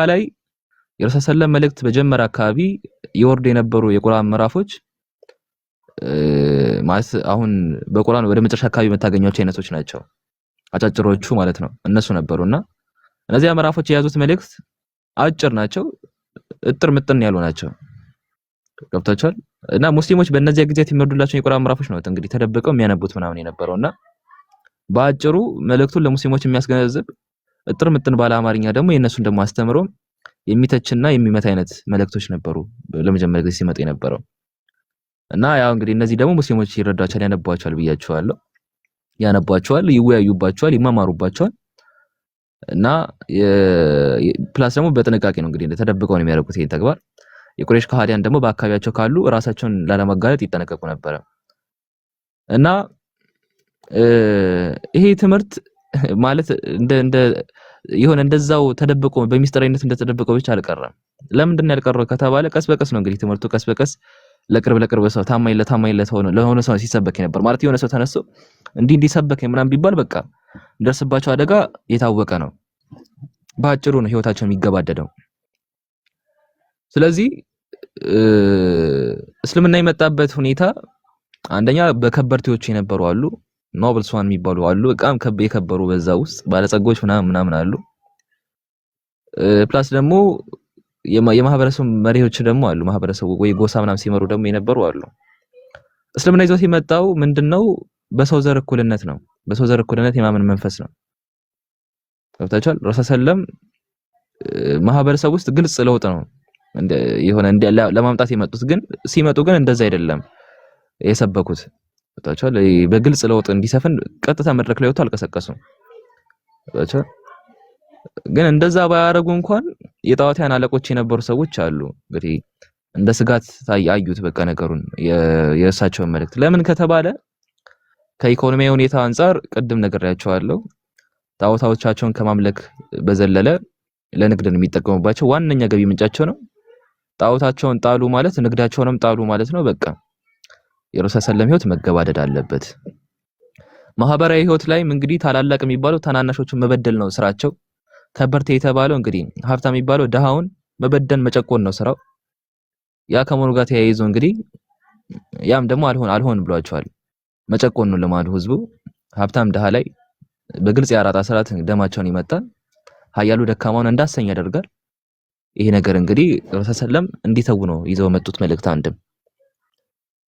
ላይ የረሱል ሰለላሁ መልእክት በጀመረ አካባቢ ይወርዱ የነበሩ የቁርአን ምዕራፎች ማለት አሁን በቁርአን ወደ መጨረሻ አካባቢ የምታገኛቸው አይነቶች ናቸው። አጫጭሮቹ ማለት ነው እነሱ ነበሩና እነዚያ ምዕራፎች የያዙት መልእክት አጭር ናቸው፣ እጥር ምጥን ያሉ ናቸው። ገብታችኋል? እና ሙስሊሞች በእነዚያ ጊዜያት የሚወርዱላቸው የቁርአን ምዕራፎች ነው እንግዲህ ተደብቀው የሚያነቡት ምናምን የነበረውና በአጭሩ መልእክቱን ለሙስሊሞች የሚያስገነዝብ እጥር ምጥን ባለ አማርኛ ደግሞ የነሱን ደግሞ አስተምሮ የሚተችና የሚመታ አይነት መልእክቶች ነበሩ ለመጀመሪያ ጊዜ ሲመጣ የነበረው። እና ያው እንግዲህ እነዚህ ደግሞ ሙስሊሞች ይረዳቸዋል፣ ያነቧቸዋል ብያቸዋለሁ። ያነቧቸዋል፣ ይወያዩባቸዋል፣ ይማማሩባቸዋል። እና ፕላስ ደግሞ በጥንቃቄ ነው እንግዲህ ተደብቀው ነው የሚያደርጉት ይሄን ተግባር። የቁረይሽ ከሃዲያን ደግሞ በአካባቢያቸው ካሉ ራሳቸውን ላለማጋለጥ ይጠነቀቁ ነበር። እና ይሄ ትምህርት ማለት እንደ ይሆነ እንደዛው ተደብቆ በሚስጥራዊነት እንደተደበቀው ብቻ አልቀረም። ለምንድን ነው ያልቀረው ከተባለ ቀስ በቀስ ነው እንግዲህ ትምህርቱ ቀስ በቀስ ለቅርብ ሰው ታማኝ ለሆነ ሰው ሲሰበክ ነበር ማለት የሆነ ሰው ተነስቶ እንዲሰበክ ምናምን ቢባል በቃ ደርስባቸው አደጋ የታወቀ ነው። በአጭሩ ነው ህይወታቸው የሚገባደደው። ስለዚህ እስልምና የመጣበት ሁኔታ አንደኛ በከበርቴዎች የነበሩ አሉ፣ ኖብልስ ዋን የሚባሉ አሉ፣ በጣም የከበሩ በዛ ውስጥ ባለጸጎች ምናምን አሉ። ፕላስ ደግሞ የማህበረሰቡ መሪዎች ደግሞ አሉ። ማህበረሰቡ ወይ ጎሳ ምናምን ሲመሩ ደግሞ የነበሩ አሉ። እስልምና ይዞት የመጣው ምንድነው? በሰው ዘር እኩልነት ነው። በሰው ዘር እኩልነት የማመን መንፈስ ነው። ገብታችኋል? ረሱል ሰለም ማህበረሰቡ ውስጥ ግልጽ ለውጥ ነው የሆነ ለማምጣት የመጡት፣ ግን ሲመጡ ግን እንደዛ አይደለም የሰበኩት። ገብታችኋል? በግልጽ ለውጥ እንዲሰፍን ቀጥታ መድረክ ላይ ወጥተው አልቀሰቀሱም። ገብታችኋል? ግን እንደዛ ባያረጉ እንኳን የጣዖታውያን አለቆች የነበሩ ሰዎች አሉ። እንግዲህ እንደ ስጋት አዩት በቃ ነገሩን የእሳቸውን መልእክት። ለምን ከተባለ ከኢኮኖሚያዊ ሁኔታ አንፃር ቅድም ነግሬያቸዋለሁ። ጣዖታዎቻቸውን ከማምለክ በዘለለ ለንግድ ነው የሚጠቀሙባቸው። ዋነኛ ገቢ ምንጫቸው ነው። ጣዖታቸውን ጣሉ ማለት ንግዳቸውንም ጣሉ ማለት ነው። በቃ የረሱል ሰለም ህይወት መገባደድ አለበት። ማህበራዊ ህይወት ላይም እንግዲህ ታላላቅ የሚባለው ታናናሾችን መበደል ነው ስራቸው። ከበርቴ የተባለው እንግዲህ ሀብታም የሚባለው ደሃውን መበደን መጨቆን ነው ስራው። ያ ከመሆኑ ጋር ተያይዞ እንግዲህ ያም ደግሞ አልሆን ብሏቸዋል። መጨቆን ነው ለማሉ ህዝቡ። ሀብታም ደሃ ላይ በግልጽ ያራጣ ስርዓት ደማቸውን ይመጣል። ሀያሉ ደካማውን እንዳሰኝ ያደርጋል። ይሄ ነገር እንግዲህ ረሱል ሰለም እንዲተው ነው ይዘው መጡት መልእክት። አንድም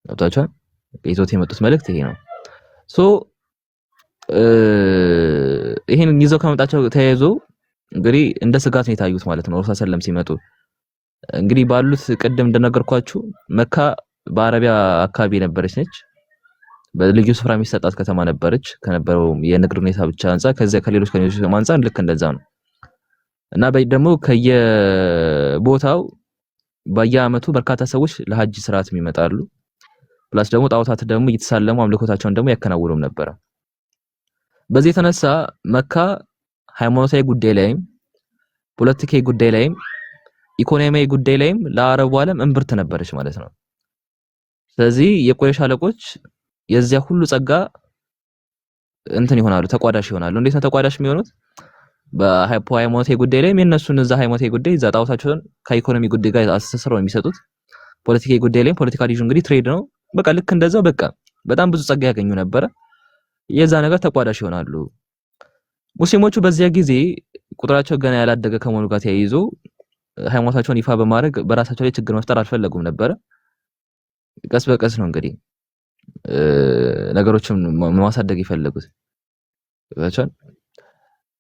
ገብታችኋል? ይዘውት የመጡት መልእክት ይሄ ነው። ይሄን ይዘው ከመጣቸው ተያይዞ እንግዲህ እንደ ስጋት ነው የታዩት ማለት ነው። ረሱል ሰለም ሲመጡ እንግዲህ ባሉት ቅድም እንደነገርኳችሁ መካ በአረቢያ አካባቢ የነበረች ነች። በልዩ ስፍራ የሚሰጣት ከተማ ነበረች ከነበረው የንግድ ሁኔታ ብቻ አንፃር። ከሌሎች አንፃር ልክ እንደዛ ነው። እና ደግሞ ከየቦታው በየአመቱ በርካታ ሰዎች ለሐጅ ስርዓት ይመጣሉ። ፕላስ ደግሞ ጣዖታት ደግሞ እየተሳለሙ አምልኮታቸውን ደግሞ ያከናውኑም ነበር። በዚህ የተነሳ መካ ሃይማኖታዊ ጉዳይ ላይም ፖለቲካዊ ጉዳይ ላይም ኢኮኖሚያዊ ጉዳይ ላይም ለአረቡ ዓለም እምብርት ነበረች ማለት ነው። ስለዚህ የቁረይሽ አለቆች የዚያ ሁሉ ጸጋ እንትን ይሆናሉ፣ ተቋዳሽ ይሆናሉ። እንዴት ነው ተቋዳሽ የሚሆኑት? በሃይማኖታዊ ጉዳይ ላይም የነሱን እዛ ሃይማኖታዊ ጉዳይ እዛ ጣዖታቸውን ከኢኮኖሚ ጉዳይ ጋር አስተሳስረው የሚሰጡት። ፖለቲካዊ ጉዳይ ላይም ፖለቲካ ዲሹ እንግዲህ ትሬድ ነው። በቃ ልክ እንደዛው በቃ በጣም ብዙ ጸጋ ያገኙ ነበረ። የዛ ነገር ተቋዳሽ ይሆናሉ። ሙስሊሞቹ በዚያ ጊዜ ቁጥራቸው ገና ያላደገ ከመሆኑ ጋር ተያይዞ ሃይማኖታቸውን ይፋ በማድረግ በራሳቸው ላይ ችግር መፍጠር አልፈለጉም ነበረ። ቀስ በቀስ ነው እንግዲህ ነገሮችን ማሳደግ ይፈልጉት ይባቻል።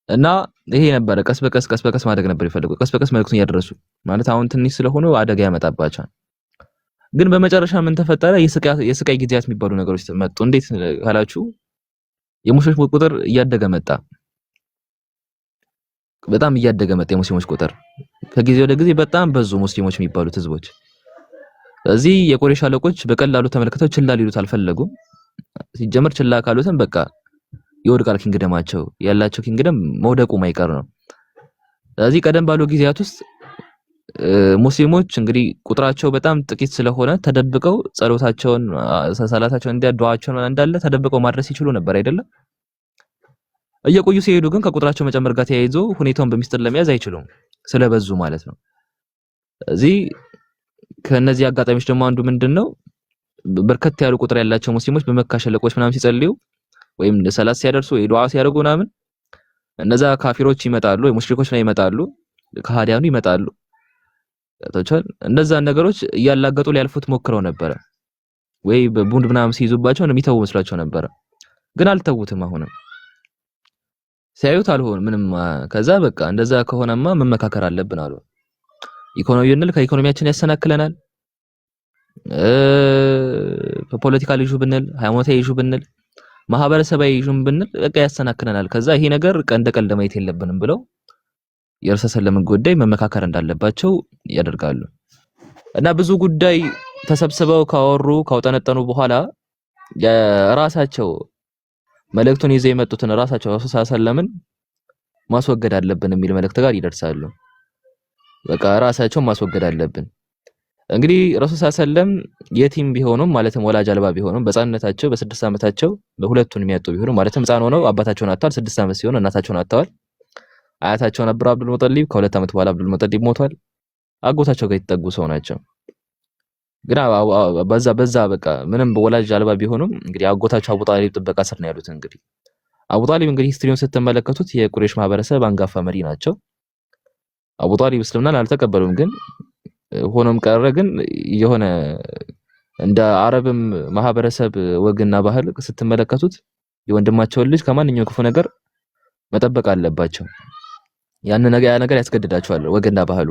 እና ይሄ ነበር ቀስ በቀስ ማደግ ነበር ይፈልጉት። ቀስ በቀስ መልእክቱን ያደረሱ ማለት አሁን ትንሽ ስለሆነ አደጋ ያመጣባቸዋል። ግን በመጨረሻ ምን ተፈጠረ? የስቃይ ጊዜያት የሚባሉ ነገሮች መጡ። እንዴት ካላችሁ የሙስሊሞች ቁጥር እያደገ መጣ። በጣም እያደገ መጣ የሙስሊሞች ቁጥር። ከጊዜ ወደ ጊዜ በጣም በዙ ሙስሊሞች የሚባሉት ህዝቦች። ስለዚህ የቁረይሽ አለቆች በቀላሉ ተመልክተው ችላ ሊሉት አልፈለጉም። ሲጀመር ችላ ካሉትም በቃ ይወድቃል ኪንግደማቸው፣ ያላቸው ኪንግደም መውደቁ ማይቀር ነው። ስለዚህ ቀደም ባሉ ጊዜያት ውስጥ ሙስሊሞች እንግዲህ ቁጥራቸው በጣም ጥቂት ስለሆነ ተደብቀው ጸሎታቸውን፣ ሰላታቸውን፣ ዱዓቸውን እንዳለ ተደብቀው ማድረስ ይችሉ ነበር አይደለም። እየቆዩ ሲሄዱ ግን ከቁጥራቸው መጨመር ጋር ተያይዞ ሁኔታውን በሚስጥር ለመያዝ አይችሉም ስለበዙ ማለት ነው። እዚህ ከነዚህ አጋጣሚዎች ደግሞ አንዱ ምንድነው በርከት ያሉ ቁጥር ያላቸው ሙስሊሞች በመካ ሸለቆች ምናምን ሲጸልዩ ወይም ሰላት ሲያደርሱ ወይ ዱዓ ሲያደርጉ ምናምን እነዛ ካፊሮች ይመጣሉ ወይ ሙሽሪኮች ላይ ይመጣሉ፣ ከሃዲያኑ ይመጣሉ። ታውቃለህ እነዛን ነገሮች እያላገጡ ሊያልፉት ሞክረው ነበረ ወይ በቡንድ ምናምን ሲይዙባቸው የሚተው መስሏቸው ነበረ፣ ግን አልተውትም። አሁንም ሲያዩት አልሆን ምንም። ከዛ በቃ እንደዛ ከሆነማ መመካከር አለብን አሉ። ኢኮኖሚ ብንል ከኢኮኖሚያችን ያሰናክለናል፣ በፖለቲካል ኢሹ ብንል፣ ሃይማኖታዊ ኢሹ ብንል፣ ማህበረሰባዊ ኢሹ ብንል በቃ ያሰናክለናል። ከዛ ይሄ ነገር ቀንደ ቀልድ ማየት የለብንም ብለው የረሱል ሰለላሁ ጉዳይ መመካከር እንዳለባቸው ያደርጋሉ። እና ብዙ ጉዳይ ተሰብስበው ካወሩ ካውጠነጠኑ በኋላ የራሳቸው መልእክቱን ይዘው የመጡትን ራሳቸው ረሱል ሰለላሁ ማስወገድ አለብን የሚል መልእክት ጋር ይደርሳሉ። በቃ ራሳቸው ማስወገድ አለብን። እንግዲህ ረሱል ሰለላሁ የቲም ቢሆኑም ማለትም ወላጅ አልባ ቢሆኑም በሕፃንነታቸው በ6 ዓመታቸው በሁለቱን የሚያጡ ቢሆኑም ማለትም ሕፃን ሆነው አባታቸውን አጥተዋል። 6 ዓመት ሲሆኑ እናታቸውን አጥተዋል። አያታቸው ነበር አብዱል ሙጠሊብ። ከ2 ዓመት በኋላ አብዱል ሙጠሊብ ሞቷል። አጎታቸው ጋር የተጠጉ ሰው ናቸው። ግን በዛ በቃ ምንም ወላጅ አልባ ቢሆኑም እንግዲህ አጎታቸው አቡ ጣሊብ ጥበቃ ስር ነው ያሉት። እንግዲህ አቡ ጣሊብ እንግዲህ ሂስትሪውን ስትመለከቱት የቁረይሽ ማህበረሰብ አንጋፋ መሪ ናቸው። አቡ ጣሊብ እስልምናን አልተቀበሉም። ግን ሆኖም ቀረ ግን የሆነ እንደ አረብም ማህበረሰብ ወግና ባህል ስትመለከቱት የወንድማቸውን ልጅ ከማንኛውም ክፉ ነገር መጠበቅ አለባቸው። ያ ነገር ያስገድዳቸዋል ወግና ባህሉ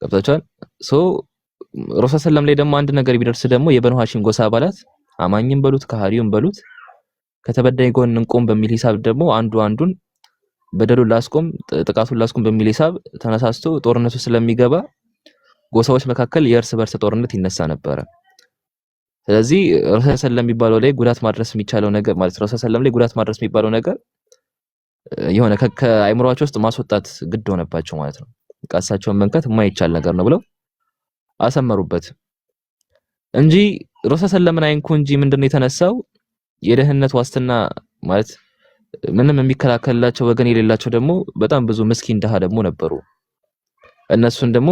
ገብታችኋል። ረሱል ሰለላሁ ላይ ደግሞ አንድ ነገር ቢደርስ ደግሞ የበኑ ሐሺም ጎሳ አባላት አማኝም በሉት ከሃዲውም በሉት ከተበዳይ ጎን እንቆም በሚል ሂሳብ ደግሞ አንዱን በደሉን ላስቆም ጥቃቱን ላስቆም በሚል ሂሳብ ተነሳስቶ ጦርነቱ ስለሚገባ ጎሳዎች መካከል የእርስ በርስ ጦርነት ይነሳ ነበረ። ስለዚህ ረሱል ሰለላሁ የሚባለው ላይ ጉዳት ማድረስ የሚቻለው ነገር ማለት ረሱል ሰለላሁ ላይ ጉዳት ማድረስ የሚባለው ነገር የሆነ ከአይምሮአቸው ውስጥ ማስወጣት ግድ ሆነባቸው ማለት ነው። ቃሳቸውን መንከት የማይቻል ነገር ነው ብለው አሰመሩበት እንጂ ረሱል ሰለላሁ አይንኩ እንጂ ምንድነው የተነሳው የደህንነት ዋስትና ማለት ምንም የሚከላከልላቸው ወገን የሌላቸው ደግሞ በጣም ብዙ ምስኪን ደሃ ደግሞ ነበሩ። እነሱን ደግሞ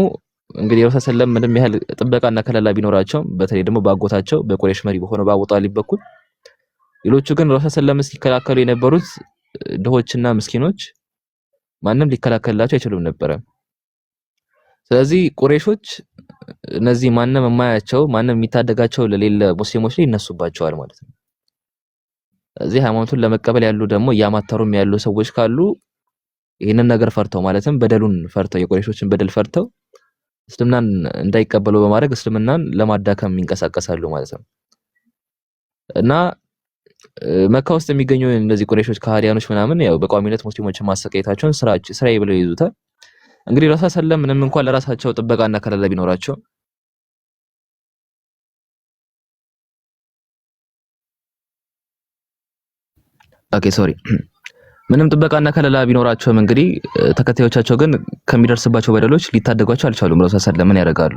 እንግዲህ ረሱል ሰለላሁ ምንም ያህል ጥበቃና ከለላ ቢኖራቸው በተለይ ደግሞ ባጎታቸው በቁረይሽ መሪ በሆነው በአቡ ጣሊብ በኩል ሌሎቹ ግን ረሱል ሰለላሁ ሲከላከሉ የነበሩት ድሆችና ምስኪኖች ማንም ሊከላከልላቸው አይችሉም ነበር። ስለዚህ ቁረይሾች እነዚህ ማንም የማያቸው ማንም የሚታደጋቸው ለሌለ ሙስሊሞች ላይ ይነሱባቸዋል ማለት ነው። ስለዚህ ሃይማኖቱን ለመቀበል ያሉ ደግሞ ያማተሩም ያሉ ሰዎች ካሉ ይሄንን ነገር ፈርተው ማለትም በደሉን ፈርተው የቁረይሾችን በደል ፈርተው እስልምናን እንዳይቀበሉ በማድረግ እስልምናን ለማዳከም ይንቀሳቀሳሉ ማለት ነው። እና መካ ውስጥ የሚገኙ እነዚህ ቁረይሾች ከሃዲያኖች ምናምን ያው በቋሚነት ሙስሊሞችን ማሰቃየታቸውን ስራዬ ብለው ይዙታል። እንግዲህ ረሱል ሰለላሁ ምንም እንኳን ለራሳቸው ጥበቃና ከለላ ቢኖራቸው ምንም ጥበቃና ከለላ ቢኖራቸውም እንግዲህ ተከታዮቻቸው ግን ከሚደርስባቸው በደሎች ሊታደጓቸው አልቻሉም። ረሱል ሰለላሁ ምን ያደርጋሉ?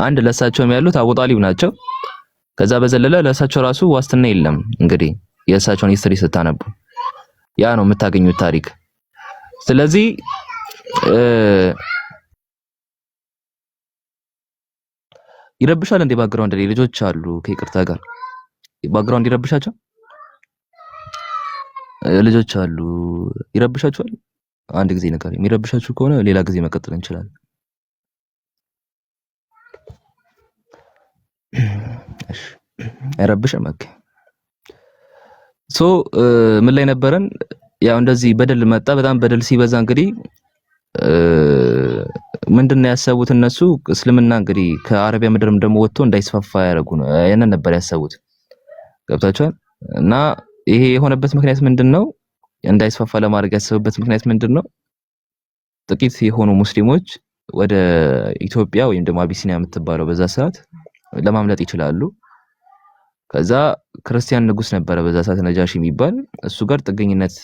አንድ ለሳቸውም ያሉት አቡ ጣሊብ ናቸው። ከዛ በዘለለ ለሳቸው ራሱ ዋስትና የለም። እንግዲህ የእሳቸውን ሂስትሪ ስታነቡ ያ ነው የምታገኙት ታሪክ። ስለዚህ ይረብሻል እንደ ባክግራውንድ ላይ ልጆች አሉ ከይቅርታ ጋር ባክግራውንድ ይረብሻቸው ልጆች አሉ ይረብሻቸዋል። አንድ ጊዜ ነገር የሚረብሻችሁ ከሆነ ሌላ ጊዜ መቀጠል እንችላለን። እሺ አይረብሽም። ኦኬ ምን ላይ ነበረን? ያው እንደዚህ በደል መጣ። በጣም በደል ሲበዛ እንግዲህ ምንድነው ያሰቡት እነሱ እስልምና እንግዲህ ከአረቢያ ምድርም ደግሞ ወጥቶ እንዳይስፋፋ ያደርጉ ነው። ያንን ነበር ያሰቡት። ገብታችኋል? እና ይሄ የሆነበት ምክንያት ምንድነው? እንዳይስፋፋ ለማድረግ ያሰቡበት ምክንያት ምንድነው? ጥቂት የሆኑ ሙስሊሞች ወደ ኢትዮጵያ ወይም ደግሞ አቢሲኒያ የምትባለው በዛ ሰዓት ለማምለጥ ይችላሉ። ከዛ ክርስቲያን ንጉስ ነበረ በዛ ሰዓት ነጃሺ የሚባል እሱ ጋር ጥገኝነት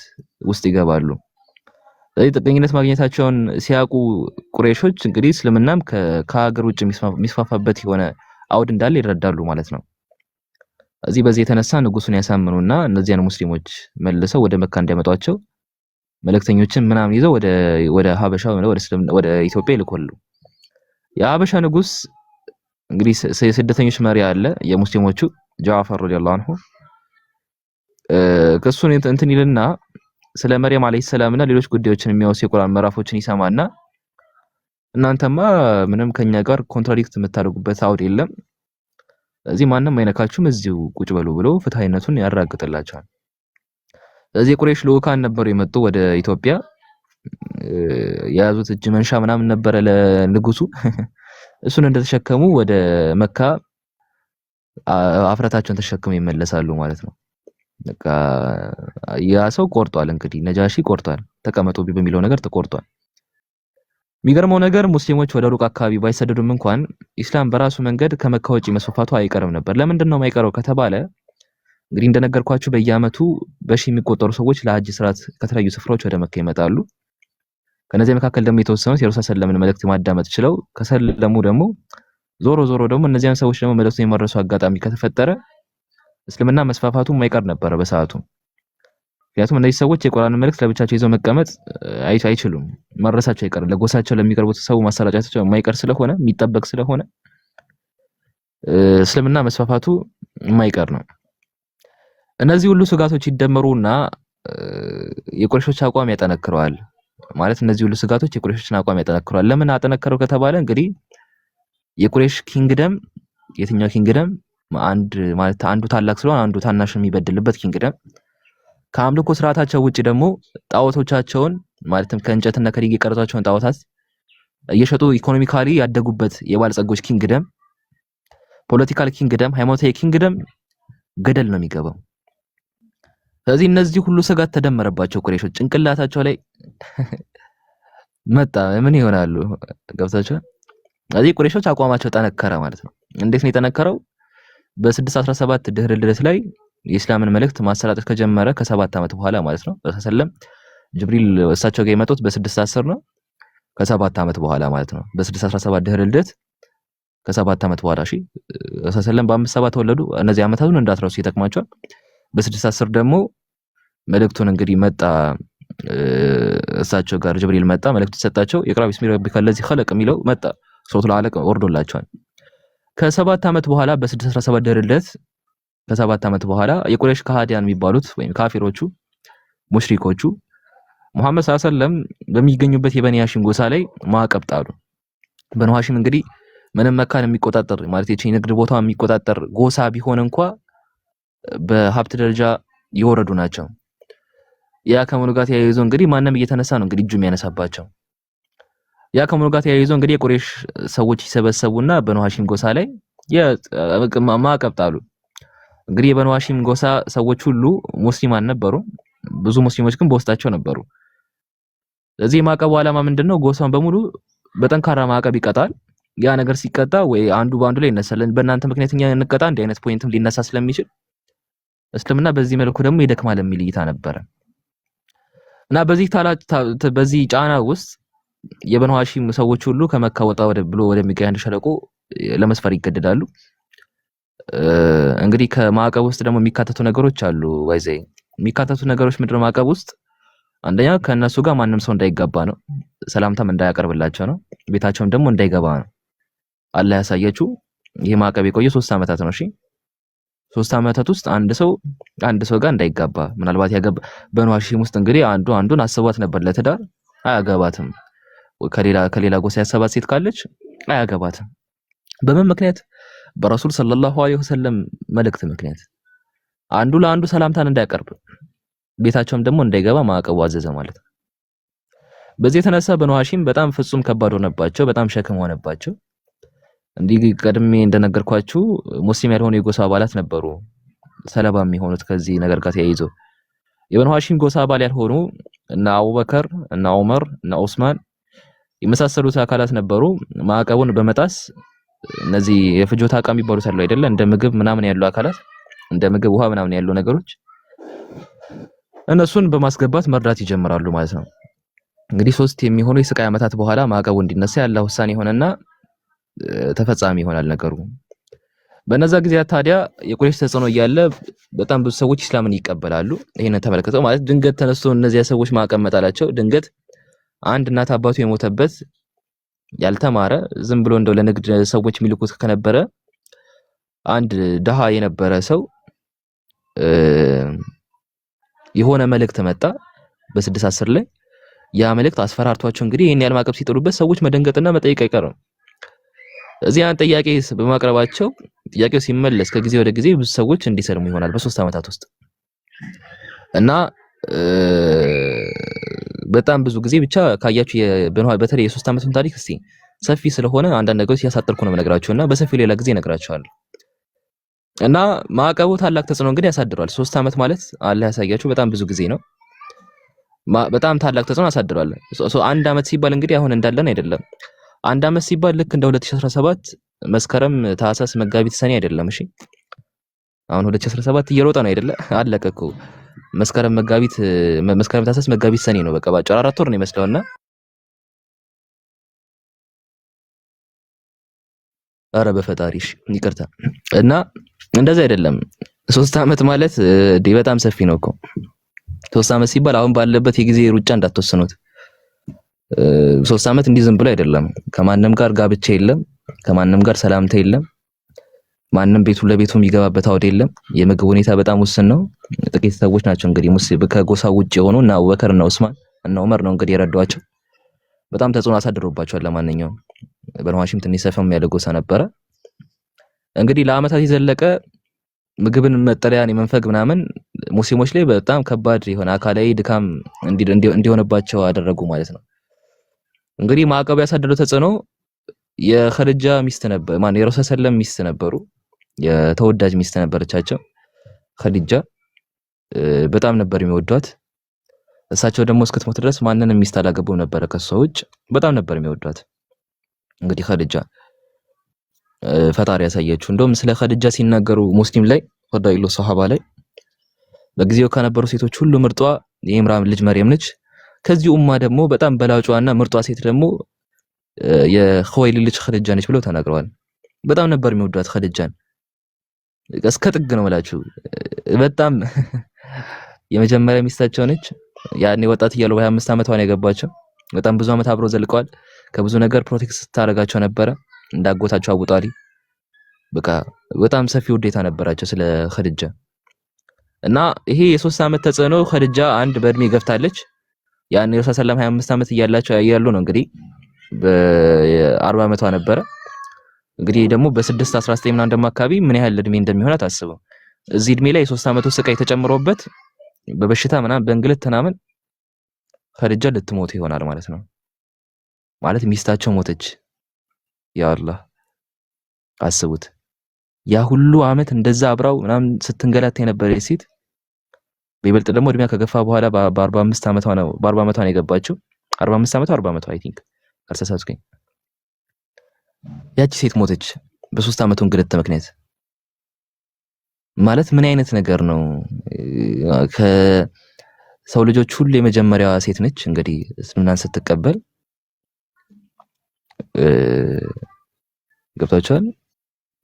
ውስጥ ይገባሉ። ስለዚህ ጥገኝነት ማግኘታቸውን ሲያውቁ ቁረይሾች እንግዲህ እስልምናም ከሀገር ውጭ የሚስፋፋበት የሆነ አውድ እንዳለ ይረዳሉ ማለት ነው። እዚህ በዚህ የተነሳ ንጉሱን ያሳምኑና እነዚያን ሙስሊሞች መልሰው ወደ መካ እንዲያመጧቸው መልእክተኞችን ምናምን ይዘው ወደ ሀበሻ ወደ ኢትዮጵያ ይልኮሉ። የሀበሻ ንጉስ እንግዲህ ስደተኞች መሪ አለ የሙስሊሞቹ ጃዕፈር ረዲየላሁ ዐንሁ ከሱን እንትን ይልና ስለ መርየም አለይሂ ሰላምና ሌሎች ጉዳዮችን የሚያወሱ የቁርአን ምዕራፎችን ይሰማና እናንተማ ምንም ከኛ ጋር ኮንትራዲክት የምታደርጉበት አውድ የለም፣ ስለዚህ ማንም አይነካችሁም፣ እዚሁ ቁጭ በሉ ብሎ ፍትሃይነቱን ያረጋግጥላቸዋል። ስለዚህ የቁረይሽ ልኡካን ነበሩ የመጡ ወደ ኢትዮጵያ የያዙት እጅ መንሻ ምናምን ነበረ ለንጉሱ እሱን እንደተሸከሙ ወደ መካ አፍረታቸውን ተሸክመው ይመለሳሉ ማለት ነው። በቃ ያ ሰው ቆርጧል፣ እንግዲህ ነጃሺ ቆርጧል፣ ተቀመጡ በሚለው ነገር ተቆርጧል። የሚገርመው ነገር ሙስሊሞች ወደ ሩቅ አካባቢ ባይሰደዱም እንኳን ኢስላም በራሱ መንገድ ከመካ ውጪ መስፋፋቱ አይቀርም ነበር። ለምንድን ነው የማይቀረው ከተባለ እንግዲህ እንደነገርኳችሁ በየአመቱ በሺ የሚቆጠሩ ሰዎች ለሐጅ ስርዓት ከተለያዩ ስፍራዎች ወደ መካ ይመጣሉ። ከነዚህ መካከል ደግሞ የተወሰኑት የረሱል ሰለላሁ መልእክት ማዳመጥ ችለው ከሰለሙ ደግሞ ዞሮ ደግሞ እነዚያን ሰዎች ደግሞ መልእክቱን የማድረሱ አጋጣሚ ከተፈጠረ እስልምና መስፋፋቱ የማይቀር ነበር በሰዓቱ። ምክንያቱም እነዚህ ሰዎች የቁርአንን መልእክት ለብቻቸው ይዘው መቀመጥ አይችሉም፣ መረሳቸው አይቀርም። ለጎሳቸው ለሚቀርቡት ሰው ማሰራጫቸው የማይቀር ስለሆነ የሚጠበቅ ስለሆነ እስልምና መስፋፋቱ የማይቀር ነው። እነዚህ ሁሉ ስጋቶች ይደመሩና የቁረይሾች አቋም ያጠነክረዋል። ማለት እነዚህ ሁሉ ስጋቶች የቁረይሾችን አቋም ያጠነክረዋል። ለምን አጠነከረው ከተባለ እንግዲህ የቁረይሽ ኪንግደም የትኛው ኪንግደም አንዱ ታላቅ ስለሆነ አንዱ ታናሽ የሚበድልበት ኪንግደም፣ ከአምልኮ ስርዓታቸው ውጪ ደግሞ ጣዖቶቻቸውን ማለትም ከእንጨትና ከድንጋይ የቀረጿቸውን ጣዖታት እየሸጡ ኢኮኖሚካሊ ያደጉበት የባለጸጎች ኪንግደም፣ ፖለቲካል ኪንግደም፣ ሃይማኖታዊ ኪንግደም ገደል ነው የሚገባው። ስለዚህ እነዚህ ሁሉ ስጋት ተደመረባቸው ቁረይሾች ጭንቅላታቸው ላይ መጣ። ምን ይሆናሉ ገብታችሁ? ስለዚህ ቁረይሾች አቋማቸው ጠነከረ ማለት ነው። እንዴት ነው የጠነከረው? በ617 ድህረ ልደት ላይ የእስላምን መልእክት ማሰራጨት ከጀመረ ከ7 ዓመት በኋላ ማለት ነው። በሰለም ጅብሪል እሳቸው ጋር የመጡት በ610 ነው፣ ከ7 ዓመት በኋላ ማለት ነው። በ617 ድህረ ልደት ከ7 ዓመት በኋላ እሺ፣ ሰለም በ57 ተወለዱ። እነዚህ ዓመታቱን እንዳትረሱ ይጠቅማቸዋል። በ610 ደግሞ መልእክቱን እንግዲህ መጣ እሳቸው ጋር ጅብሪል መጣ፣ መልእክቱ ተሰጣቸው። የቅራ ቢስሚ ረቢከ ለዚ ኸለቅ የሚለው መጣ፣ ሱረቱል አለቅ ወርዶላቸዋል። ከ7 ዓመት በኋላ በ617 ድህረ ልደት ከ7 ዓመት በኋላ የቁረይሽ ከሃዲያን የሚባሉት ወይም ካፊሮቹ ሙሽሪኮቹ መሐመድ ሰለላሁ ዐለይሂ ወሰለም በሚገኙበት የበኒ ሃሺም ጎሳ ላይ ማዕቀብ ጣሉ። በኑ ሃሺም እንግዲህ ምንም መካን የሚቆጣጠር ማለት የቺ ንግድ ቦታ የሚቆጣጠር ጎሳ ቢሆን እንኳን በሀብት ደረጃ የወረዱ ናቸው። ያ ከመሆኑ ጋር ተያይዞ እንግዲህ ማንም እየተነሳ ነው እንግዲህ እጁ የሚያነሳባቸው። ያ ከመሆኑ ጋር ተያይዞ እንግዲህ የቁረይሽ ሰዎች ይሰበሰቡና በኑ ሃሺም ጎሳ ላይ ማዕቀብ ጣሉ። እንግዲህ የበኑ ሃሺም ጎሳ ሰዎች ሁሉ ሙስሊማን ነበሩ፣ ብዙ ሙስሊሞች ግን በውስጣቸው ነበሩ። ስለዚህ የማዕቀቡ ዓላማ ምንድነው? ጎሳውን በሙሉ በጠንካራ ማዕቀብ ይቀጣል። ያ ነገር ሲቀጣ ወይ አንዱ በአንዱ ላይ ይነሳል። በእናንተ ምክንያት እኛ እንቀጣ እንደ አይነት ፖይንትም ሊነሳ ስለሚችል እስልምና በዚህ መልኩ ደግሞ ይደክማል የሚል እይታ ነበረ እና በዚህ ጫና ውስጥ የበኑ ሃሺም ሰዎች ሁሉ ከመካ ወጣ ብሎ ወደሚገኝ አንድ ሸለቆ ለመስፈር ይገደዳሉ። እንግዲህ ከማዕቀብ ውስጥ ደግሞ የሚካተቱ ነገሮች አሉ። ወይዘይ የሚካተቱ ነገሮች ምንድነው? ማዕቀብ ውስጥ አንደኛ ከነሱ ጋር ማንም ሰው እንዳይጋባ ነው፣ ሰላምታም እንዳያቀርብላቸው ነው፣ ቤታቸውም ደግሞ እንዳይገባ ነው። አላህ ያሳያችሁ። ይሄ ማዕቀብ የቆየ 3 ዓመታት ነው። እሺ 3 ዓመታት ውስጥ አንድ ሰው ጋር እንዳይጋባ። ምናልባት ያገባ በኑ ሃሺም ውስጥ እንግዲህ አንዱን አስቧት ነበር ለትዳር፣ አያገባትም። ከሌላ ጎሳ ያሰባት ሴት ካለች አያገባትም። በምን ምክንያት? በረሱል ሰለላሁ ዐለይሂ ወሰለም መልእክት ምክንያት። አንዱ ለአንዱ ሰላምታን እንዳያቀርብ፣ ቤታቸውም ደግሞ እንዳይገባ ማዕቀቡ አዘዘ ማለት ነው። በዚህ የተነሳ በኑ ሃሺም በጣም ፍጹም ከባድ ሆነባቸው፣ በጣም ሸክም ሆነባቸው። እንዲህ ቀድሜ እንደነገርኳችሁ ሙስሊም ያልሆኑ የጎሳ አባላት ነበሩ ሰለባ የሚሆኑት ከዚህ ነገር ጋር ተያይዞ። የበኑ ሃሺም ጎሳ አባል ያልሆኑ እና አቡበከር እና ዑመር እና ዑስማን የመሳሰሉት አካላት ነበሩ። ማዕቀቡን በመጣስ እነዚህ የፍጆታ ዕቃ የሚባሉት አሉ አይደለ? እንደ ምግብ ምናምን ያሉ አካላት፣ እንደ ምግብ ውሃ ምናምን ያሉ ነገሮች እነሱን በማስገባት መርዳት ይጀምራሉ ማለት ነው። እንግዲህ 3 የሚሆኑ የስቃይ ዓመታት በኋላ ማዕቀቡ እንዲነሳ ያለ ውሳኔ ሆነና ተፈጻሚ ይሆናል ነገሩ። በነዛ ጊዜያት ታዲያ የቁረይሽ ተጽዕኖ እያለ በጣም ብዙ ሰዎች እስላምን ይቀበላሉ። ይሄንን ተመልክተው ማለት ድንገት ተነስቶ እነዚያ ሰዎች ማዕቀብ መጣላቸው ድንገት አንድ እናት አባቱ የሞተበት ያልተማረ ዝም ብሎ እንደው ለንግድ ሰዎች የሚልኩት ከነበረ አንድ ደሃ የነበረ ሰው የሆነ መልእክት መጣ በ610 ላይ ያ መልእክት አስፈራርቷቸው እንግዲህ ይሄን ያህል ማዕቀብ ሲጥሉበት ሰዎች መደንገጥና መጠየቅ አይቀርም። እዚያን ጥያቄ በማቅረባቸው ጥያቄው ሲመለስ ከጊዜ ወደ ጊዜ ብዙ ሰዎች እንዲሰልሙ ይሆናል በ3 ዓመታት ውስጥ እና በጣም ብዙ ጊዜ ብቻ ካያችሁ በተለይ የ3 ዓመቱን ታሪክ እስቲ ሰፊ ስለሆነ አንዳንድ ነገሮች ያሳጥርኩ ነው የምነግራችሁና በሰፊው ሌላ ጊዜ እነግራችኋለሁ። እና ማዕቀቡ ታላቅ ተጽዕኖ እንግዲህ ያሳድራል። 3 ዓመት ማለት አላህ ያሳያችሁ በጣም ብዙ ጊዜ ነው። በጣም ታላቅ ተጽዕኖ ያሳድራል። አንድ ዓመት ሲባል እንግዲህ አሁን እንዳለን አይደለም። አንድ ዓመት ሲባል ልክ እንደ 2017 መስከረም፣ ታህሳስ፣ መጋቢት፣ ሰኔ አይደለም። እሺ አሁን 2017 እየሮጠ ነው አይደለ? አለቀ እኮ መስከረም፣ ታህሳስ፣ መጋቢት፣ ሰኔ ነው። በቃ ባጭሩ 4 ወር ነው ይመስለውና አረ በፈጣሪሽ ይቅርታ። እና እንደዛ አይደለም። 3 ዓመት ማለት በጣም ሰፊ ነው እኮ 3 ዓመት ሲባል አሁን ባለበት የጊዜ ሩጫ እንዳትወስኑት። 3 ዓመት እንዲህ ዝም ብሎ አይደለም። ከማንም ጋር ጋብቻ የለም፣ ከማንም ጋር ሰላምታ የለም፣ ማንም ቤቱን ለቤቱ የሚገባበት አውድ የለም። የምግብ ሁኔታ በጣም ውስን ነው። ጥቂት ሰዎች ናቸው እንግዲህ ሙስሊም ከጎሳው ውጭ የሆኑ እና አቡበከር እና ዑስማን እና ዑመር ነው እንግዲህ የረዷቸው። በጣም ተጽዕኖ አሳድሮባቸዋል። ለማንኛውም በኑ ሃሺም ትንሽ ሰፈም ያለ ጎሳ ነበረ። እንግዲህ ለአመታት የዘለቀ ምግብን መጠለያን የመንፈግ ምናምን ሙስሊሞች ላይ በጣም ከባድ የሆነ አካላዊ ድካም እንዲሆንባቸው አደረጉ ማለት ነው። እንግዲህ ማዕቀቡ ያሳደረው ተጽዕኖ የኸዲጃ ሚስት ነበር ማን የረሱል ሰለም ሚስት ነበሩ። የተወዳጅ ሚስት ነበረቻቸው ኸዲጃ በጣም ነበር የሚወዷት። እሳቸው ደግሞ እስክትሞት ድረስ ማንንም ሚስት አላገቡም ነበር ከሷ ውጭ። በጣም ነበር የሚወዷት። እንግዲህ ኸዲጃ ፈጣሪ ያሳያችሁ። እንደውም ስለ ኸዲጃ ሲናገሩ ሙስሊም ላይ ፈዳኢሉ ሱሐባ ላይ በጊዜው ከነበሩ ሴቶች ሁሉ ምርጧ የኢምራን ልጅ መርየም ነች። ከዚህ ኡማ ደግሞ በጣም በላጯና ምርጧ ሴት ደግሞ የኹወይሊድ ልጅ ኸዲጃ ነች ብለው ተናግረዋል። በጣም ነበር የሚወዷት ኸዲጃን እስከ ጥግ ነው እላችሁ። በጣም የመጀመሪያ ሚስታቸው ነች። ያኔ ወጣት እያሉ በ25 ዓመቷ ነው ያገባቸው። በጣም ብዙ ዓመት አብረው ዘልቀዋል። ከብዙ ነገር ፕሮቴክት ስታረጋቸው ነበረ እንዳጎታቸው አቡ ጣሊብ። በቃ በጣም ሰፊ ውዴታ ነበራቸው ስለ ኸዲጃ። እና ይሄ የ3 ዓመት ተጽዕኖ ኸዲጃ አንድ በእድሜ ገፍታለች። ያኔ ረሱል ሰለላሁ 25 ዓመት እያሉ ነው እንግዲህ በ40 ዓመቷ ነበረ። እንግዲህ ደግሞ በ619 ምናምን ደግሞ አካባቢ ምን ያህል እድሜ እንደሚሆናት አስበው። እዚህ እድሜ ላይ የ3 ዓመቱ ስቃይ ተጨምሮበት በበሽታ ምናምን በእንግልት ምናምን ኸዲጃ ልትሞት ይሆናል ማለት ነው። ማለት ሚስታቸው ሞተች። ያ አላህ አስቡት። ያ ሁሉ አመት እንደዛ አብራው ምናምን ስትንገላታ የነበረች ሴት በይበልጥ ደግሞ እድሜያ ከገፋ በኋላ በ45 ዓመቷ ነው የገባችው። 45 ዓመቷ 40 ዓመቷ አይ ቲንክ አልተሳሳትኩኝ። ያቺ ሴት ሞተች በ3 ዓመቱ እንግልት ምክንያት። ማለት ምን አይነት ነገር ነው? ከሰው ልጆች ሁሉ የመጀመሪያዋ ሴት ነች እንግዲህ እስልምናን ስትቀበል። ገብታችኋል?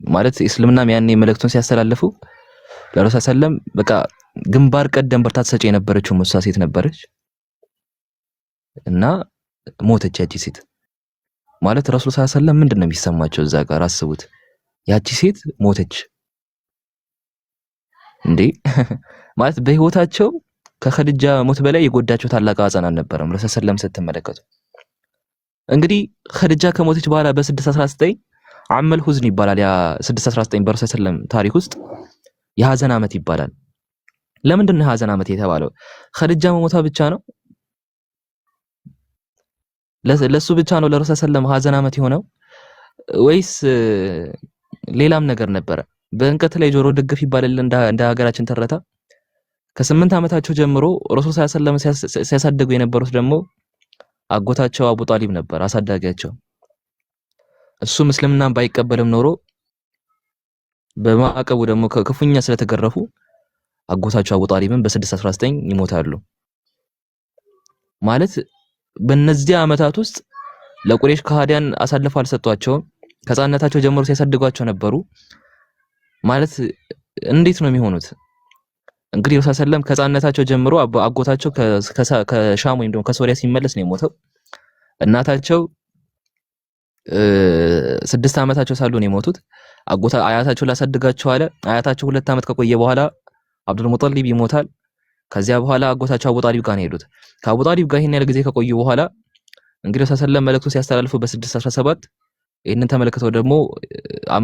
ማለት እስልምናም ያኔ መልእክቱን ሲያስተላልፉ ለረሱል ሰለም በቃ ግንባር ቀደም ብርታ ተሰጪ የነበረችው ሙሳ ሴት ነበረች እና ሞተች ያቺ ሴት። ማለት ረሱል ሰለም ምንድነው የሚሰማቸው እዛ ጋር አስቡት። ያቺ ሴት ሞተች እንዴ! ማለት በህይወታቸው ከኸዲጃ ሞት በላይ የጎዳቸው ታላቅ ሐዘን አልነበረም ረሱል ሰለም ስትመለከቱ። እንግዲህ ኸዲጃ ከሞተች በኋላ በ619 አመል ሁዝን ይባላል። ያ 619 በረሱል ሰለም ታሪክ ውስጥ የሐዘን ዓመት ይባላል። ለምንድን ነው የሐዘን ዓመት የተባለው? ኸዲጃ መሞቷ ብቻ ነው? ለሱ ብቻ ነው ለረሱል ሰለም ሐዘን ዓመት የሆነው ወይስ ሌላም ነገር ነበረ? በእንቀት ላይ ጆሮ ደግፍ ይባላል እንደ ሀገራችን ተረታ። ከ8 ዓመታቸው ጀምሮ ረሱል ሰለም ሲያሳድጉ የነበሩት ደግሞ አጎታቸው አቡ ጣሊብ ነበር አሳዳጊያቸው። እሱ እስልምናን ባይቀበልም ኖሮ በማዕቀቡ ደግሞ ከክፉኛ ስለተገረፉ አጎታቸው አቡ ጣሊብን በ619 ይሞታሉ። ማለት በእነዚህ ዓመታት ውስጥ ለቁረይሽ ከሃዲያን አሳልፈው አልሰጧቸውም። ከሕፃንነታቸው ጀምሮ ሲያሳድጓቸው ነበሩ። ማለት እንዴት ነው የሚሆኑት? እንግዲህ ረሱል ሰለም ከህፃንነታቸው ጀምሮ አጎታቸው ከሻም ወይም ደግሞ ከሶሪያ ሲመለስ ነው የሞተው። እናታቸው 6 ዓመታቸው ሳሉ ነው የሞቱት። አያታቸው ላሳድጋቸው አለ። አያታቸው 2 ዓመት ከቆየ በኋላ አብዱል ሙጠሊብ ይሞታል። ከዚያ በኋላ አጎታቸው አቡ ጣሊብ ጋር ነው የሄዱት። ከአቡ ጣሊብ ጋር ይሄን ያህል ጊዜ ከቆዩ በኋላ እንግዲህ ረሱል ሰለም መልእክቱ ሲያስተላልፉ በ617 ይሄንን ተመልክተው ደግሞ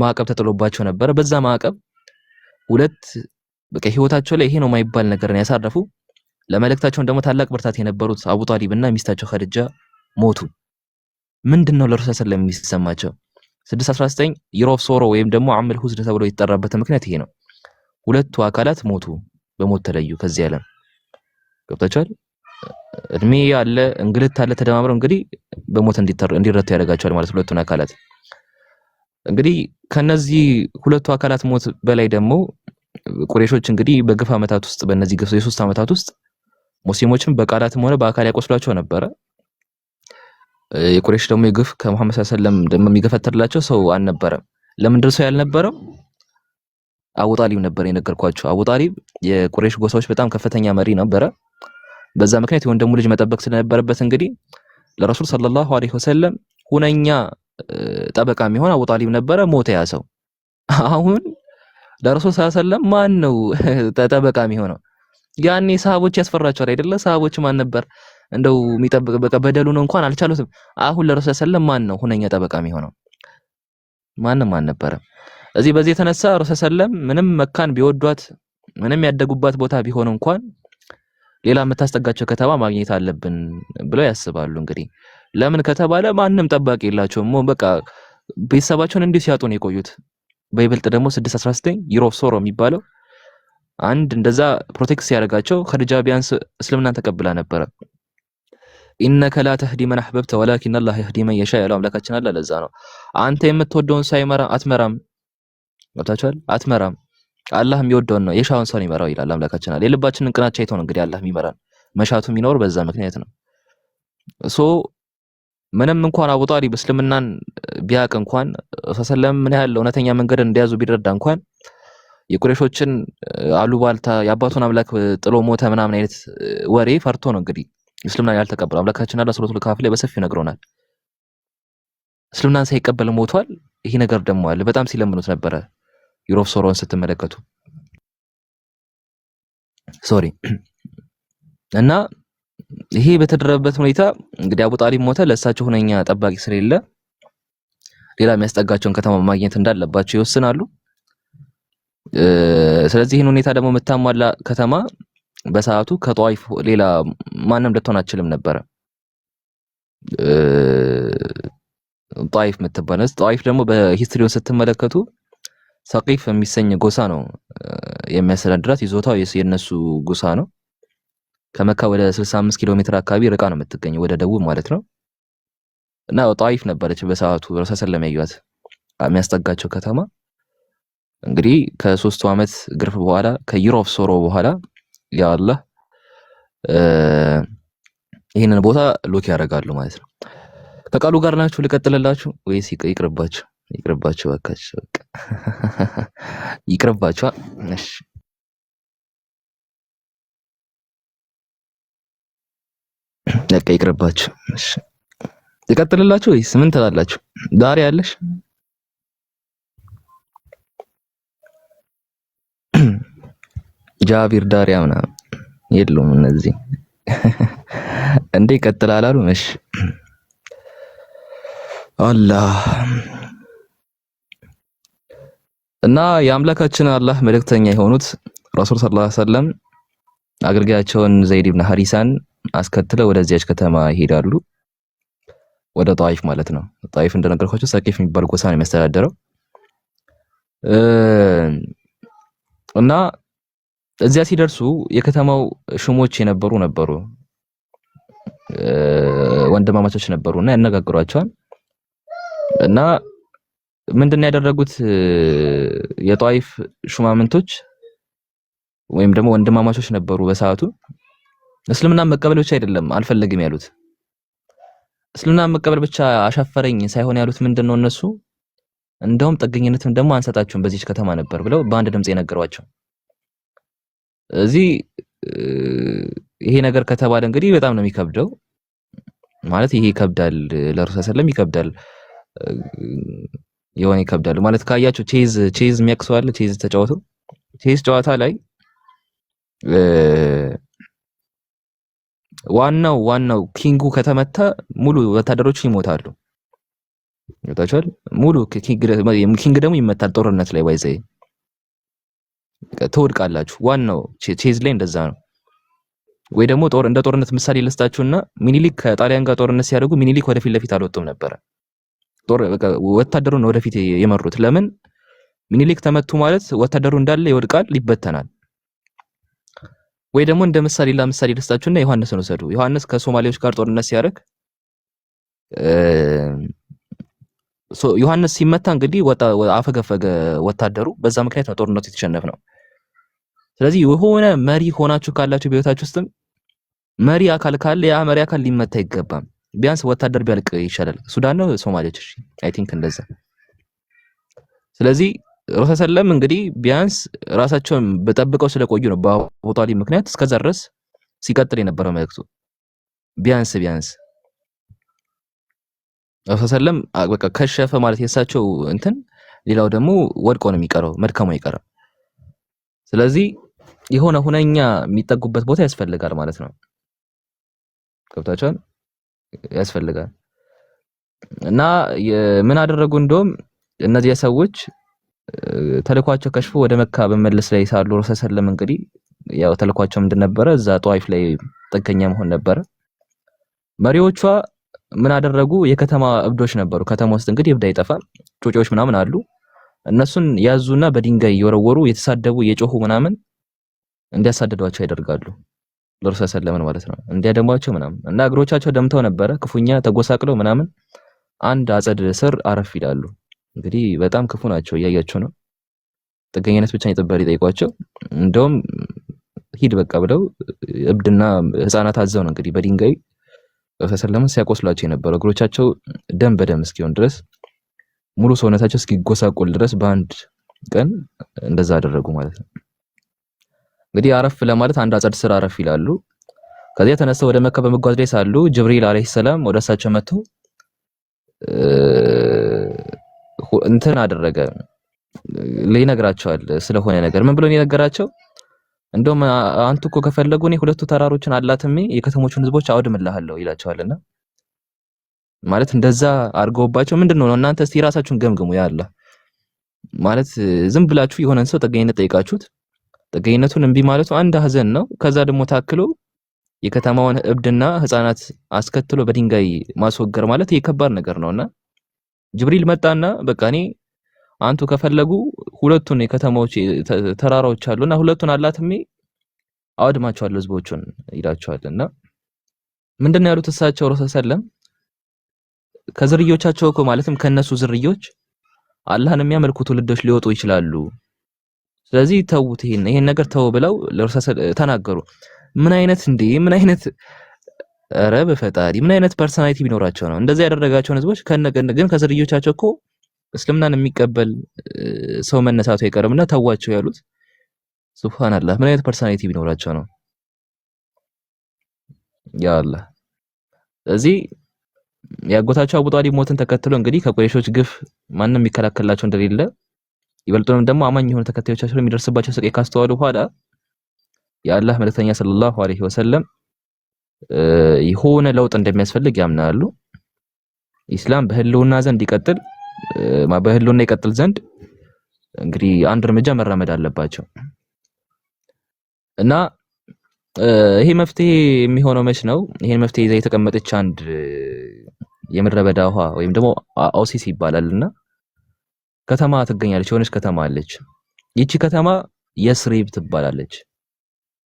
ማዕቀብ ተጥሎባቸው ነበር። በዛ ማዕቀብ ሁለት በቃ ህይወታቸው ላይ ይሄ ነው የማይባል ነገር ነው ያሳረፉ። ለመልእክታቸው ደግሞ ታላቅ ብርታት የነበሩት አቡ ጣሊብ እና ሚስታቸው ኸዲጃ ሞቱ። ምንድነው ለረሱል ሰለም የሚሰማቸው? 619 ይር ኦፍ ሶሮ ወይም ደግሞ አምል ሁዝን ተብሎ የተጠራበት ምክንያት ይሄ ነው። ሁለቱ አካላት ሞቱ፣ በሞት ተለዩ ከዚህ ዓለም። ገብታችኋል? እድሜ ያለ እንግልት አለ ተደማምረው እንግዲህ በሞት እንዲረቱ ያደርጋቸዋል ማለት ሁለቱን አካላት። እንግዲህ ከነዚህ ሁለቱ አካላት ሞት በላይ ደግሞ ቁረይሾች እንግዲህ በግፍ ዓመታት ውስጥ በእነዚህ ግፍ የ3 ዓመታት ውስጥ ሙስሊሞችን በቃላትም ሆነ በአካል ያቆስሏቸው ነበረ። የቁረይሽ ደግሞ የግፍ ከመሐመድ ሰለላሁ ዐለይሂ ወሰለም ደግሞ የሚገፈትርላቸው ሰው አልነበረም። ለምንድን ሰው ያልነበረው? አቡ ጣሊብ ነበር የነገርኳቸው። አቡ ጣሊብ የቁረይሽ ጎሳዎች በጣም ከፍተኛ መሪ ነበረ። በዛ ምክንያት የወንድሙ ልጅ መጠበቅ ስለነበረበት እንግዲህ ለረሱል ሰለላሁ ዐለይሂ ወሰለም ሁነኛ ጠበቃ የሚሆን አቡ ጣሊብ ነበረ። ሞተ ያ ሰው። አሁን ለረሱል ሰለላሁ ዐለይሂ ወሰለም ማን ነው ጠበቃ የሚሆነው? ያኔ ሰሃቦች ያስፈራቸዋል አይደለ? ሰሃቦች ማን ነበር እንደው የሚጠብቅ? በቃ በደሉን እንኳን አልቻሉትም። አሁን ለረሱል ሰለላሁ ዐለይሂ ወሰለም ማን ነው ሁነኛ ጠበቃ የሚሆነው? ማንም አልነበረም። እዚህ በዚህ የተነሳ ረሱል ሰለም ምንም መካን ቢወዷት ምንም ያደጉባት ቦታ ቢሆን እንኳን ሌላ የምታስጠጋቸው ከተማ ማግኘት አለብን ብለው ያስባሉ። እንግዲህ ለምን ከተባለ ማንም ጠባቂ የላቸውም። በቃ ቤተሰባቸውን እንዲሁ ሲያጡ ነው የቆዩት። በይበልጥ ደግሞ 619 ይር ኦፍ ሶሮ የሚባለው አንድ እንደዛ ፕሮቴክት ሲያደርጋቸው ኸዲጃ ቢያንስ እስልምናን ተቀብላ ነበረ። ኢነከ ላ ተህዲ መን አህበብተ ወላኪን አላህ የህዲ መን የሻ ያለው አምላካችን አለ። ለዛ ነው አንተ የምትወደውን ሳይመራ አትመራም። ወጣቻል አትመራም። አላህ የሚወደውን ነው የሻውን ሰው ይመራው ይላል አምላካችን አለ። የልባችንን ቅናቻ አይቶ ነው እንግዲህ አላህ የሚመራን። መሻቱ የሚኖር በዛ ምክንያት ነው። ምንም እንኳን አቡ ጣሊብ እስልምናን ቢያቅ እንኳን ሰለም ምን ያህል እውነተኛ መንገድ እንደያዙ ቢረዳ እንኳን የቁረይሾችን አሉባልታ የአባቱን አምላክ ጥሎ ሞተ ምናምን አይነት ወሬ ፈርቶ ነው እንግዲህ እስልምናን ያልተቀበለው። አምላካችን አላህ ሱረቱል ካፍ ላይ በሰፊው ነግሮናል። እስልምናን ሳይቀበል ሞቷል። ይሄ ነገር ደግሞ አለ። በጣም ሲለምኑት ነበረ። ይር ኦፍ ሶሮን ስትመለከቱ እና ይሄ በተደረበበት ሁኔታ እንግዲህ አቡ ጣሊብ ሞተ። ለእሳቸው ሁነኛ ጠባቂ ስለሌለ ሌላ የሚያስጠጋቸውን ከተማ ማግኘት እንዳለባቸው ይወስናሉ። ስለዚህ ይህን ሁኔታ ደግሞ የምታሟላ ከተማ በሰዓቱ ከጧይፍ ሌላ ማንም ልትሆን አትችልም ነበረ። ጧይፍ የምትባለው ጧይፍ ደግሞ በሂስትሪውን ስትመለከቱ ሰቂፍ የሚሰኝ ጎሳ ነው የሚያስተዳድራት። ይዞታው የነሱ ጎሳ ነው። ከመካ ወደ 65 ኪሎ ሜትር አካባቢ ርቃ ነው የምትገኘው ወደ ደቡብ ማለት ነው። እና ጧይፍ ነበረች በሰዓቱ ረሱል ሰለላሁ ዐለይሂ ወሰለም የሚያስጠጋቸው ከተማ። እንግዲህ ከ3 ዓመት ግርፍ በኋላ ከይር ኦፍ ሶሮ በኋላ ያ አላህ ይሄንን ቦታ ሎክ ያደርጋሉ ማለት ነው። ከቃሉ ጋር ናችሁ? ልቀጥልላችሁ ወይስ ይቅርባችሁ? ይቅርባችሁ በቃችሁ። በቃ ይቅርባችሁ። እሺ በቃ ይቅርባችሁ። እሺ ልቀጥልላችሁ ወይስ ምን ትላላችሁ? ዳሪ ያለሽ ጃቢር ዳሪያ ምናምን የለውም እነዚህ እንዴ ይቀጥላል አሉ። እሺ አላህ እና የአምላካችን አላህ መልእክተኛ የሆኑት ረሱል ሰለላሁ ዐለይሂ ወሰለም አገልጋያቸውን ዘይድ ኢብኑ ሐሪሳን አስከትለው ወደዚያች ከተማ ይሄዳሉ። ወደ ጧይፍ ማለት ነው። ጧይፍ እንደነገርኳችሁ ሰቂፍ የሚባል ጎሳ ነው የሚያስተዳድረው እና እዚያ ሲደርሱ የከተማው ሹሞች ነበሩ ወንድማማቾች ነበሩና ያነጋግሯቸዋል። እና ምንድነው ያደረጉት የጧይፍ ሹማምንቶች ወይም ደግሞ ወንድማማቾች ነበሩ በሰዓቱ። እስልምና መቀበል ብቻ አይደለም አልፈልግም ያሉት፣ እስልምና መቀበል ብቻ አሻፈረኝ ሳይሆን ያሉት ምንድነው እነሱ እንደውም ጥገኝነትን ደግሞ አንሰጣችሁም በዚች ከተማ ነበር ብለው በአንድ ድምጽ የነገሯቸው። እዚህ ይሄ ነገር ከተባለ እንግዲህ በጣም ነው የሚከብደው። ማለት ይሄ ይከብዳል፣ ለረሱል ሰለም ይከብዳል፣ የሆነ ይከብዳል ማለት ካያችሁ ቼዝ የሚያክሰው አለ። ቼዝ ተጫወቱ። ቼዝ ጨዋታ ላይ ዋናው ኪንጉ ከተመታ ሙሉ ወታደሮቹ ይሞታሉ። ይወጣቻል። ሙሉ ኪንግ ደግሞ ይመታል ጦርነት ላይ ባይዘይ ትወድቃላችሁ። ዋናው ቼዝ ላይ እንደዛ ነው። ወይ ደግሞ እንደ ጦርነት ምሳሌ ልስጣችሁና ሚኒሊክ ከጣሊያን ጋር ጦርነት ሲያደርጉ ሚኒሊክ ወደፊት ለፊት አልወጡም ነበር። ወታደሩን ወደፊት የመሩት ለምን? ሚኒሊክ ተመቱ ማለት ወታደሩ እንዳለ ይወድቃል፣ ይበተናል። ወይ ደግሞ እንደ ምሳሌ ልስጣችሁና ዮሐንስን ወሰዱ። ዮሐንስ ከሶማሌዎች ጋር ጦርነት ሲያደርግ ዮሐንስ ሲመታ እንግዲህ አፈገፈገ ወታደሩ። በዛ ምክንያት ነው ጦርነቱ የተሸነፈ ነው። ስለዚህ የሆነ መሪ ሆናችሁ ካላችሁ በህይወታችሁ ውስጥም መሪ አካል ካለ ያ መሪ አካል ሊመታ አይገባም። ቢያንስ ወታደር ቢያልቅ ይሻላል። ሱዳን ነው ሶማሌዎች? እሺ አይ ቲንክ እንደዛ። ስለዚህ ረሱል ሰለም እንግዲህ ቢያንስ ራሳቸውን በጠብቀው ስለቆዩ ነው በአቡ ጣሊብ ምክንያት እስከዛ ድረስ ሲቀጥል የነበረው መልእክቱ። ቢያንስ ረሱል ሰለም በቃ ከሸፈ ማለት የሳቸው እንትን ሌላው ደግሞ ወድቆ ነው የሚቀረው፣ መድከሙ አይቀርም። ስለዚህ የሆነ ሁነኛ የሚጠጉበት ቦታ ያስፈልጋል ማለት ነው። ገብታችኋል? ያስፈልጋል። እና ምን አደረጉ? እንደውም እነዚህ ሰዎች ተልኳቸው ከሽፎ ወደ መካ በመለስ ላይ ሳሉ ረሱል ሰለም እንግዲህ ያው ተልኳቸው ምንድን ነበረ? እዛ ጧይፍ ላይ ጥገኛ መሆን ነበረ። መሪዎቿ ምን አደረጉ? የከተማ እብዶች ነበሩ። ከተማ ውስጥ እንግዲህ እብድ አይጠፋም፣ ጮጮዎች ምናምን አሉ። እነሱን ያዙና በድንጋይ እየወረወሩ የተሳደቡ የጮሁ ምናምን እንዲያሳድዷቸው ያደርጋሉ። ለረሱል ሰለላሁ ማለት ነው እንዲያደሟቸው ምናምን እና እግሮቻቸው ደምተው ነበረ ክፉኛ ተጎሳቅለው ምናምን አንድ አጸድ ስር አረፍ ይላሉ። እንግዲህ በጣም ክፉ ናቸው፣ እያያቸው ነው። ጥገኝነት ብቻ ይጠበል ይጠይቋቸው። እንደውም ሂድ በቃ ብለው እብድና ህፃናት አዘው ነው እንግዲህ በድንጋይ ረሱል ሰለላሁ ሲያቆስሏቸው የነበረው እግሮቻቸው ደም በደም እስኪሆን ድረስ ሙሉ ሰውነታቸው እስኪጎሳቆል ድረስ በአንድ ቀን እንደዛ አደረጉ ማለት ነው። እንግዲህ አረፍ ለማለት አንድ አጸድ ስር አረፍ ይላሉ። ከዚያ ተነስተው ወደ መካ በመጓዝ ላይ ሳሉ ጅብሪል አለይሂ ሰላም ወደ እሳቸው መጥቶ እንትን አደረገ ይነግራቸዋል ስለሆነ ነገር። ምን ብሎ ነው የነገራቸው? እንደውም አንተ እኮ ከፈለጉ እኔ ሁለቱ ተራሮችን አላትሜ የከተሞቹን ህዝቦች አውድምልሃለሁ ይላቸዋልና ማለት እንደዛ አድርገውባቸው ምንድነው ነው እናንተ እስቲ ራሳችሁን ገምግሙ። ያ አላህ ማለት ዝም ብላችሁ የሆነን ሰው ጥገኝነት ጠይቃችሁት ጥገኝነቱን እምቢ ማለቱ አንድ ሀዘን ነው። ከዛ ደግሞ ታክሎ የከተማውን እብድና ህፃናት አስከትሎ በድንጋይ ማስወገር ማለት የከባድ ነገር ነውና ጅብሪል መጣና በቃ እኔ አንቱ ከፈለጉ ሁለቱን የከተማዎች ተራራዎች አሉና ሁለቱን አላትሜ አውድማቸዋለሁ ህዝቦቹን ይላቸዋልና ምንድነው ያሉት እሳቸው ረሱል ሰለም ከዝርዮቻቸው እኮ ማለትም ከነሱ ዝርዮች አላህን የሚያመልኩ ትውልዶች ሊወጡ ይችላሉ። ስለዚህ ተውት፣ ይሄን ነገር ተው ብለው ለረሱል ተናገሩ። ምን አይነት ኧረ በፈጣሪ ምን አይነት ፐርሰናሊቲ ቢኖራቸው ነው እንደዛ ያደረጋቸውን ህዝቦች ግን ከዝርዮቻቸው እኮ እስልምናን የሚቀበል ሰው መነሳቱ አይቀርምና ተዋቸው ያሉት። ሱብሃንአላህ ምን አይነት ፐርሰናሊቲ ቢኖራቸው ነው ያ አላህ። ስለዚህ ያጎታቸው አቡ ጣሊብ ሞትን ተከትሎ እንግዲህ ከቁረይሾች ግፍ ማንንም የሚከላከላቸው እንደሌለ ይበልጡንም ደግሞ አማኝ የሆኑ ተከታዮቻቸው የሚደርስባቸው ስቃይ ካስተዋሉ በኋላ የአላህ መልእክተኛ ሰለላሁ ዐለይሂ ወሰለም የሆነ ለውጥ እንደሚያስፈልግ ያምናሉ። ኢስላም በህልውና ይቀጥል ዘንድ እንግዲህ አንድ እርምጃ መራመድ አለባቸው እና ይሄ መፍትሄ የሚሆነው መች ነው? ይሄን መፍትሄ ይዛ የተቀመጠች አንድ የምድረ በዳ ውሃ ወይም ደግሞ ኦሲስ ይባላልና ከተማ ትገኛለች። የሆነች ከተማ አለች። ይቺ ከተማ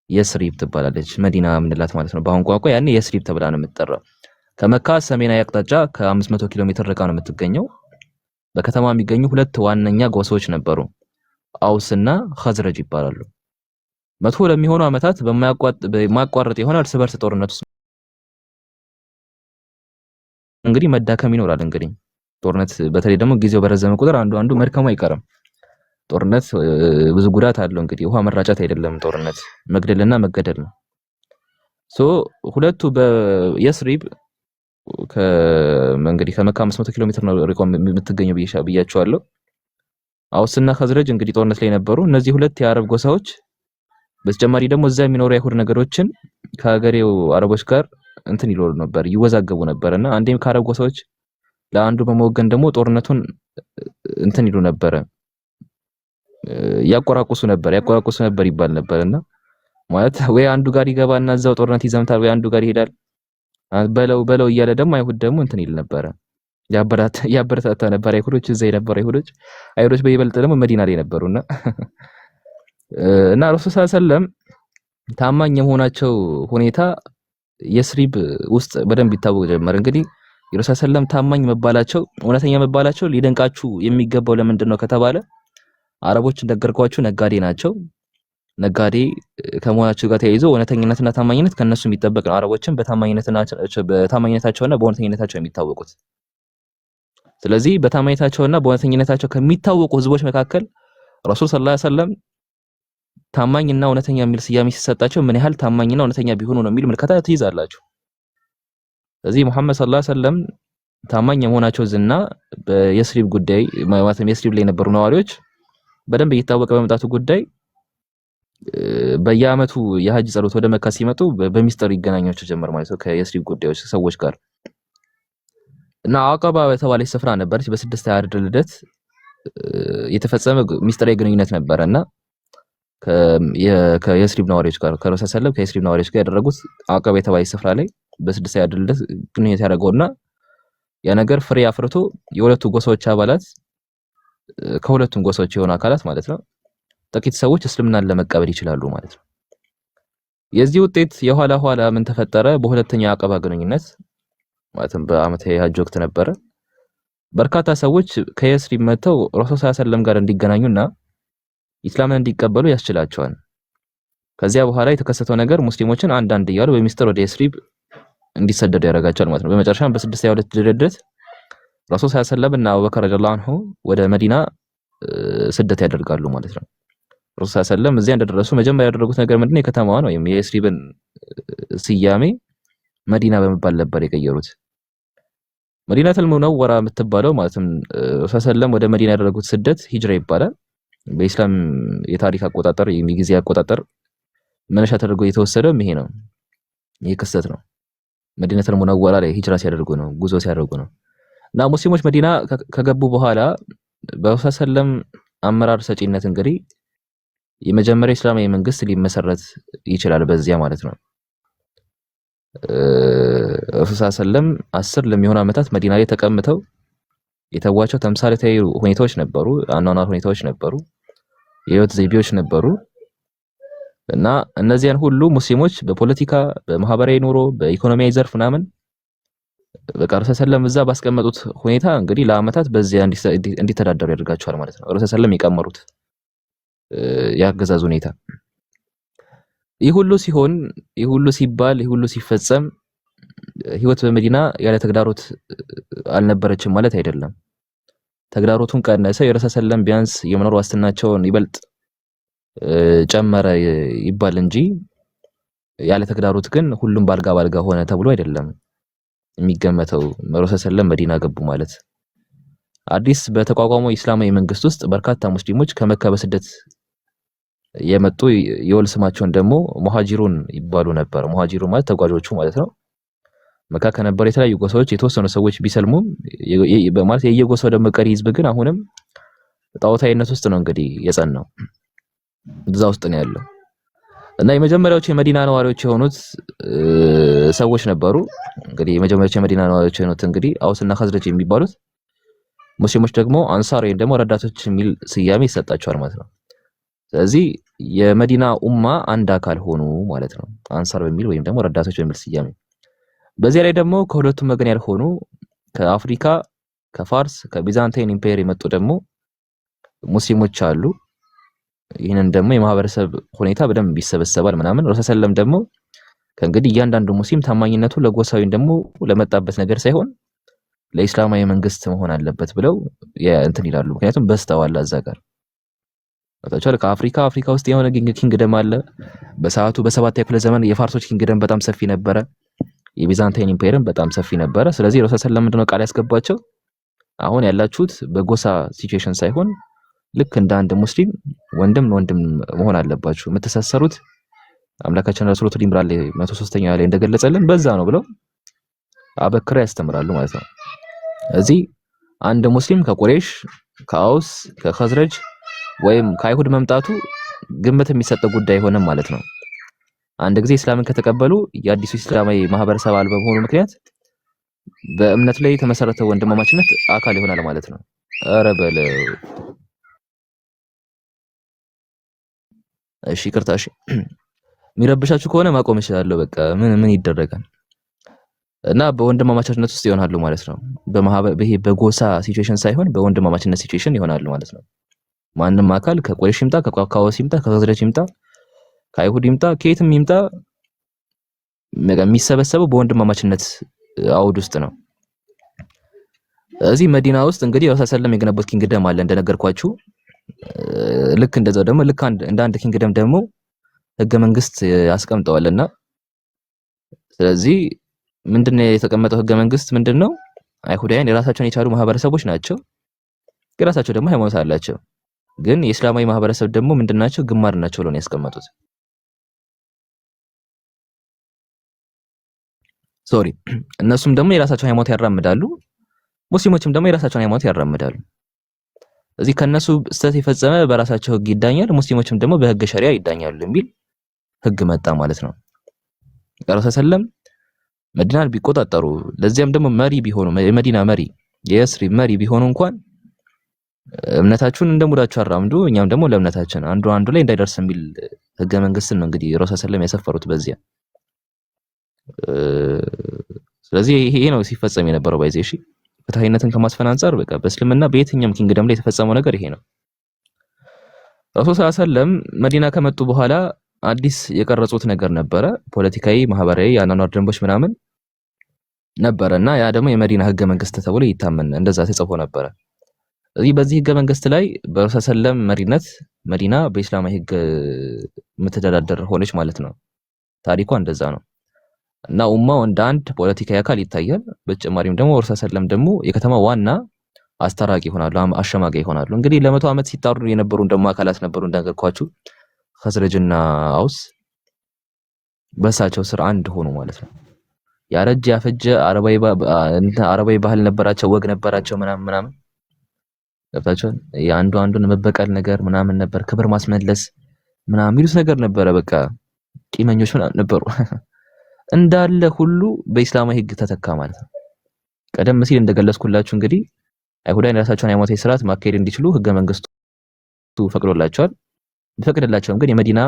የስሪብ ትባላለች። መዲና ምንላት ማለት ነው በአሁን ቋንቋ። ያኔ የስሪብ ተብላ ነው የምትጠራው። ከመካ ሰሜናዊ አቅጣጫ ከ500 ኪሎ ሜትር ርቃ ነው የምትገኘው። በከተማ የሚገኙ ሁለት ዋነኛ ጎሳዎች ነበሩ፣ አውስና ኸዝረጅ ይባላሉ። 100 ለሚሆኑ ዓመታት በማያቋርጥ የሆነ እርስ በርስ ጦርነት ውስጥ እንግዲህ መዳከም ይኖራል። እንግዲህ ጦርነት በተለይ ደግሞ ጊዜው በረዘመ ቁጥር አንዱ መድከሙ አይቀርም። ጦርነት ብዙ ጉዳት አለው። እንግዲህ ውሃ መራጨት አይደለም ጦርነት መግደልና መገደል ነው። ሶ ሁለቱ በየስሪብ እንግዲህ ከመካ 500 ኪሎ ሜትር ነው ርቆ የምትገኘው ብያቸዋለሁ። አውስና ኸዝረጅ እንግዲህ ጦርነት ላይ ነበሩ። እነዚህ ሁለት የአረብ ጎሳዎች በተጨማሪ ደግሞ እዛ የሚኖሩ አይሁድ ነገሮችን ከሀገሬው አረቦች ጋር እንትን ይሉ ነበር፣ ይወዛገቡ ነበርና አንዴም ከአረብ ጎሳዎች ለአንዱ በመወገን ደግሞ ጦርነቱን እንትን ይሉ ነበረ፣ ያቆራቁሱ ነበር ይባል ነበርና ማለት ወይ አንዱ ጋር ይገባና እዛው ጦርነት ይዘምታል፣ ወይ አንዱ ጋር ይሄዳል። በለው እያለ ደግሞ አይሁድ ደግሞ እንትን ይል ነበረ፣ ያበረታታ ነበር። አይሁዶች እዛ የነበሩ አይሁዶች በይበልጥ ደግሞ መዲና ላይ ነበሩና እና ረሱል ሰለላሁ ዐለይሂ ወሰለም ታማኝ የመሆናቸው ሁኔታ የስሪብ ውስጥ በደንብ ይታወቅ ጀመር። እንግዲህ ረሱል ሰለላሁ ዐለይሂ ወሰለም ታማኝ መባላቸው እውነተኛ መባላቸው ሊደንቃችሁ የሚገባው ለምንድን ነው ከተባለ አረቦች እንደገርኳችሁ ነጋዴ ናቸው። ነጋዴ ከመሆናቸው ጋር ተያይዞ እውነተኝነትና ታማኝነት ከነሱ የሚጠበቅ ነው። አረቦችን በታማኝነታቸውና በእውነተኝነታቸው የሚታወቁት። ስለዚህ በታማኝነታቸውና በእውነተኝነታቸው ከሚታወቁ ህዝቦች መካከል ረሱል ሰለላሁ ዐለይሂ ወሰለም ታማኝና እውነተኛ የሚል ስያሜ ሲሰጣቸው ምን ያህል ታማኝና እውነተኛ ቢሆኑ ነው የሚል ምልከታ ትይዛላችሁ። ስለዚህ ሙሐመድ ሰለላሁ ዐለይሂ ወሰለም ታማኝ የመሆናቸው ዝና በየስሪብ ጉዳይ ማለትም የስሪብ ላይ የነበሩ ነዋሪዎች በደንብ እየታወቀ በመምጣቱ ጉዳይ በየአመቱ የሐጅ ጸሎት ወደ መካ ሲመጡ በሚስጥር ይገናኛቸው ጀመር ማለት ነው ከየስሪብ ጉዳዮች ሰዎች ጋር። እና አቀባ በተባለች ስፍራ ነበረች በስድስት ያርድ ልደት የተፈጸመ ሚስጥራዊ ግንኙነት ነበረና ከየስሪብ ነዋሪዎች ጋር ከረሱል ሰለላሁ ከየስሪብ ነዋሪዎች ጋር ያደረጉት አቀባ የተባለች ስፍራ ላይ በስድስት ያርድ ልደት ግንኙነት ያደረገውና ያ ነገር ፍሬ አፍርቶ የሁለቱ ጎሳዎች አባላት ከሁለቱም ጎሳዎች የሆኑ አካላት ማለት ነው ጥቂት ሰዎች እስልምናን ለመቀበል ይችላሉ ማለት ነው። የዚህ ውጤት የኋላ ምን ተፈጠረ? በሁለተኛው አቀባ ግንኙነት ማለትም በአመታዊ ሐጅ ወቅት ነበረ። በርካታ ሰዎች ከየስሪብ መተው ረሱል ሰለላሁ ዐለይሂ ወሰለም ጋር እንዲገናኙና ኢስላምን እንዲቀበሉ ያስችላቸዋል። ከዚያ በኋላ የተከሰተው ነገር ሙስሊሞችን አንድ እያሉ በሚስጥር ወደ የስሪብ እንዲሰደዱ ያደርጋቸዋል ማለት ነው። በመጨረሻም በ622 ልደት ረሱል ሰለላሁ ዐለይሂ ወሰለም እና አቡበከር ረዲየላሁ ዐንሁ ወደ መዲና ስደት ያደርጋሉ ማለት ነው። ረሱል ሰለላሁ ዐለይሂ ወሰለም እዚያ እንደደረሱ መጀመሪያ ያደረጉት ነገር ምንድነው? የከተማዋን ወይም የየስሪብን ስያሜ መዲና በመባል ነበር የቀየሩት። መዲናቱል ሙነወራ የምትባለው ማለትም ረሱል ሰለላሁ ዐለይሂ ወሰለም ወደ መዲና ያደረጉት ስደት ሂጅራ ይባላል። በኢስላም የታሪክ አቆጣጠር የጊዜ አቆጣጠር መነሻ ተደርጎ የተወሰደው ይሄ ነው። ይሄ ክስተት ነው። መዲናቱል ሙነወራ ላይ ሂጅራ ሲያደርጉ ነው፣ ጉዞ ሲያደርጉ ነው። እና ሙስሊሞች መዲና ከገቡ በኋላ በረሱል ሰለላሁ ዐለይሂ ወሰለም አመራር ሰጪነት እንግዲህ የመጀመሪያ እስላማዊ መንግስት ሊመሰረት ይችላል በዚያ ማለት ነው። ረሱል ሰለላሁ ዐለይሂ ወሰለም 10 ለሚሆኑ ዓመታት መዲና ላይ ተቀምጠው የተዋቸው ተምሳሌታዊ ሁኔታዎች ነበሩ፣ አኗኗር ሁኔታዎች ነበሩ፣ የህይወት ዘይቤዎች ነበሩ። እና እነዚያን ሁሉ ሙስሊሞች በፖለቲካ፣ በማህበራዊ ኑሮ፣ በኢኮኖሚያዊ ዘርፍ ምናምን በቃ ረሱል ሰለላሁ ዐለይሂ ወሰለም እዛ ባስቀመጡት ሁኔታ እንግዲህ ለአመታት በዚያ እንዲተዳደሩ ያደርጋቸዋል ማለት ነው። ረሱል ሰለላሁ ዐለይሂ ወሰለም የቀመሩት ያገዛዙ ሁኔታ ይህ ሁሉ ሲሆን፣ ይህ ሁሉ ሲባል፣ ይህ ሁሉ ሲፈጸም ህይወት በመዲና ያለ ተግዳሮት አልነበረችም ማለት አይደለም። ተግዳሮቱን ቀነሰ። የረሱል ሰለላሁ ዐለይሂ ወሰለም ቢያንስ የመኖር ዋስትናቸውን ይበልጥ ጨመረ ይባል እንጂ ያለ ተግዳሮት ግን ሁሉም ባልጋ ሆነ ተብሎ አይደለም የሚገመተው። ረሱል ሰለላሁ ዐለይሂ ወሰለም መዲና ገቡ ማለት አዲስ በተቋቋመው ኢስላማዊ መንግስት ውስጥ በርካታ ሙስሊሞች ከመካ በስደት የመጡ የወል ስማቸውን ደግሞ ሙሃጂሩን ይባሉ ነበር። ሙሃጂሩን ማለት ተጓዦቹ ማለት ነው። መካ ከነበሩ የተለያዩ ጎሳዎች የተወሰኑ ሰዎች ቢሰልሙም ማለት የየጎሳው ደግሞ ቀሪ ህዝብ ግን አሁንም ጣዖታዊነት ውስጥ ነው እንግዲህ የጸናው፣ እዛ ውስጥ ነው ያለው። እና የመጀመሪያዎቹ የመዲና ነዋሪዎች የሆኑት ሰዎች ነበሩ። እንግዲህ የመጀመሪያዎቹ የመዲና ነዋሪዎች የሆኑት እንግዲህ አውስና ኸዝረጅ የሚባሉት፣ ሙስሊሞች ደግሞ አንሳር ወይም ደግሞ ረዳቶች የሚል ስያሜ ይሰጣቸዋል ማለት ነው። ስለዚህ የመዲና ኡማ አንድ አካል ሆኑ ማለት ነው፣ አንሳር በሚል ወይም ደግሞ ረዳቶች በሚል ስያሜ። በዚያ ላይ ደግሞ ከሁለቱም ወገን ያልሆኑ ከአፍሪካ፣ ከፋርስ፣ ከቢዛንታይን ኢምፓየር የመጡ ደግሞ ሙስሊሞች አሉ። ይህንን ደግሞ የማህበረሰብ ሁኔታ በደንብ ይሰበሰባል ምናምን። ረሱል ሰለላሁ ደግሞ ከእንግዲህ እያንዳንዱ ሙስሊም ታማኝነቱ ለጎሳዊን ደግሞ ለመጣበት ነገር ሳይሆን ለኢስላማዊ መንግስት መሆን አለበት ብለው እንትን ይላሉ። ምክንያቱም በስተዋል እዛ ጋር ወጣቻለ አፍሪካ ውስጥ የሆነ ኪንግደም አለ። በሰዓቱ በ7ኛው ክፍለ ዘመን የፋርሶች ኪንግደም በጣም ሰፊ ነበረ። የቢዛንታይን ኢምፔሪየም በጣም ሰፊ ነበረ። ስለዚህ ረሱል ሰለላሁ ዐለይሂ ወሰለም ምንድነው ቃል ያስገባቸው አሁን ያላችሁት በጎሳ ሲቹዌሽን ሳይሆን ልክ እንደ አንድ ሙስሊም ወንድም መሆን አለባችሁ። የምትሳሰሩት አምላካችን ረሱላህ ኢምራን ላይ 103ኛው ላይ እንደገለጸልን በዛ ነው ብለው አበክረው ያስተምራሉ ማለት ነው። እዚህ አንድ ሙስሊም ከቁረይሽ ከአውስ ከኸዝረጅ ወይም ከአይሁድ መምጣቱ ግምት የሚሰጠው ጉዳይ አይሆንም ማለት ነው። አንድ ጊዜ እስላምን ከተቀበሉ የአዲሱ እስላማዊ ማህበረሰብ አባል በመሆኑ ምክንያት በእምነት ላይ የተመሰረተ ወንድማማችነት አካል ይሆናል ማለት ነው። ኧረ በለው እሺ፣ ይቅርታ እሺ። የሚረብሻችሁ ከሆነ ማቆም እችላለሁ። በቃ ምን ይደረጋል። እና በወንድማማችነት ውስጥ ይሆናሉ ማለት ነው። በጎሳ ሲቹዌሽን ሳይሆን በወንድማማችነት ሲቹዌሽን ይሆናሉ ማለት ነው። ማንም አካል ከቁረይሽ ይምጣ ከአውስ ይምጣ ከኸዝረጅ ይምጣ ከአይሁድ ይምጣ ከየትም ይምጣ የሚሰበሰበው በወንድማማችነት አውድ ውስጥ ነው። እዚህ መዲና ውስጥ እንግዲህ ረሱል ሰለላሁ የገነቡት ኪንግደም አለ እንደነገርኳችሁ። ልክ እንደዛው ደግሞ ልክ እንደ አንድ ኪንግደም ደግሞ ህገ መንግስት ያስቀምጠዋልና ስለዚህ ምንድነው የተቀመጠው ህገ መንግስት ምንድነው? አይሁዳውያን የራሳቸውን የቻሉ ማህበረሰቦች ናቸው። የራሳቸው ደግሞ ሃይማኖት አላቸው። ግን የእስላማዊ ማህበረሰብ ደግሞ ምንድናቸው? ግማር ናቸው ብለው ነው ያስቀመጡት። ሶሪ እነሱም ደግሞ የራሳቸውን ሃይማኖት ያራምዳሉ። ሙስሊሞችም ደግሞ የራሳቸውን ሃይማኖት ያራምዳሉ። እዚህ ከነሱ ስህተት የፈጸመ በራሳቸው ህግ ይዳኛል፣ ሙስሊሞችም ደግሞ በህግ ሸሪዓ ይዳኛሉ የሚል ህግ መጣ ማለት ነው። ረሱል ሰለላሁ መዲናን ቢቆጣጠሩ ለዚያም ደግሞ መሪ ቢሆኑ የመዲና መሪ የየስሪብ መሪ ቢሆኑ እንኳን እምነታችሁን እንደሙዳችሁ አራምዱ፣ እኛም ደግሞ ለእምነታችን አንዱ ላይ እንዳይደርስ የሚል ህገ መንግስትን ነው እንግዲህ ረሱል ሰለላሁ ያሰፈሩት በዚያ። ስለዚህ ይሄ ነው ሲፈጸም የነበረው ባይዘ እሺ። ፍትሃዊነትን ከማስፈን አንፃር በቃ በእስልምና በየትኛውም ኪንግደም ላይ የተፈጸመው ነገር ይሄ ነው። ረሱል ሰለላሁ ዐለይሂ ወሰለም መዲና ከመጡ በኋላ አዲስ የቀረጹት ነገር ነበረ። ፖለቲካዊ፣ ማህበራዊ የአኗኗር ደንቦች ምናምን ነበረና ያ ደግሞ የመዲና ህገ መንግስት ተብሎ ይታመን እንደዛ ተጽፎ ነበረ። እዚህ በዚህ ህገ መንግስት ላይ በረሱል ሰለላሁ መሪነት መዲና በእስላማዊ ህግ የምትተዳደር ሆነች ማለት ነው። ታሪኳ እንደዛ ነው። እና ኡማው እንደ አንድ ፖለቲካዊ አካል ይታያል። በተጨማሪም ደግሞ ረሱል ሰለላሁ ደግሞ የከተማ ዋና አስታራቂ ይሆናሉ፣ አሸማጋይ ይሆናሉ። እንግዲህ ለ100 ዓመት ሲጣሩ የነበሩ እንደማ አካላት ነበሩ እንደነገርኳችሁ ኸዝረጅና አውስ በሳቸው ስር አንድ ሆኑ ማለት ነው። ያረጀ ያፈጀ አረባዊ ባህል ነበራቸው፣ ወግ ነበራቸው ምናምን ገብታችኋል። አንዱን መበቀል ነገር ምናምን ነበር፣ ክብር ማስመለስ ምናምን የሚሉት ነገር ነበረ። በቃ ቂመኞች ምናምን ነበሩ። እንዳለ ሁሉ በእስላማዊ ህግ ተተካ ማለት ነው። ቀደም ሲል እንደገለጽኩላችሁ እንግዲህ አይሁዳውያን የራሳቸውን ሃይማኖታዊ ስርዓት ማካሄድ እንዲችሉ ህገ መንግስቱ ፈቅዶላቸዋል። ቢፈቅድላቸውም ግን የመዲና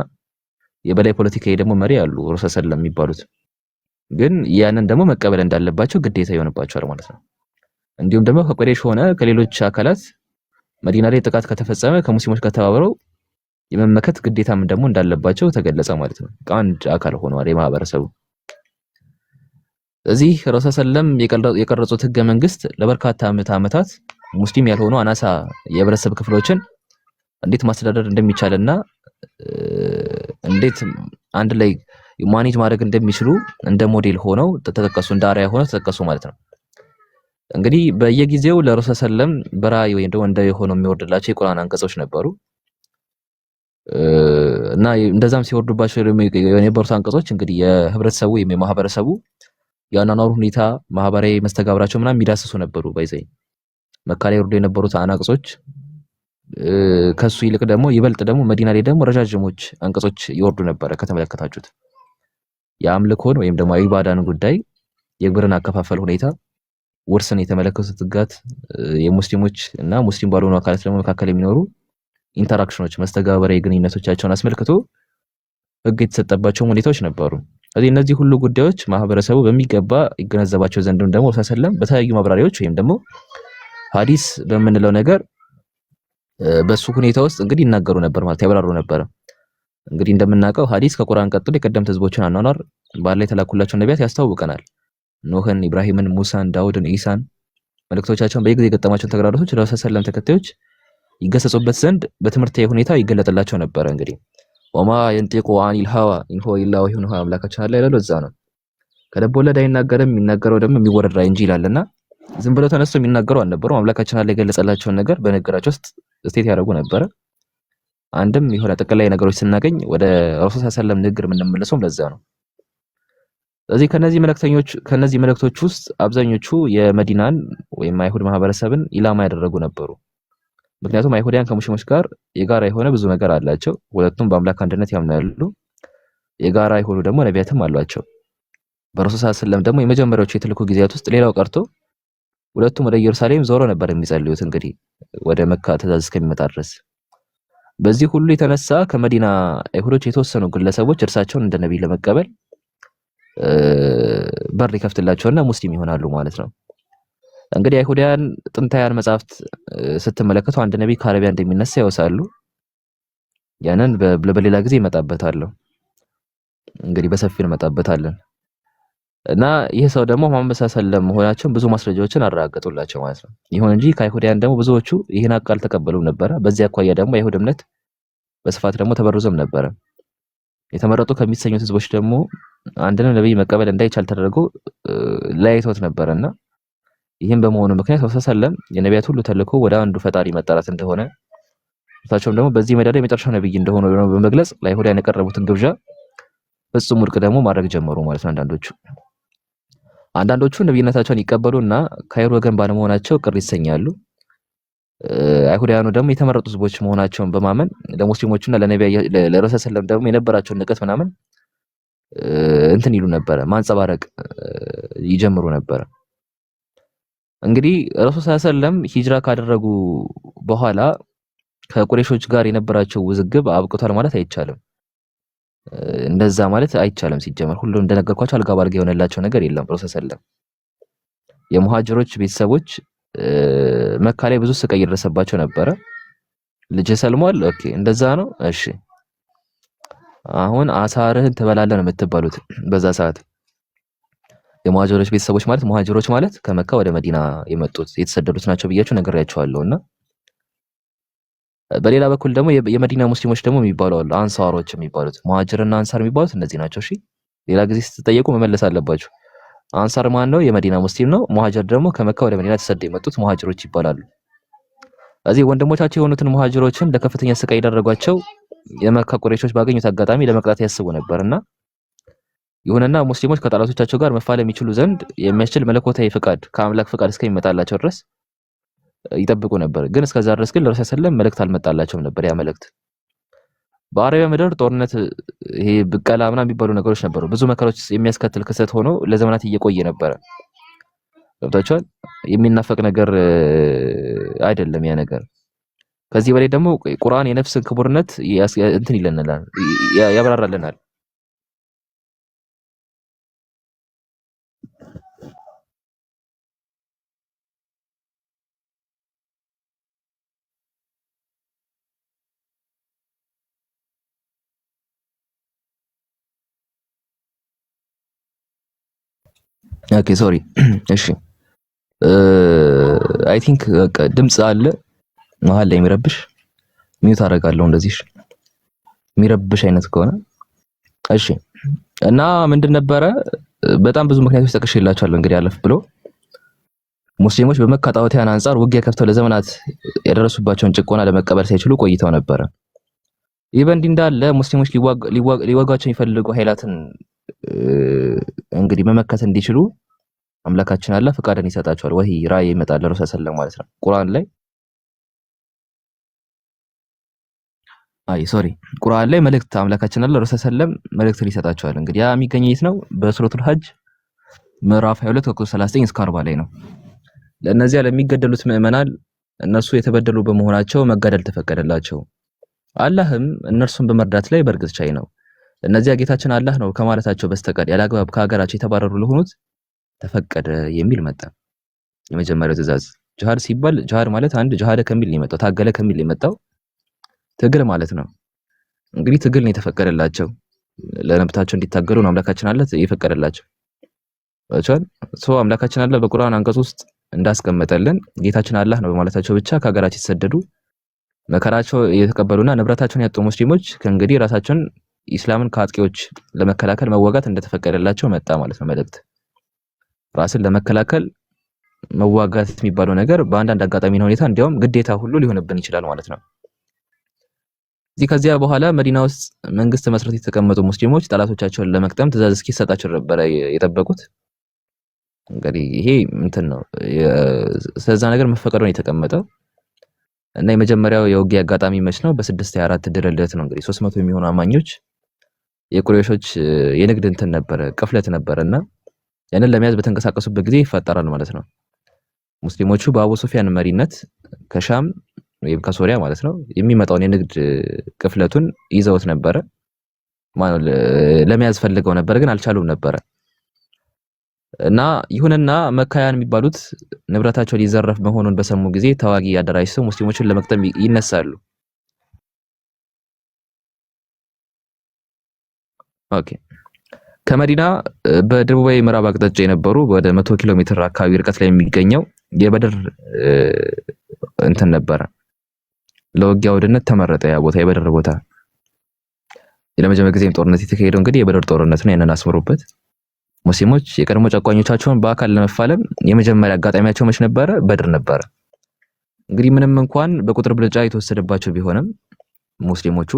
የበላይ ፖለቲካዊ ደግሞ መሪ አሉ ረሱል ሰለላሁ የሚባሉት፣ ግን ያንን ደግሞ መቀበል እንዳለባቸው ግዴታ ይሆንባቸዋል ማለት ነው። እንዲሁም ደግሞ ከቁረይሽ ሆነ ከሌሎች አካላት መዲና ላይ ጥቃት ከተፈጸመ ከሙስሊሞች ጋር ተባብረው የመመከት ግዴታም ደግሞ እንዳለባቸው ተገለጸ ማለት ነው። አንድ አካል ሆነዋል የማህበረሰቡ። እዚህ ረሱል ሰለላሁ የቀረጹት ህገ መንግስት ለበርካታ ዓመታት ሙስሊም ያልሆኑ አናሳ የህብረተሰብ ክፍሎችን እንዴት ማስተዳደር እንደሚቻልና እንዴት አንድ ላይ ማኔጅ ማድረግ እንደሚችሉ እንደ ሞዴል ሆነው ተጠቀሱ፣ እንደ አርአያ ሆነው ተጠቀሱ ማለት ነው። እንግዲህ በየጊዜው ለረሱል ሰለላሁ በራእይ ወይም ደግሞ እንደ የሆነው የሚወርድላቸው የቁርአን አንቀጾች ነበሩ እና እንደዛም ሲወርዱባቸው የነበሩት አንቀጾች እንግዲህ የህብረተሰቡ ወይም የማህበረሰቡ የአኗኗር ሁኔታ ማህበራዊ መስተጋብራቸው ምናምን የሚዳስሱ ነበሩ። ባይዘይ መካ ላይ ወርዶ የነበሩት አንቀጾች ከሱ ይልቅ ደግሞ ይበልጥ ደግሞ መዲና ላይ ደግሞ ረጃጅሞች አንቀጾች ይወርዱ ነበረ። ከተመለከታችሁት የአምልኮን ወይም ደግሞ ኢባዳን ጉዳይ፣ የግብርን አከፋፈል ሁኔታ፣ ውርስን የተመለከቱት ህግጋት፣ የሙስሊሞች እና ሙስሊም ባልሆኑ አካላት ደግሞ መካከል የሚኖሩ ኢንተራክሽኖች መስተጋበራዊ ግንኙነቶቻቸውን አስመልክቶ ህግ የተሰጠባቸው ሁኔታዎች ነበሩ። ስለዚህ እነዚህ ሁሉ ጉዳዮች ማህበረሰቡ በሚገባ ይገነዘባቸው ዘንድም ደግሞ ረሱል ሰለላሁ በተለያዩ ማብራሪያዎች ወይም ደግሞ ሐዲስ በምንለው ነገር በሱ ሁኔታ ውስጥ እንግዲህ ይናገሩ ነበር ማለት ያብራሩ ነበር። እንግዲህ እንደምናውቀው ሐዲስ ከቁርአን ቀጥሎ የቀደምት ህዝቦችን አኗኗር ባለ የተላኩላቸው ነቢያት ያስተዋውቀናል። ኖህን፣ ኢብራሂምን፣ ሙሳን፣ ዳውድን፣ ኢሳን መልእክቶቻቸውን በየጊዜው የገጠማቸውን ተግዳሮቶች ለረሱል ሰለላሁ ዐለይሂ ወሰለም ተከታዮች ይገሰጹበት ዘንድ በትምህርታዊ ሁኔታ ይገለጥላቸው ነበር። እንግዲህ ወማ የንጢቁ አኒል ሀዋ ኢን ሁወ ኢላ ወህዩን ዩሃ አምላካችን አለ ይላል። እዛ ነው ከልብ ወለድ አይናገርም፣ የሚናገረው ደግሞ የሚወረድ እንጂ ይላልና ዝም ብለው ተነስተው የሚናገሩ አልነበሩም። አምላካችን አለ የገለጸላቸውን ነገር በንግግራቸው ውስጥ ስቴት ያደርጉ ነበረ። አንድም የሆነ ጥቅላይ ነገሮች ስናገኝ ወደ ረሱል ሰለላሁ ዐለይሂ ወሰለም ንግግር የምንመለሰውም ለዛ ነው። ስለዚህ ከነዚህ መልእክቶች ውስጥ አብዛኞቹ የመዲናን ወይም አይሁድ ማህበረሰብን ኢላማ ያደረጉ ነበሩ። ምክንያቱም አይሁዳውያን ከሙስሊሞች ጋር የጋራ የሆነ ብዙ ነገር አላቸው። ሁለቱም በአምላክ አንድነት ያምናሉ። የጋራ የሆኑ ደግሞ ነቢያትም አሏቸው። በረሱል ሰለላሁ ዐለይሂ ወሰለም ደግሞ የመጀመሪያዎቹ የተልእኮ ጊዜያት ውስጥ ሌላው ቀርቶ ሁለቱም ወደ ኢየሩሳሌም ዞሮ ነበር የሚጸልዩት፣ እንግዲህ ወደ መካ ትእዛዝ እስከሚመጣ ድረስ። በዚህ ሁሉ የተነሳ ከመዲና አይሁዶች የተወሰኑ ግለሰቦች እርሳቸውን እንደ ነብይ ለመቀበል በር ይከፍትላቸውና ሙስሊም ይሆናሉ ማለት ነው። እንግዲህ አይሁዳውያን ጥንታውያን መጻሕፍት ስትመለከቱ አንድ ነብይ ከአረቢያ እንደሚነሳ ያወሳሉ። ያንን በሌላ ጊዜ ይመጣበታለሁ፣ እንግዲህ በሰፊው እንመጣበታለን። እና ይህ ሰው ደግሞ መሐመድ ሰለላሁ ዐለይሂ ወሰለም መሆናቸውን ብዙ ማስረጃዎችን አረጋገጡላቸው ማለት ነው። ይሁን እንጂ ከአይሁዳውያን ደግሞ ብዙዎቹ ይህን ቃል ተቀበሉ ነበር። በዚህ አኳያ ደግሞ የአይሁድ እምነት በስፋት ደግሞ ተበርዞም ነበር። የተመረጡ ከሚሰኙት ህዝቦች ደግሞ አንድን ነብይ መቀበል እንዳይቻል ተደርጎ ለያይቶት ነበርና ይህም በመሆኑ ምክንያት ረሱል ሰለላሁ ዐለይሂ ወሰለም የነቢያት ሁሉ ተልእኮ ወደ አንዱ ፈጣሪ መጣራት እንደሆነ እርሳቸውም ደግሞ በዚህ መዳር የመጨረሻው ነብይ እንደሆነ በመግለጽ ለአይሁዳውያን የቀረቡትን ግብዣ ፍጹም ውድቅ ደግሞ ማድረግ ጀመሩ ማለት ነው። አንዳንዶቹ ነብይነታቸውን ይቀበሉና ከአይሁድ ወገን ባለመሆናቸው ቅር ይሰኛሉ። አይሁዳውያኑ ደግሞ የተመረጡ ህዝቦች መሆናቸውን በማመን ለሙስሊሞችና ለረሱል ሰለላሁ ደግሞ የነበራቸውን ንቀት ምናምን እንትን ይሉ ነበር፣ ማንጸባረቅ ይጀምሩ ነበር። እንግዲህ ረሱል ሰለላሁ ዐለይሂ ወሰለም ሂጅራ ካደረጉ በኋላ ከቁረይሾች ጋር የነበራቸው ውዝግብ አብቅቷል ማለት አይቻልም። እንደዛ ማለት አይቻልም። ሲጀመር ሁሉም እንደነገርኳቸው አልጋ ባልጋ የሆነላቸው ነገር የለም። ረሱል ሰለላሁ የሙሃጅሮች ቤተሰቦች መካ ላይ ብዙ ስቃይ እየደረሰባቸው ነበረ። ልጅ ሰልሟል። ኦኬ እንደዛ ነው። እሺ አሁን አሳርህን ትበላለህ ነው የምትባሉት። በዛ ሰዓት የሙሃጅሮች ቤተሰቦች ማለት ሙሃጅሮች ማለት ከመካ ወደ መዲና የመጡት የተሰደዱት ናቸው ብያችሁ ነግሬያችኋለሁና በሌላ በኩል ደግሞ የመዲና ሙስሊሞች ደግሞ የሚባሉ አሉ፣ አንሳሮች የሚባሉት። ሙሃጅርና አንሳር የሚባሉት እነዚህ ናቸው። እሺ ሌላ ጊዜ ስትጠየቁ መመለስ አለባችሁ። አንሳር ማን ነው? የመዲና ሙስሊም ነው። ሙሃጅር ደግሞ ከመካ ወደ መዲና ተሰደው የመጡት ሙሃጅሮች ይባላሉ። እዚህ ወንድሞቻቸው የሆኑትን ሙሃጅሮችን ለከፍተኛ ስቃይ ያደረጓቸው የመካ ቁረይሾች ባገኙት አጋጣሚ ለመቅጣት ያስቡ ነበርና ይሁንና ሙስሊሞች ከጠላቶቻቸው ጋር መፋለም ይችሉ ዘንድ የሚያስችል መለኮታዊ ፍቃድ ከአምላክ ፍቃድ እስከሚመጣላቸው ድረስ ይጠብቁ ነበር። ግን እስከዛ ድረስ ግን ለረሱል ሰለላሁ መልእክት አልመጣላቸውም ነበር። ያ መልእክት በአረቢያ ምድር ጦርነት፣ ይሄ ብቀላ ምናምን የሚባሉ ነገሮች ነበሩ። ብዙ መከራዎች የሚያስከትል ክስተት ሆኖ ለዘመናት እየቆየ ነበረ። ገብታችኋል? የሚናፈቅ ነገር አይደለም ያ ነገር። ከዚህ በላይ ደግሞ ቁርአን የነፍስን ክቡርነት እንትን ይለናል፣ ያብራራልናል። ኦኬ ሶሪ። እሺ አይ ቲንክ ድምጽ አለ መሀል ላይ የሚረብሽ ሚውት አደርጋለሁ። እንደዚህ የሚረብሽ አይነት ከሆነ እሺ። እና ምንድን ነበረ በጣም ብዙ ምክንያቶች ጠቅሼላችኋለሁ። እንግዲህ አለፍ ብሎ ሙስሊሞች በመካ ጣዖታውያን አንፃር ውጊያ ከፍተው ለዘመናት ያደረሱባቸውን ጭቆና ለመቀበል ሳይችሉ ቆይተው ነበረ። ይህ በእንዲህ እንዳለ ሙስሊሞች ሊዋጓቸው የሚፈልጉ ኃይላትን እንግዲህ መመከት እንዲችሉ አምላካችን አላህ ፍቃድን ይሰጣቸዋል። ወሂ ራእይ ይመጣል ለረሱል ሰለላሁ ማለት ነው። ቁርአን ላይ ቁርአን ላይ መልእክት አምላካችን አላህ ለረሱል ሰለላሁ መልእክትን ይሰጣቸዋል። እንግዲህ ያ የሚገኘው የት ነው? በሱረቱል ሐጅ ምዕራፍ 22 ከቁጥር 39 እስከ 40 ላይ ነው። ለእነዚያ ለሚገደሉት ምዕመናን እነሱ የተበደሉ በመሆናቸው መጋደል ተፈቀደላቸው። አላህም እነርሱን በመርዳት ላይ በእርግጥ ቻይ ነው። እነዚያ ጌታችን አላህ ነው ከማለታቸው በስተቀር ያለአግባብ ከሀገራቸው የተባረሩ ለሆኑት ተፈቀደ የሚል መጣ። የመጀመሪያው ትእዛዝ ጂሃድ ሲባል ጂሃድ ማለት አንድ ጂሃደ ከሚል ነው የመጣው፣ ታገለ ከሚል ነው የመጣው፣ ትግል ማለት ነው። እንግዲህ ትግል ነው የተፈቀደላቸው፣ ለነብታቸው እንዲታገሉ ነው አምላካችን አላህ የፈቀደላቸው። አምላካችን አላህ በቁርአን አንቀጽ ውስጥ እንዳስቀመጠልን ጌታችን አላህ ነው በማለታቸው ብቻ ከሀገራቸው የተሰደዱ መከራቸው የተቀበሉና ንብረታቸውን ያጡ ሙስሊሞች ከእንግዲህ ራሳቸውን ኢስላምን ከአጥቂዎች ለመከላከል መዋጋት እንደተፈቀደላቸው መጣ ማለት ነው መልእክት። ራስን ለመከላከል መዋጋት የሚባለው ነገር በአንዳንድ አጋጣሚና ሁኔታ እንዲያውም ግዴታ ሁሉ ሊሆንብን ይችላል ማለት ነው። ከዚያ በኋላ መዲና ውስጥ መንግስት መስረት የተቀመጡ ሙስሊሞች ጠላቶቻቸውን ለመቅጠም ትዕዛዝ እስኪሰጣቸው ነበር የጠበቁት። እንግዲህ ይሄ እንትን ነው ስለዛ ነገር መፈቀዱን የተቀመጠው እና የመጀመሪያው የውጊያ አጋጣሚ መች ነው? በ624 ድል ልደት ነው። እንግዲህ 300 የሚሆኑ አማኞች የቁረይሾች የንግድ እንትን ነበረ ቅፍለት ነበርና ያንን ለመያዝ በተንቀሳቀሱበት ጊዜ ይፈጠራል ማለት ነው። ሙስሊሞቹ በአቡ ሱፊያን መሪነት ከሻም ወይም ከሶሪያ ማለት ነው የሚመጣውን የንግድ ቅፍለቱን ይዘውት ነበረ። ለመያዝ ፈልገው ነበር ግን አልቻሉም ነበረ። እና ይሁንና መካያን የሚባሉት ንብረታቸው ሊዘረፍ መሆኑን በሰሙ ጊዜ ተዋጊ አደራጅተው ሙስሊሞችን ለመቅጠም ይነሳሉ። ኦኬ ከመዲና በደቡባዊ ምዕራብ አቅጣጫ የነበሩ ወደ 100 ኪሎ ሜትር አካባቢ ርቀት ላይ የሚገኘው የበድር እንትን ነበረ ለውጊያ ወደነት ተመረጠ። ያ ቦታ የበድር ቦታ ለመጀመሪያ ጊዜ ጦርነት የተካሄደው እንግዲህ የበድር ጦርነት ነው። ያንን አስመሩበት። ሙስሊሞች የቀድሞ ጨቋኞቻቸውን በአካል ለመፋለም የመጀመሪያ አጋጣሚያቸው መች ነበረ? በድር ነበረ። እንግዲህ ምንም እንኳን በቁጥር ብልጫ የተወሰደባቸው ቢሆንም ሙስሊሞቹ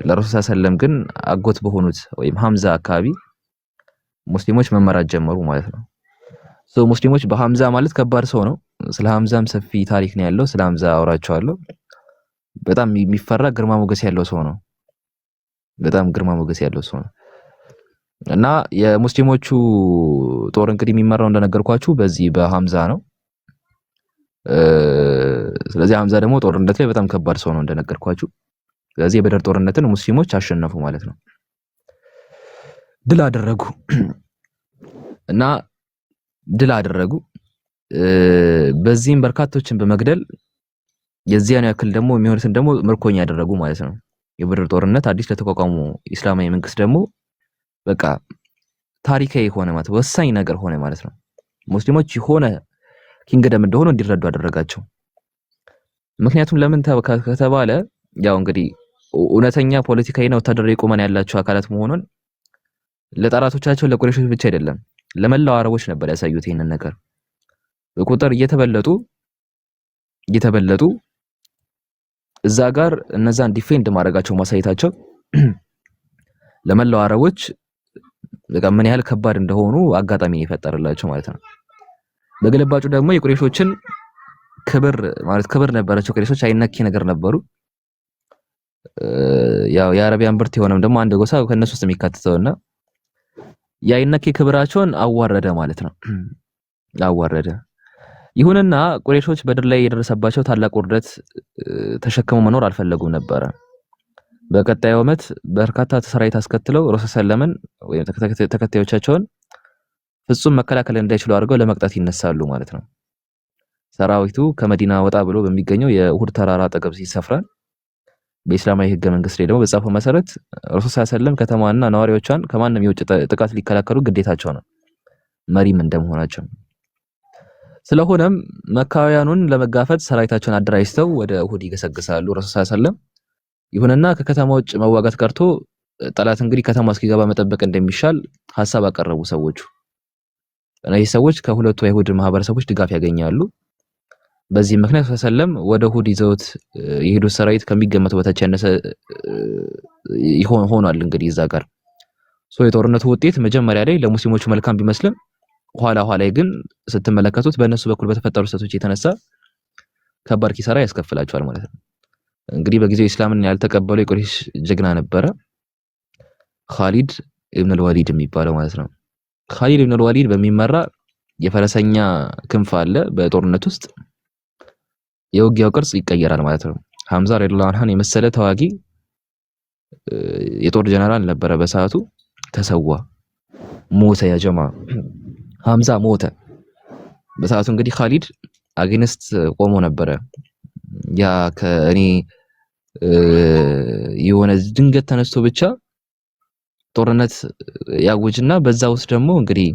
ለረሱል ሰለም ግን አጎት በሆኑት ወይም ሐምዛ አካባቢ ሙስሊሞች መመራት ጀመሩ ማለት ነው። ሙስሊሞች በሐምዛ ማለት ከባድ ሰው ነው። ስለ ሐምዛም ሰፊ ታሪክ ነው ያለው። ስለ ሐምዛ አወራቸዋለሁ። በጣም የሚፈራ ግርማ ሞገስ ያለው ሰው ነው። በጣም ግርማ ሞገስ ያለው ሰው ነው እና የሙስሊሞቹ ጦር እንግዲህ የሚመራው እንደነገርኳችሁ በዚህ በሐምዛ ነው። ስለዚህ ሐምዛ ደግሞ ጦርነት ላይ በጣም ከባድ ሰው ነው እንደነገርኳችሁ። ስለዚህ የበድር ጦርነትን ሙስሊሞች አሸነፉ ማለት ነው። ድል አደረጉ እና ድል አደረጉ። በዚህም በርካቶችን በመግደል የዚያን ያክል ደግሞ የሚሆኑትን ደግሞ ምርኮኛ ያደረጉ ማለት ነው። የበድር ጦርነት አዲስ ለተቋቋሙ ኢስላማዊ መንግስት ደግሞ በቃ ታሪካዊ ሆነ ማለት ወሳኝ ነገር ሆነ ማለት ነው። ሙስሊሞች የሆነ ኪንግደም እንደሆነ እንዲረዱ አደረጋቸው። ምክንያቱም ለምን ከተባለ ያው እንግዲህ እውነተኛ ፖለቲካዊና ወታደራዊ ቁመና ያላቸው አካላት መሆኑን ለጠላቶቻቸው ለቁረይሾች ብቻ አይደለም ለመላው አረቦች ነበር ያሳዩት። ይሄንን ነገር በቁጥር እየተበለጡ እዛ ጋር እነዛን ዲፌንድ ማድረጋቸው ማሳየታቸው ለመላው አረቦች በቃ ምን ያህል ከባድ እንደሆኑ አጋጣሚ የፈጠረላቸው ማለት ነው። በግልባጩ ደግሞ የቁረይሾችን ክብር ነበራቸው። ቁረይሾች አይነኪ ነገር ነበሩ። ያው የአረቢያን ብርት የሆነም ደግሞ አንድ ጎሳ ከነሱ ውስጥ የሚካተተውና ያይነኪ ክብራቸውን አዋረደ ማለት ነው። አዋረደ። ይሁንና ቁረይሾች በድር ላይ የደረሰባቸው ታላቅ ውርደት ተሸክመው መኖር አልፈለጉም ነበረ። በቀጣዩ ዓመት በርካታ ሰራዊት አስከትለው ረሱል ሰለምን ወይም ተከታዮቻቸውን ፍጹም መከላከል እንዳይችሉ አድርገው ለመቅጣት ይነሳሉ ማለት ነው። ሰራዊቱ ከመዲና ወጣ ብሎ በሚገኘው የኡሁድ ተራራ አጠገብ ይሰፍራል። በእስላማዊ ህገ መንግስት ላይ ደግሞ በጻፈው መሰረት ረሱል ሰለም ከተማዋና ነዋሪዎቿን ከማንም የውጭ ጥቃት ሊከላከሉ ግዴታቸው ነው፣ መሪም እንደመሆናቸው። ስለሆነም መካውያኑን ለመጋፈጥ ሰራዊታቸውን አደራጅተው ወደ ኡሁድ ይገሰግሳሉ ረሱል ሰለም። ይሁንና ከከተማ ውጭ መዋጋት ቀርቶ ጠላት እንግዲህ ከተማ እስኪገባ መጠበቅ እንደሚሻል ሐሳብ አቀረቡ ሰዎቹ። እነዚህ ሰዎች ከሁለቱ አይሁድ ማህበረሰቦች ድጋፍ ያገኛሉ። በዚህ ምክንያት ሰለም ወደ ኡሁድ ይዘውት የሄዱት ሰራዊት ከሚገመተው በታች ያነሰ ሆኗል። እንግዲህ እዛ ጋር የጦርነቱ ውጤት መጀመሪያ ላይ ለሙስሊሞቹ መልካም ቢመስልም ኋላ ላይ ግን ስትመለከቱት በእነሱ በኩል በተፈጠሩ ስህተቶች የተነሳ ከባድ ኪሳራ ያስከፍላቸዋል ማለት ነው። እንግዲህ በጊዜው እስላምን ያልተቀበለው የቁረይሽ ጀግና ነበረ ኻሊድ ኢብኑ አልወሊድ የሚባለው ማለት ነው። ኻሊድ ኢብኑ አልወሊድ በሚመራ የፈረሰኛ ክንፍ አለ። በጦርነት ውስጥ የውጊያው ቅርጽ ይቀየራል ማለት ነው። ሐምዛ ረዲየላሁ ዐንሁ የመሰለ ተዋጊ የጦር ጀነራል ነበረ። በሰዓቱ ተሰዋ፣ ሞተ። ያ ጀማ ሐምዛ ሞተ። በሰዓቱ እንግዲህ ኻሊድ አጌንስት ቆሞ ነበረ። ያ ከእኔ የሆነ ድንገት ተነስቶ ብቻ ጦርነት ያውጅና በዛ ውስጥ ደግሞ እንግዲህ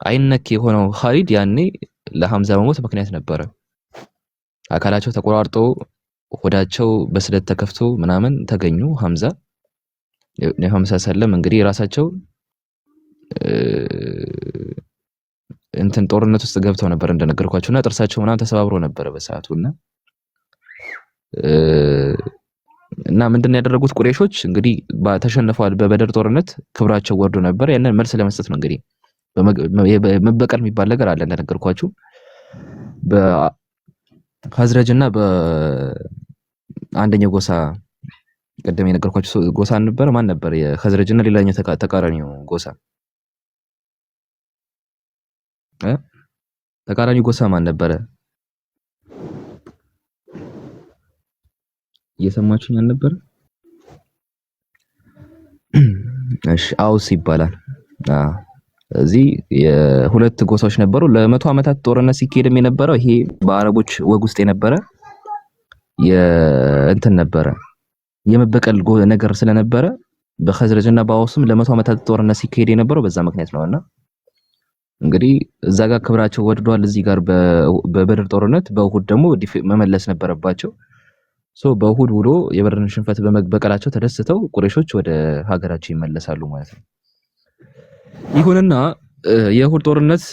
አይነክ የሆነው ኻሊድ ያኔ ለሐምዛ መሞት ምክንያት ነበረ። አካላቸው ተቆራርጦ ሆዳቸው በስለት ተከፍቶ ምናምን ተገኙ። ሐምዛ ነብዩ ሰለላሁ እንግዲህ ራሳቸው እንትን ጦርነት ውስጥ ገብተው ነበር እንደነገርኳችሁና ጥርሳቸው ምናምን ተሰባብሮ ነበር በሰዓቱና እና ምንድነው ያደረጉት ቁረይሾች እንግዲህ ተሸንፈዋል በበደር ጦርነት ክብራቸው ወርዶ ነበር። ያንን መልስ ለመስጠት ነው እንግዲህ መበቀል የሚባል ነገር አለ እንደነገርኳችሁ በኸዝረጅና በአንደኛው ጎሳ ቀደም የነገርኳችሁ ጎሳ ነበር። ማን ነበር የኸዝረጅና ሌላኛው ተቃራኒው ጎሳ? ተቃራኒው ጎሳ ማን ነበረ? እየሰማችሁኝ አልነበረ? እሺ አውስ ይባላል። እዚህ የሁለት ጎሳዎች ነበሩ። ለ100 ዓመታት ጦርነት ሲካሄድም የነበረው ይሄ በአረቦች ወግ ውስጥ የነበረ እንትን ነበረ የመበቀል ነገር ስለነበረ በኸዝረጅና በአውስም ለ100 ዓመታት ጦርነት ሲካሄድ የነበረው በዛ ምክንያት ነውና እንግዲህ እዛ ጋር ክብራቸው ወርዷል። እዚህ ጋር በበድር ጦርነት በኡሁድ ደግሞ መመለስ ነበረባቸው። በኡሁድ ውሎ የበድርን ሽንፈት በመበቀላቸው ተደስተው ቁረይሾች ወደ ሀገራቸው ይመለሳሉ ማለት ነው። ይሁንና የኡሁድ ጦርነት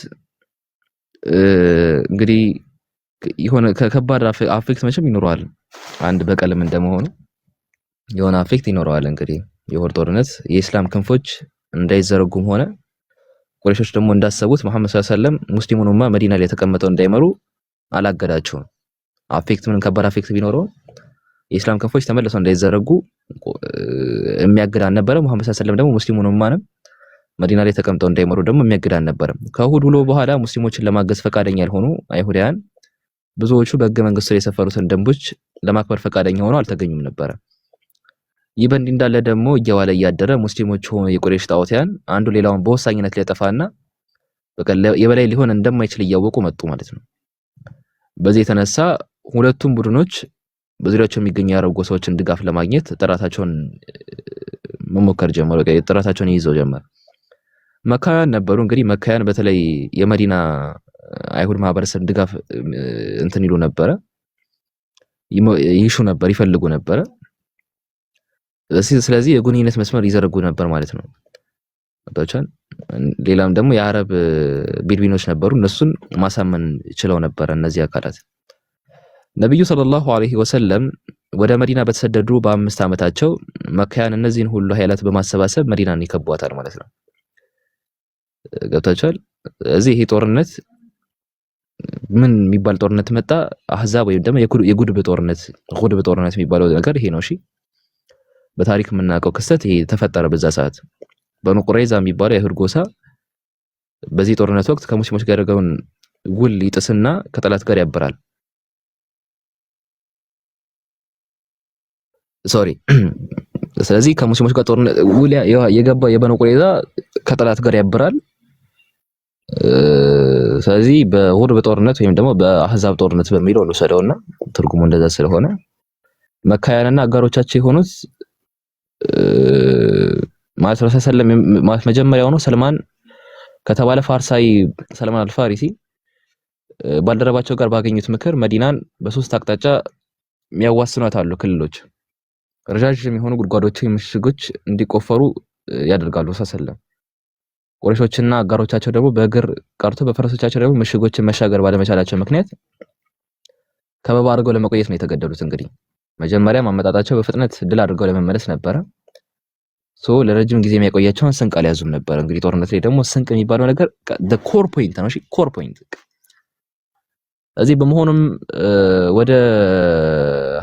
እንግዲህ የሆነ ከከባድ አፌክት መቼም ይኖረዋል። አንድ በቀልም እንደመሆኑ የሆነ አፌክት ይኖረዋል። እንግዲህ የኡሁድ ጦርነት የኢስላም ክንፎች እንዳይዘረጉም ሆነ ቁረይሾች ደግሞ እንዳሰቡት መሐመድ ሰለላሁ ዐለይሂ ወሰለም ሙስሊሙን ኡማ መዲና ላይ ተቀምጠው እንዳይመሩ አላገዳቸውም። አፌክት ምን ከባድ አፌክት ቢኖረው የኢስላም ክንፎች ተመልሰው እንዳይዘረጉ የሚያግድ አልነበረም። መሐመድ ሰለላሁ ዐለይሂ ወሰለም ደግሞ ሙስሊሙን ኡማንም መዲና ላይ ተቀምጠው እንዳይመሩ ደግሞ የሚያግድ አልነበረም። ከኡሁድ ውሎ በኋላ ሙስሊሞችን ለማገዝ ፈቃደኛ ያልሆኑ አይሁዳውያን ብዙዎቹ በሕገ መንግስቱ ላይ የሰፈሩትን ደንቦች ለማክበር ፈቃደኛ ሆነው አልተገኙም ነበር። ይህ በእንዲህ እንዳለ ደግሞ እየዋለ እያደረ ሙስሊሞች ሆኑ የቁረይሽ ጣዖታውያን አንዱ ሌላውን በወሳኝነት ሊያጠፋና የበላይ ሊሆን እንደማይችል እያወቁ መጡ ማለት ነው። በዚህ የተነሳ ሁለቱም ቡድኖች በዙሪያቸው የሚገኙ የአረብ ጎሳዎችን ድጋፍ ለማግኘት ጥረታቸውን መሞከር ጀመሩ። ጥረታቸውን ይዘው ጀመር። መካያን ነበሩ። እንግዲህ መካያን በተለይ የመዲና አይሁድ ማህበረሰብ ድጋፍ እንትን ይሉ ነበረ፣ ይሹ ነበር፣ ይፈልጉ ነበረ። ስለዚህ የግንኙነት መስመር ይዘረጉ ነበር ማለት ነው። አጣቻን ሌላም ደግሞ የአረብ ቢድዊኖች ነበሩ። እነሱን ማሳመን ችለው ነበር እነዚህ አካላት። ነብዩ ሰለላሁ ዐለይሂ ወሰለም ወደ መዲና በተሰደዱ በ5 ዓመታቸው መካያን እነዚህን ሁሉ ኃይላት በማሰባሰብ መዲናን ይከቧታል ማለት ነው። ገብታችኋል? እዚህ ይሄ ጦርነት ምን የሚባል ጦርነት መጣ? አህዛብ ወይም ደግሞ የጉድብ ጦርነት የሚባለው ነገር ይሄ ነው። እሺ በታሪክ የምናውቀው ክስተት ይሄ ተፈጠረ። በዛ ሰዓት በኑ ቁረይዛ የሚባለው የአይሁድ ጎሳ በዚህ ጦርነት ወቅት ከሙስሊሞች ጋር ያደረገውን ውል ይጥስና ከጠላት ጋር ያበራል። ስለዚህ ከሙስሊሞች ጋር ጦርነት ውል የገባ የበኑ ቁረይዛ ከጠላት ጋር ያበራል። ስለዚህ በኡሁድ ጦርነት ወይም ደግሞ በአህዛብ ጦርነት በሚለው እንወስደውና ትርጉሙ እንደዛ ስለሆነ መካያንና አጋሮቻቸው የሆኑት ማለት ረሱል ሰለላሁ ዐለይሂ ወሰለም ማለት መጀመሪያው ነው ሰልማን ከተባለ ፋርሳዊ ሰልማን አልፋሪሲ ባልደረባቸው ጋር ባገኙት ምክር መዲናን በሶስት አቅጣጫ የሚያዋስኗት አሉ ክልሎች ረጃጅም የሆኑ ጉድጓዶች ምሽጎች እንዲቆፈሩ ያደርጋሉ። ረሱል ሰለላሁ ቁረይሾችና አጋሮቻቸው ደግሞ በእግር ቀርቶ በፈረሶቻቸው ደግሞ ምሽጎችን መሻገር ባለመቻላቸው ምክንያት ከበባ አድርገው ለመቆየት ነው የተገደዱት። እንግዲህ መጀመሪያ ማመጣጣቸው በፍጥነት ድል አድርገው ለመመለስ ነበረ። ለረጅም ጊዜ የሚያቆያቸውን ስንቅ አልያዙም ነበር። እንግዲህ ጦርነት ላይ ደግሞ ስንቅ የሚባለው ነገር the core point ነው። እሺ core point እዚህ በመሆኑም ወደ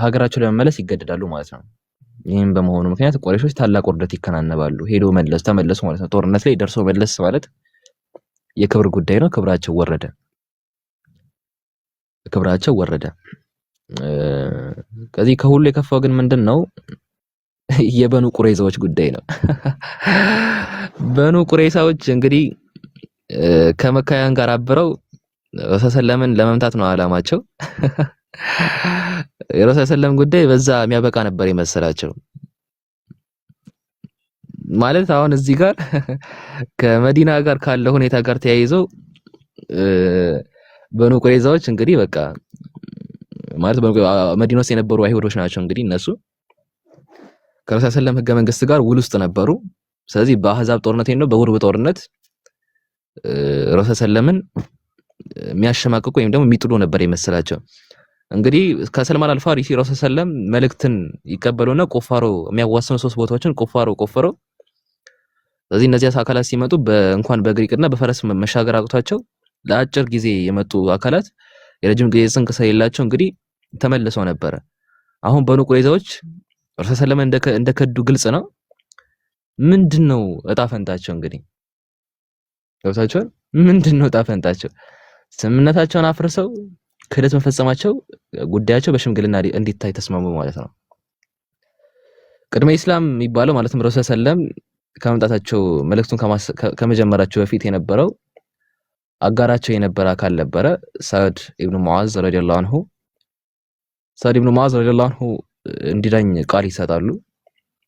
ሀገራቸው ለመመለስ ይገደዳሉ ማለት ነው። ይህም በመሆኑ ምክንያት ቁረይሾች ታላቅ ውርደት ይከናነባሉ። ሄዶ ተመለሱ ማለት ነው። ጦርነት ላይ ደርሶ መለስ ማለት የክብር ጉዳይ ነው። ክብራቸው ወረደ። ከዚህ ከሁሉ የከፋው ግን ምንድነው? የበኑ ቁረይዛዎች ጉዳይ ነው። በኑ ቁረይዛዎች እንግዲህ ከመካያን ጋር አብረው ረሱል ሰለላምን ለመምታት ነው አላማቸው። የረሱል ሰለላም ጉዳይ በዛ የሚያበቃ ነበር የመሰላቸው። ማለት አሁን እዚህ ጋር ከመዲና ጋር ካለው ሁኔታ ጋር ተያይዞ በኑ ቁረይዛዎች እንግዲህ በቃ ማለት መዲና ውስጥ የነበሩ አይሁዶች ናቸው። እንግዲህ እነሱ ከረሱል ሰለላሁ ህገ መንግስት ጋር ውል ውስጥ ነበሩ። ስለዚህ በአህዛብ ጦርነት ነው በውርብ ጦርነት ረሱል ሰለምን የሚያሸማቅቁ ወይም ደግሞ የሚጥሉ ነበር የመሰላቸው። እንግዲህ ከሰልማን አልፋሪሲ ረሱል ሰለም መልእክትን ይቀበሉና ቁፋሮ የሚያዋስኑ 3 ቦታዎችን ቁፋሮ ቆፈረው። ስለዚህ እነዚህ አካላት ሲመጡ እንኳን በግሪክና በፈረስ መሻገር አቅቷቸው ለአጭር ጊዜ የመጡ አካላት የረጅም ጊዜ ጽንቅ ስለሌላቸው እንግዲህ ተመልሰው ነበረ። አሁን በኑ ቁረይዛዎች ረሱል ሰለም እንደከዱ ግልጽ ነው። ምንድነው እጣ ፈንታቸው? እንግዲህ ገብታችኋል? ምንድነው እጣ ፈንታቸው? ስምምነታቸውን አፍርሰው ክህደት መፈጸማቸው ጉዳያቸው በሽምግልና እንዲታይ ተስማሙ ማለት ነው። ቅድመ ኢስላም የሚባለው ማለትም ረሱል ሰለም ከመምጣታቸው መልእክቱን ከመጀመራቸው በፊት የነበረው አጋራቸው የነበረ አካል ነበረ። ሰዕድ ኢብኑ ሙዓዝ ረዲየላሁ ዐንሁ እንዲዳኝ ቃል ይሰጣሉ።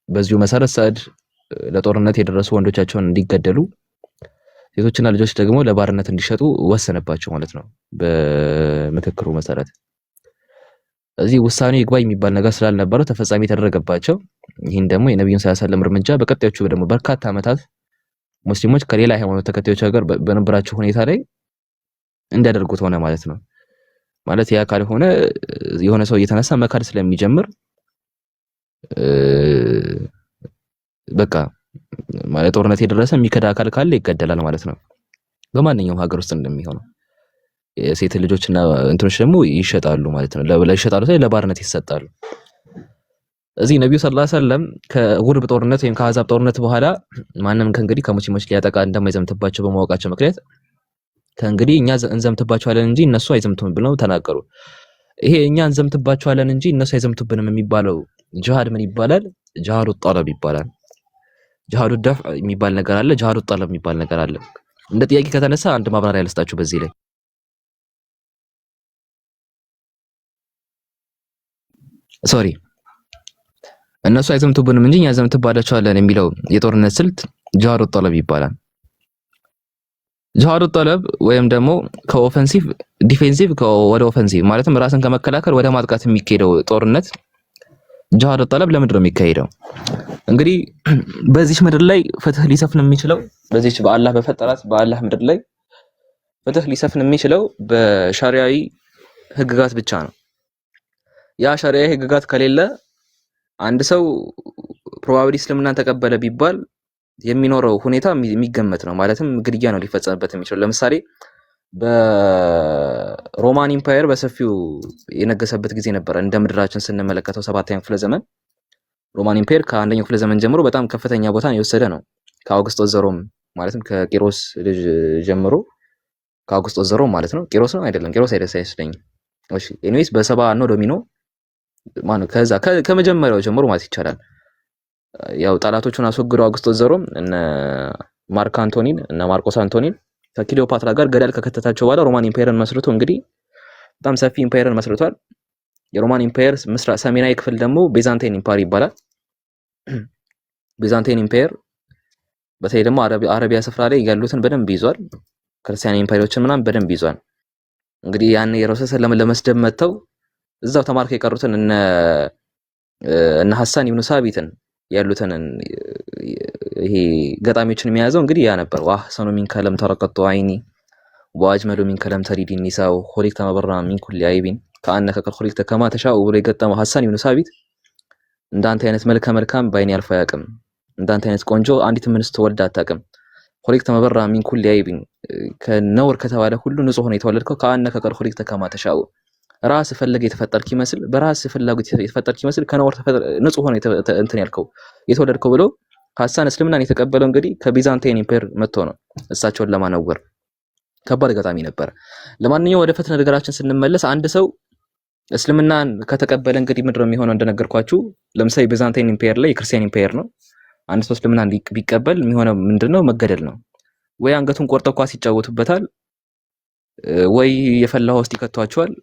በዚሁ መሰረት ሰዕድ ለጦርነት የደረሱ ወንዶቻቸውን እንዲገደሉ፣ ሴቶችና ልጆች ደግሞ ለባርነት እንዲሸጡ ወሰነባቸው ማለት ነው በምክክሩ መሰረት። እዚህ ውሳኔው ይግባኝ የሚባል ነገር ስላልነበረው ተፈጻሚ ተደረገባቸው። ይህን ደግሞ የነብዩን ሰለላሁ ዐለይሂ ወሰለም እርምጃ በቀጣዮቹ ደግሞ በርካታ ዓመታት ሙስሊሞች ከሌላ ሃይማኖት ተከታዮች ጋር በነበራቸው ሁኔታ ላይ እንዲያደርጉት ሆነ ማለት ነው። ማለት ያ ካልሆነ የሆነ ሰው እየተነሳ መካድ ስለሚጀምር በቃ ማለት ጦርነት የደረሰ የሚከዳ አካል ካለ ይገደላል ማለት ነው። በማንኛውም ሀገር ውስጥ እንደሚሆነው የሴት ልጆችና እንትኖች ደግሞ ይሸጣሉ ማለት ነው። ይሸጣሉ ሳይሆን ለባርነት ይሰጣሉ። እዚህ ነብዩ ሰለላሁ ዐለይሂ ወሰለም ከጉርብ ጦርነት ወይም ከአሕዛብ ጦርነት በኋላ ማንም ከእንግዲህ ከሙስሊሞች ሊያጠቃ እንደማይዘምትባቸው በማወቃቸው ምክንያት ከእንግዲህ እኛ እንዘምትባቸዋለን እንጂ እነሱ አይዘምቱም ብለው ተናገሩ። ይሄ እኛ እንዘምትባቸዋለን እንጂ እነሱ አይዘምቱብንም የሚባለው ጂሃድ ምን ይባላል? ጂሃዱ ጠለብ ይባላል። ጂሃዱ ደፍ የሚባል ነገር አለ። ጂሃዱ ጠለብ የሚባል ነገር አለ። እንደ ጥያቄ ከተነሳ አንድ ማብራሪያ ልስጣችሁ በዚህ ላይ። ሶሪ እነሱ አይዘምቱብንም እንጂ እኛ እንዘምትባቸዋለን የሚለው የጦርነት ስልት ጂሃዱ ጠለብ ይባላል። ጂሃዱ ጠለብ ወይም ደግሞ ከኦፌንሲቭ ዲፌንሲቭ ወደ ኦፌንሲቭ ማለትም ራስን ከመከላከል ወደ ማጥቃት የሚካሄደው ጦርነት ጂሃዱ ጠለብ ለምንድን ነው የሚካሄደው? እንግዲህ በዚህ ምድር ላይ ፍትህ ሊሰፍን የሚችለው በዚህ በአላህ በፈጠራት በአላህ ምድር ላይ ፍትህ ሊሰፍን የሚችለው በሸሪዓዊ ህግጋት ብቻ ነው። ያ ሸሪዓዊ ህግጋት ከሌለ አንድ ሰው ፕሮባብሊ እስልምናን ተቀበለ ቢባል የሚኖረው ሁኔታ የሚገመት ነው። ማለትም ግድያ ነው ሊፈጸምበት የሚችለው። ለምሳሌ በሮማን ኢምፓየር በሰፊው የነገሰበት ጊዜ ነበር። እንደ ምድራችን ስንመለከተው 7ኛው ክፍለ ዘመን ሮማን ኢምፓየር ከ1ኛው ክፍለ ዘመን ጀምሮ በጣም ከፍተኛ ቦታን የወሰደ ነው። ከአውግስጦስ ዘሮም ማለትም ከቂሮስ ልጅ ጀምሮ ከአውግስጦስ ዘሮም ማለት ነው። ቂሮስ ነው አይደለም? ቂሮስ አይመስለኝም። እሺ ኤኒዌይስ በሰባ ነው ዶሚኖ ማነው ከዛ ከመጀመሪያው ጀምሮ ማለት ይቻላል ያው ጠላቶቹን አስወግደው አውግስጦስ ዘሮም እነ ማርክ አንቶኒን እና ማርቆስ አንቶኒን ከክሊዮፓትራ ጋር ገዳል ከከተታቸው በኋላ ሮማን ኢምፓየርን መስርቶ እንግዲህ በጣም ሰፊ ኢምፓየርን መስርቷል። የሮማን ኢምፓየር ሰሜናዊ ክፍል ደግሞ ቤዛንታይን ኢምፓየር ይባላል። ቤዛንታይን ኢምፓየር በተለይ ደግሞ አረቢያ ስፍራ ላይ ያሉትን በደንብ ይዟል። ክርስቲያን ኢምፓየሮችን ምናምን በደንብ ይዟል። እንግዲህ ያን የረሱል ሰለላሁ ለመስደብ መተው እዛው ተማርከው የቀሩትን እነ ሐሳን ኢብኑ ሳቢትን ያሉትን ይሄ ገጣሚዎችን የሚያዘው እንግዲህ ያ ነበር። ወአሕሰኑ ሚንከ ለም ተረቀጡ አይኒ ወአጅመሉ ሚንከ ለም ተሪዲ ኒሳው ኹሊቅተ መበራ ሚን ኩሊ አይቢን ከአነከ ቀድ ኹሊቅተ ከማ ተሻኡ ብሎ የገጠመው ሐሳን ኢብኑ ሳቢት እንዳንተ አይነት መልከ መልካም ባይኔ አልፎ አያውቅም፣ እንዳንተ አይነት ቆንጆ አንዲት ምንስ ተወልዳ አታውቅም። ኹሊቅተ መበራ ሚን ኩሊ አይቢን ከነውር ከተባለ ሁሉ ንጹህ ሆነ የተወለድከው ከአነከ ቀድ ኹሊቅተ ከማ ተሻኡ ራስ ፈለገ የተፈጠርክ ይመስል በራስ ፍላጎት የተፈጠርክ ይመስል ከነውር ንጹህ ሆነ እንትን ያልከው የተወለድከው ብሎ ሐሳን እስልምናን የተቀበለው እንግዲህ ከቢዛንታይን ኢምፓየር መጥቶ ነው እሳቸውን ለማነወር። ከባድ ገጣሚ ነበር። ለማንኛውም ወደ ፈተና ነገራችን ስንመለስ አንድ ሰው እስልምናን ከተቀበለ እንግዲህ ምንድነው የሚሆነው? እንደነገርኳችሁ ለምሳሌ ቢዛንታይን ኢምፓየር ላይ የክርስቲያን ኢምፓየር ነው። አንድ ሰው እስልምናን ቢቀበል የሚሆነው ምንድነው? መገደል ነው። ወይ አንገቱን ቆርጠው ኳስ ይጫወቱበታል፣ ወይ የፈላ ውስጥ ይከቷቸዋል፣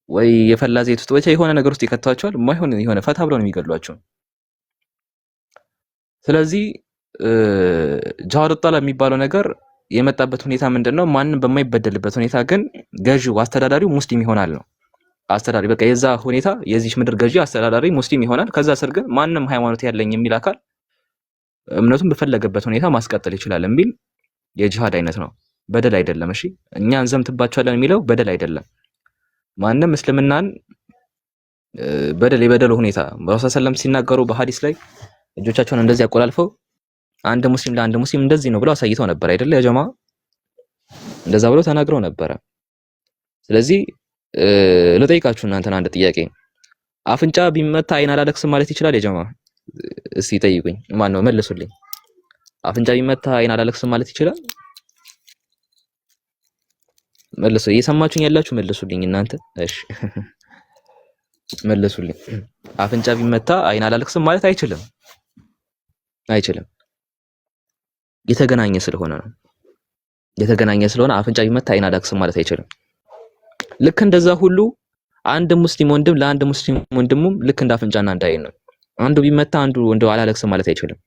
ወይ የፈላ ዘይት ውስጥ ብቻ የሆነ ነገር ውስጥ ይከቷቸዋል። የማይሆን የሆነ ፈታ ብለው ነው የሚገድሏቸው። ስለዚህ ጃዋር ጣላ የሚባለው ነገር የመጣበት ሁኔታ ምንድነው? ማንም በማይበደልበት ሁኔታ ግን ገዢው አስተዳዳሪው ሙስሊም ይሆናል ነው። አስተዳዳሪ በቃ የዛ ሁኔታ የዚህ ምድር ገዢ አስተዳዳሪ ሙስሊም ይሆናል። ከዛ ስር ግን ማንም ሃይማኖት ያለኝ የሚል አካል እምነቱን በፈለገበት ሁኔታ ማስቀጠል ይችላል የሚል የጂሃድ አይነት ነው። በደል አይደለም። እሺ እኛ እንዘምትባቸዋለን የሚለው በደል አይደለም። ማንም እስልምናን የበደሉ ሁኔታ ረሱል ሰለም ሲናገሩ በሐዲስ ላይ እጆቻቸውን እንደዚህ አቆላልፈው አንድ ሙስሊም ለአንድ ሙስሊም እንደዚህ ነው ብለው አሳይተው ነበር አይደለ? ያ ጀማ እንደዛ ብለው ተናግረው ነበረ። ስለዚህ ልጠይቃችሁ እናንተን አንድ ጥያቄ፣ አፍንጫ ቢመታ አይን አላለቅስም ማለት ይችላል? የጀማ እስቲ ጠይቁኝ። ማን ነው መልሱልኝ። አፍንጫ ቢመታ አይን አላለቅስም ማለት ይችላል? መልሱ። እየሰማችሁኝ ያላችሁ መልሱልኝ እናንተ። እሺ መልሱልኝ። አፍንጫ ቢመታ አይን አላለቅስም ማለት አይችልም፣ አይችልም። የተገናኘ ስለሆነ ነው። የተገናኘ ስለሆነ አፍንጫ ቢመታ አይን አላለቅስም ማለት አይችልም። ልክ እንደዛ ሁሉ አንድ ሙስሊም ወንድም ለአንድ ሙስሊም ወንድሙም ልክ እንደ አፍንጫና እንደ አይን ነው። አንዱ ቢመታ አንዱ እንደው አላለቅስም ማለት አይችልም።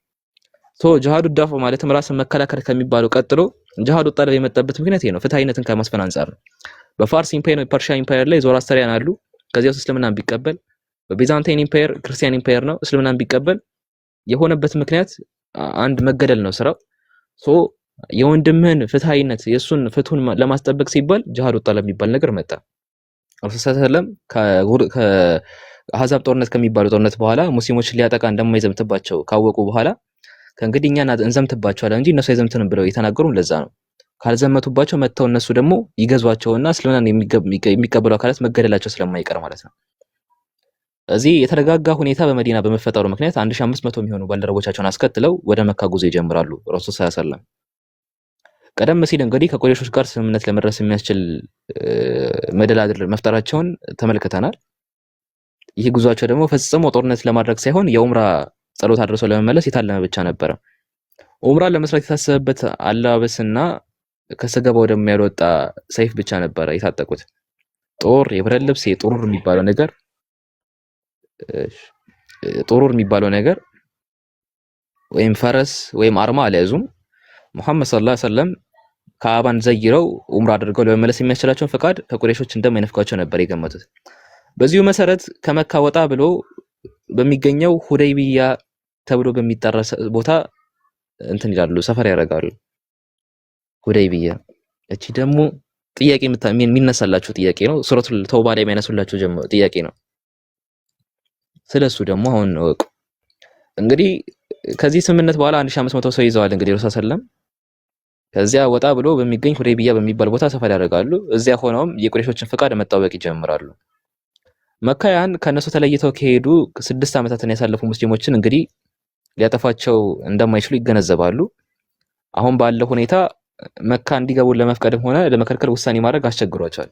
ጂሃዱ ዳፍ ማለትም ራስን መከላከል ከሚባለው ቀጥሎ ጂሃዱ ጠለብ የመጣበት ምክንያት ይሄ ነው። ፍትሃዊነትን ከማስፈን አንፃር ነው። በፋርስ ኢምፓየር ፐርሺያ ኢምፓየር ላይ ዞራስተሪያን አሉ። ከዚያው እስልምናን ቢቀበል፣ በቢዛንታይን ኢምፓየር ክርስቲያን ኢምፓየር ነው። እስልምናን ቢቀበል የሆነበት ምክንያት አንድ መገደል ነው ስራው። የወንድምህን ፍትሃዊነት የሱን ፍቱን ለማስጠበቅ ሲባል ጂሃዱ ጠለብ የሚባል ነገር መጣ። ረሱል ሰለም ከአህዛብ ጦርነት ከሚባለው ጦርነት በኋላ ሙስሊሞችን ሊያጠቃ እንደማይዘምትባቸው ካወቁ በኋላ ከእንግዲህ እኛ እንዘምትባቸዋለን እንጂ እነሱ አይዘምትንም ብለው የተናገሩን ለዛ ነው። ካልዘመቱባቸው መተው እነሱ ደግሞ ይገዟቸውና እስልምናን የሚቀበሉ አካላት መገደላቸው ስለማይቀር ማለት ነው። እዚህ የተረጋጋ ሁኔታ በመዲና በመፈጠሩ ምክንያት 1500 የሚሆኑ ባልደረቦቻቸውን አስከትለው ወደ መካ ጉዞ ይጀምራሉ። ረሱል ሰለም ቀደም ሲል እንግዲህ ከቁረይሾች ጋር ስምምነት ለመድረስ የሚያስችል መደላድል መፍጠራቸውን ተመልክተናል። ይህ ጉዟቸው ደግሞ ፈጽሞ ጦርነት ለማድረግ ሳይሆን የኡምራ ጸሎት አድርሶ ለመመለስ የታለመ ብቻ ነበረ። ኡምራን ለመስራት የታሰበበት አለባበስና ከሰገባው ደግሞ ያልወጣ ሰይፍ ብቻ ነበረ የታጠቁት። ጦር፣ የብረት ልብስ፣ የጦሩር የሚባለው ነገር ወይም ፈረስ ወይም አርማ አልያዙም። ሙሐመድ ሰለላሁ ዐለይሂ ወሰለም ከአባን ዘይረው ኡምራ አድርገው ለመመለስ የሚያስችላቸውን ፈቃድ ከቁረይሾች እንደማይነፍቃቸው ነበር የገመቱት። በዚሁ መሰረት ከመካ ወጣ ብሎ በሚገኘው ሁደይቢያ ተብሎ በሚጠራ ቦታ እንትን ይላሉ፣ ሰፈር ያደርጋሉ። ሁደይቢያ እቺ ደግሞ ጥያቄ የሚነሳላችሁ ጥያቄ ነው። ሱረቱል ተውባ ላይ የሚያነሱላችሁ ጥያቄ ነው። ስለሱ ደግሞ አሁን ወቁ። እንግዲህ ከዚህ ስምምነት በኋላ 1500 ሰው ይዘዋል። እንግዲህ ረሱል ሰለም ከዚያ ወጣ ብሎ በሚገኝ ሁደይቢያ በሚባል ቦታ ሰፈር ያደርጋሉ። እዚያ ሆነውም የቁረይሾችን ፍቃድ መጣበቅ ይጀምራሉ። መካያን ከነሱ ተለይተው ከሄዱ 6 ዓመታትን ያሳለፉ ሙስሊሞችን እንግዲህ ሊያጠፋቸው እንደማይችሉ ይገነዘባሉ። አሁን ባለው ሁኔታ መካ እንዲገቡ ለመፍቀድም ሆነ ለመከልከል ውሳኔ ማድረግ አስቸግሯቸዋል።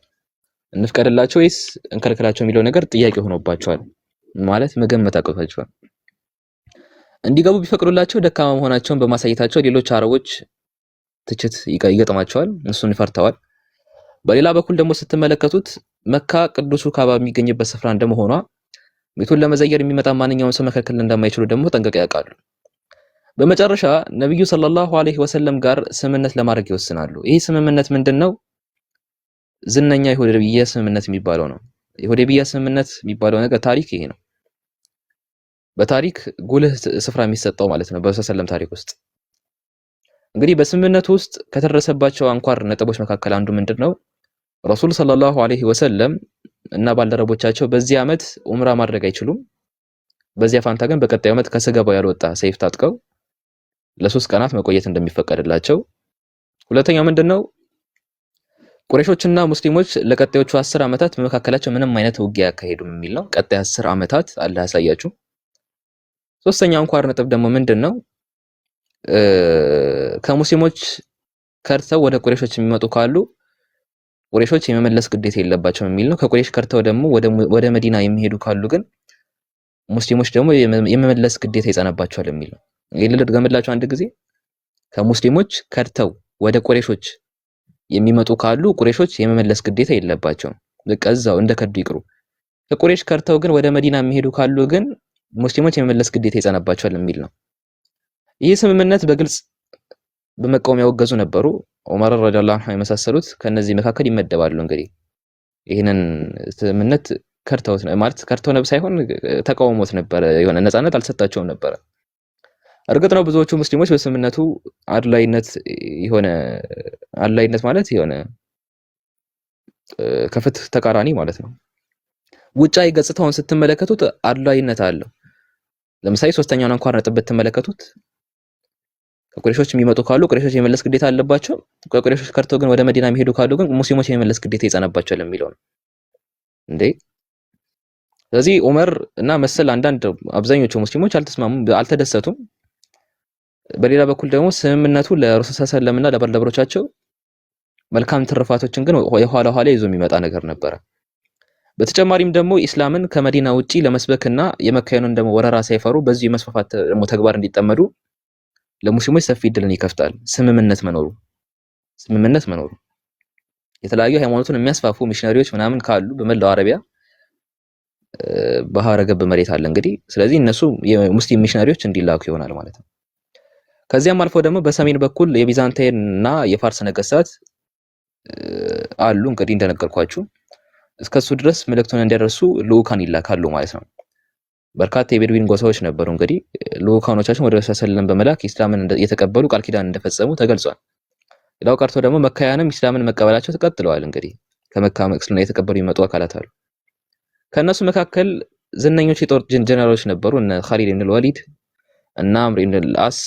እንፍቀድላቸው ወይስ እንከልከላቸው የሚለው ነገር ጥያቄ ሆኖባቸዋል። ማለት መገመት አቅቷቸዋል። እንዲገቡ ቢፈቅዱላቸው ደካማ መሆናቸውን በማሳየታቸው ሌሎች አረቦች ትችት ይገጥማቸዋል። እሱን ይፈርተዋል። በሌላ በኩል ደግሞ ስትመለከቱት መካ ቅዱሱ ካባ የሚገኝበት ስፍራ እንደመሆኗ ቤቱን ለመዘየር የሚመጣ ማንኛውም ሰው መከልከል እንደማይችሉ ደግሞ ጠንቅቀው ያውቃሉ። በመጨረሻ ነብዩ ሰለላሁ ዐለይሂ ወሰለም ጋር ስምምነት ለማድረግ ይወስናሉ። ይህ ስምምነት ምንድነው? ዝነኛ የሁደይቢያ ስምምነት የሚባለው ነው። የሁደይቢያ ስምምነት የሚባለው ነገር ታሪክ ይሄ ነው። በታሪክ ጉልህ ስፍራ የሚሰጠው ማለት ነው በረሱል ሰለም ታሪክ ውስጥ። እንግዲህ በስምምነቱ ውስጥ ከተደረሰባቸው አንኳር ነጥቦች መካከል አንዱ ምንድነው? ረሱል ሰለላሁ ዐለይሂ ወሰለም እና ባልደረቦቻቸው በዚህ ዓመት ኡምራ ማድረግ አይችሉም። በዚያ ፋንታ ግን በቀጣዩ ዓመት ከሰገባው ያልወጣ ሰይፍ ታጥቀው ለ3 ቀናት መቆየት እንደሚፈቀድላቸው። ሁለተኛው ምንድነው? ቁረይሾችና ሙስሊሞች ለቀጣዮቹ 10 ዓመታት በመካከላቸው ምንም አይነት ውጊያ ያካሄዱም የሚል ነው። ቀጣይ 10 ዓመታት አላህ ያሳያችሁ። ሶስተኛው አንኳር ነጥብ ደግሞ ምንድነው? ከሙስሊሞች ከርተው ወደ ቁረይሾች የሚመጡ ካሉ ቁረይሾች የመመለስ ግዴታ የለባቸውም የሚል ነው። ከቁረይሽ ከርተው ደግሞ ወደ መዲና የሚሄዱ ካሉ ግን ሙስሊሞች ደግሞ የመመለስ ግዴታ ይጸናባቸዋል የሚል ነው። ይሄን ልድገምላችሁ አንድ ጊዜ። ከሙስሊሞች ከርተው ወደ ቁረይሾች የሚመጡ ካሉ ቁረይሾች የመመለስ ግዴታ የለባቸውም፣ በቃ እዛው እንደከዱ ይቅሩ። ከቁረይሽ ከርተው ግን ወደ መዲና የሚሄዱ ካሉ ግን ሙስሊሞች የመመለስ ግዴታ ይጸናባቸዋል የሚል ነው። ይህ ስምምነት በግልጽ በመቃወም ያወገዙ ነበሩ። ዑመር ረዲየላሁ ዐንሁ የመሳሰሉት ከነዚህ መካከል ይመደባሉ። እንግዲህ ይህንን ስምምነት ከርተውት ማለት ከርተው ነበር ሳይሆን ተቃውሞት ነበር። የሆነ ነፃነት አልሰጣቸውም ነበር። እርግጥ ነው ብዙዎቹ ሙስሊሞች በስምምነቱ አድላይነት ማለት የሆነ ከፍትህ ተቃራኒ ማለት ነው። ውጫዊ ገጽታውን ስትመለከቱት አድላይነት አለው። ለምሳሌ ሶስተኛውን አንኳር ነጥብ ብትመለከቱት ከቁረይሾች የሚመጡ ካሉ ቁረይሾች የመለስ ግዴታ አለባቸው። ከቁረይሾች ከርተው ግን ወደ መዲና የሚሄዱ ካሉ ግን ሙስሊሞች የመለስ ግዴታ ይጸናባቸዋል የሚለው ነው እንዴ። ስለዚህ ዑመር እና መሰል አንዳንድ አብዛኞቹ ሙስሊሞች አልተስማሙም፣ አልተደሰቱም። በሌላ በኩል ደግሞ ስምምነቱ ለረሱል ሰለላሁ ዐለይሂ ወሰለም እና ለባልደረቦቻቸው መልካም ትርፋቶችን ግን የኋላ ኋላ ይዞ የሚመጣ ነገር ነበረ። በተጨማሪም ደግሞ ኢስላምን ከመዲና ውጪ ለመስበክና የመካየኑን ደግሞ ወረራ ሳይፈሩ በዚህ የመስፋፋት ደግሞ ተግባር እንዲጠመዱ ለሙስሊሞች ሰፊ እድልን ይከፍታል። ስምምነት መኖሩ የተለያዩ ሃይማኖቱን የሚያስፋፉ ሚሽነሪዎች ምናምን ካሉ በመላው አረቢያ ባህረ ገብ መሬት አለ እንግዲህ። ስለዚህ እነሱ የሙስሊም ሚሽነሪዎች እንዲላኩ ይሆናል ማለት ነው። ከዚያም አልፎ ደግሞ በሰሜን በኩል የቢዛንታይን እና የፋርስ ነገስታት አሉ። እንግዲህ እንደነገርኳችሁ እስከሱ ድረስ መልእክቱን እንዲያደርሱ ልኡካን ይላካሉ ማለት ነው። በርካታ የቤድዊን ጎሳዎች ነበሩ። እንግዲህ ልኡካኖቻችን ወደ ረሱል ሰለላሁ በመላክ ኢስላምን የተቀበሉ ቃል ኪዳን እንደፈጸሙ ተገልጿል። ሌላው ቀርቶ ደግሞ መካያንም ኢስላምን መቀበላቸው ተቀጥለዋል። እንግዲህ ከመካ እስልምና የተቀበሉ የሚመጡ አካላት አሉ። ከነሱ መካከል ዝነኞች የጦር ጀነራሎች ነበሩ። እነ ኻሊድ ኢብኑ ወሊድ እና አምር ኢብኑ አልአስ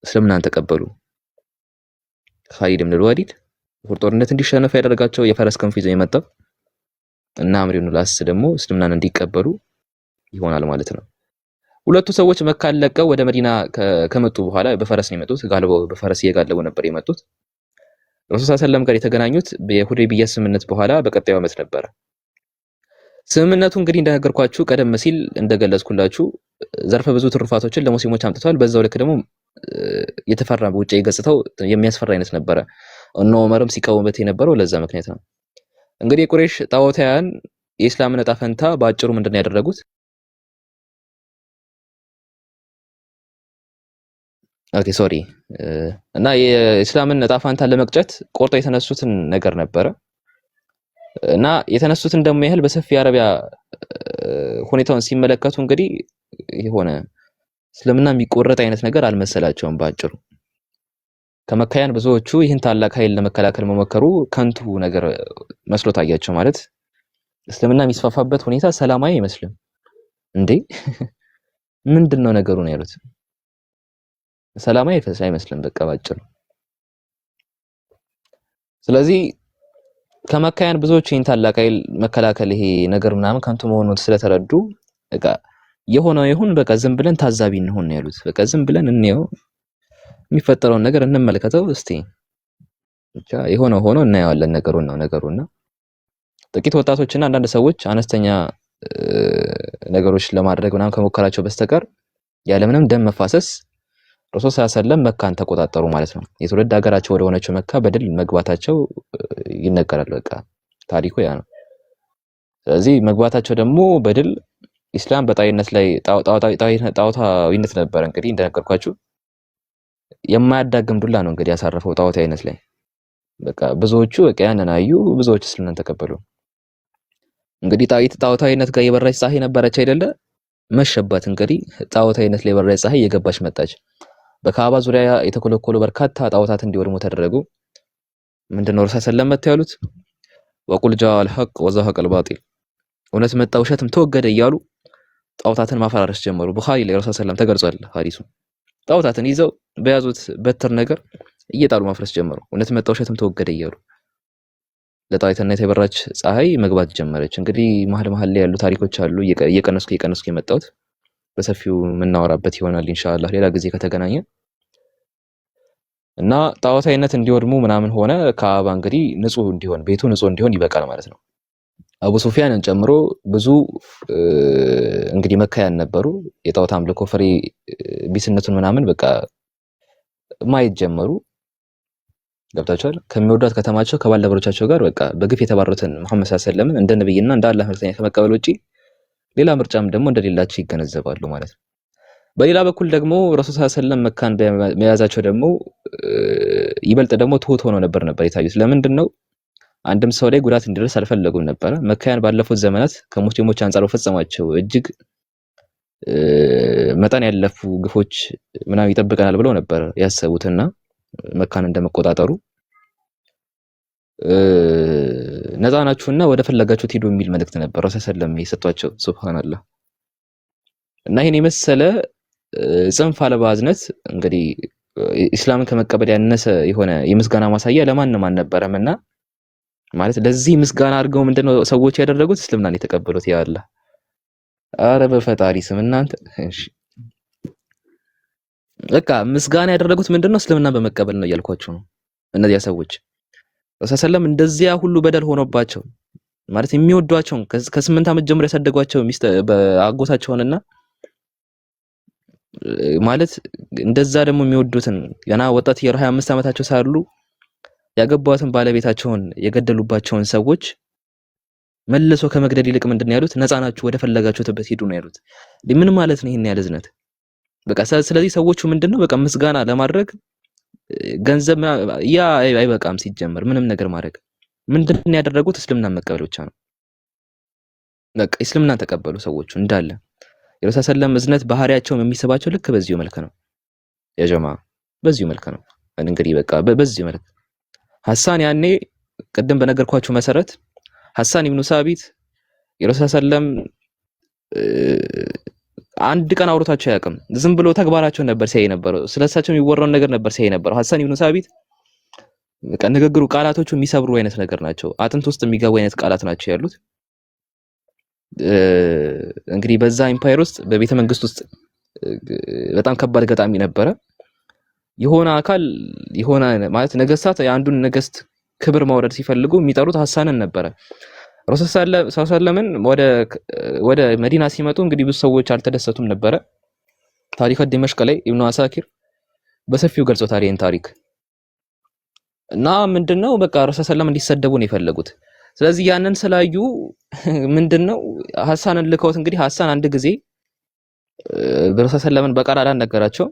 እስልምናን ተቀበሉ። ኻሊድ ኢብኑ ወሊድ ጦርነት እንዲሸነፉ ያደረጋቸው የፈረስ ክንፍ ይዘው የመጣው እና አምር ኢብኑ አልአስ ደግሞ እስልምናን እንዲቀበሉ ይሆናል ማለት ነው። ሁለቱ ሰዎች መካን ለቀው ወደ መዲና ከመጡ በኋላ በፈረስ ነው የመጡት። ጋልበው በፈረስ እየጋለቡ ነበር የመጡት። ረሱል ሰለላሁ ዐለይሂ ወሰለም ጋር የተገናኙት የሁዴይቢያ ስምምነት በኋላ በቀጣዩ ዓመት ነበር። ስምምነቱ እንግዲህ እንደነገርኳችሁ ቀደም ሲል እንደገለጽኩላችሁ ዘርፈ ብዙ ትሩፋቶችን ለሙስሊሞች አምጥቷል። በዛው ልክ ደግሞ የተፈራ ውጪ ገጽታው የሚያስፈራ አይነት ነበረ። እነ ዑመርም ሲቃወሙበት የነበረው ለዛ ምክንያት ነው። እንግዲህ የቁረይሽ ጣዖታውያን የእስላምን ዕጣ ፈንታ በአጭሩ ምንድነው ያደረጉት? እና የእስላምን ዕጣ ፈንታ ለመቅጨት ቆርጦ የተነሱትን ነገር ነበረ እና የተነሱትን ደግሞ ያህል በሰፊ አረቢያ ሁኔታውን ሲመለከቱ እንግዲህ የሆነ እስልምና የሚቆረጥ አይነት ነገር አልመሰላቸውም። ባጭሩ ከመካያን ብዙዎቹ ይህን ታላቅ ኃይል ለመከላከል መሞከሩ ከንቱ ነገር መስሎ ታያቸው። ማለት እስልምና የሚስፋፋበት ሁኔታ ሰላማዊ አይመስልም እንዴ? ምንድነው ነገሩ ነው ያሉት። ሰላማዊ አይመስልም በቃ ባጭሩ። ስለዚህ ከመካያን ብዙዎቹ ይህን ታላቅ ኃይል መከላከል ይሄ ነገር ምናምን ከንቱ መሆኑን ስለተረዱ በቃ የሆነው ይሁን በቃ ዝም ብለን ታዛቢ እንሆን ነው ያሉት። በቃ ዝም ብለን እንየው፣ የሚፈጠረውን ነገር እንመልከተው እስቲ ብቻ የሆነው ሆኖ እናየዋለን ነገሩና ጥቂት ወጣቶችና አንዳንድ ሰዎች አነስተኛ ነገሮች ለማድረግ ምናምን ከሞከራቸው በስተቀር ያለምንም ደም መፋሰስ ረሱል ሰለላሁ ዐለይሂ ወሰለም መካን ተቆጣጠሩ ማለት ነው። የትውልድ ሀገራቸው ወደ ሆነችው መካ በድል መግባታቸው ይነገራል። በቃ ታሪኩ ያ ነው። ስለዚህ መግባታቸው ደግሞ በድል ኢስላም በጣይነት ላይ ጣዖታዊነት ነበር። እንግዲህ እንደነገርኳችሁ የማያዳግም ዱላ ነው እንግዲህ ያሳረፈው ጣዖታዊነት ላይ። በቃ ብዙዎቹ በቃ ያንን አዩ፣ ብዙዎቹ እስልምናን ተቀበሉ። እንግዲህ ጣዖታዊነት ጋር የበራች ፀሐይ ነበረች አይደለ? መሸባት። እንግዲህ ጣዖታዊነት ላይ የበራች ፀሐይ እየገባች መጣች። በካዕባ ዙሪያ የተኮለኮሉ በርካታ ጣዖታት እንዲወድሙ ተደረጉ። ምንድነው ረሱል ሰለላሁ ዐለይሂ ወሰለም ያሉት? ወቁል ጃአል ሐቅ ወዘሀቀል ባጢል፣ እውነት መጣ ውሸትም ተወገደ እያሉ ጣዖታትን ማፈራረስ ጀመሩ። ቡኻሪ ላይ ረሱል ሰለላሁ ዐለይሂ ወሰለም ተገልጿል ሐዲሱ። ጣዖታትን ይዘው በያዙት በትር ነገር እየጣሉ ማፍረስ ጀመሩ። እውነት መጣ ውሸትም ተወገደ እያሉ ለጣዖትነት የበራች ፀሐይ መግባት ጀመረች። እንግዲህ መሀል ላይ ያሉ ታሪኮች አሉ። እየቀነስኩ የመጣሁት በሰፊው የምናወራበት ይሆናል ኢንሻአላህ ሌላ ጊዜ ከተገናኘ። እና ጣዖታዊነት እንዲወድሙ ምናምን ሆነ። ካዕባ እንግዲህ ንጹህ እንዲሆን፣ ቤቱ ንጹህ እንዲሆን ይበቃል ማለት ነው። አቡ ሱፊያንን ጨምሮ ብዙ እንግዲህ መካያን ነበሩ። የጣዖት አምልኮ ፍሬ ቢስነቱን ምናምን በቃ ማየት ጀመሩ። ገብታችኋል? ከሚወዷት ከተማቸው ከባልደረቦቻቸው ጋር በቃ በግፍ የተባረሩትን መሐመድ ሰለላሁ ዐለይሂ ወሰለም እንደ ነብይና እንደ አላህ መልእክተኛ ከመቀበል ውጪ ሌላ ምርጫም ደግሞ እንደሌላቸው ይገነዘባሉ ማለት ነው። በሌላ በኩል ደግሞ ረሱል ሰለላሁ ዐለይሂ ወሰለም መካን በመያዛቸው ደግሞ ይበልጥ ደግሞ ትሁት ሆኖ ነበር የታዩት። ለምንድን ነው? አንድም ሰው ላይ ጉዳት እንዲደርስ አልፈለጉም ነበር። መካን ባለፉት ዘመናት ከሙስሊሞች አንጻር ፈጸሟቸው እጅግ መጠን ያለፉ ግፎች ምናምን ይጠብቀናል ብለው ነበር ያሰቡትና መካን እንደመቆጣጠሩ ነፃ ናችሁና ወደ ፈለጋችሁት ሂዱ የሚል መልእክት ነበር ረሱል ሰለላሁ ዐለይሂ ወሰለም የሰጧቸው። ሱብሃንአላህ። እና ይሄን የመሰለ ጽንፍ አልባ እዝነት እንግዲህ ኢስላምን ከመቀበል ያነሰ የሆነ የምስጋና ማሳያ ለማንም አልነበረምና ማለት ለዚህ ምስጋና አድርገው ምንድነው ሰዎች ያደረጉት? እስልምናን የተቀበሉት። ያ አላህ አረ በፈጣሪ ስም እናንተ እሺ በቃ ምስጋና ያደረጉት ምንድነው? እስልምናን በመቀበል ነው እያልኳችሁ ነው። እነዚያ ሰዎች ረሱል ሰለም እንደዚያ ሁሉ በደል ሆኖባቸው ማለት የሚወዷቸውን ከ8 ዓመት ጀምሮ ያሳደጓቸው አጎታቸውንና ማለት እንደዛ ደግሞ የሚወዱትን ገና ወጣት የ25 ዓመታቸው ሳሉ ያገቧትን ባለቤታቸውን የገደሉባቸውን ሰዎች መልሶ ከመግደል ይልቅ ምንድነው ያሉት? ነፃ ናችሁ ወደ ፈለጋችሁበት ሂዱ ነው ያሉት። ምን ማለት ነው ይሄን ያለ እዝነት? በቃ ስለዚህ ሰዎቹ ምንድነው በቃ ምስጋና ለማድረግ ገንዘብ ያ አይበቃም። ሲጀመር ምንም ነገር ማድረግ ምንድነው ያደረጉት? እስልምናን መቀበል ብቻ ነው። በቃ እስልምናን ተቀበሉ ሰዎቹ እንዳለ። የረሱል ሰለም እዝነት ባህሪያቸው የሚስባቸው ልክ በዚሁ መልክ ነው ያ ጀማ፣ በዚሁ መልክ ነው። እንግዲህ በቃ በዚሁ መልክ ሐሳን ያኔ ቅድም በነገርኳችሁ መሰረት ሐሳን ኢብኑ ሳቢት የረሱል ሰለም አንድ ቀን አውርቷቸው አያውቅም። ዝም ብሎ ተግባራቸው ነበር ሲያይ ነበር። ስለሳቸው የሚወራውን ነገር ነበር ሲያይ ነበር። ሐሳን ኢብኑ ሳቢት በቃ ንግግሩ፣ ቃላቶቹ የሚሰብሩ አይነት ነገር ናቸው። አጥንት ውስጥ የሚገቡ አይነት ቃላት ናቸው ያሉት። እንግዲህ በዛ ኢምፓየር ውስጥ በቤተ መንግስት ውስጥ በጣም ከባድ ገጣሚ ነበረ። የሆነ አካል የሆነ ማለት ነገስታት የአንዱን ነገስት ክብር ማውረድ ሲፈልጉ የሚጠሩት ሐሳንን ነበረ። ረሱል ሰለላምን ወደ መዲና ሲመጡ እንግዲህ ብዙ ሰዎች አልተደሰቱም ነበረ። ታሪክ ዲመሽቅ ላይ ኢብኑ አሳኪር በሰፊው ገልጾታል ይሄን ታሪክ እና ምንድነው በቃ ረሱል ሰለላም እንዲሰደቡ ነው የፈለጉት። ስለዚህ ያንን ስላዩ ምንድነው ሐሳንን ልከውት እንግዲህ ሐሳን አንድ ጊዜ ረሱል ሰለላምን በቃል አላነገራቸው።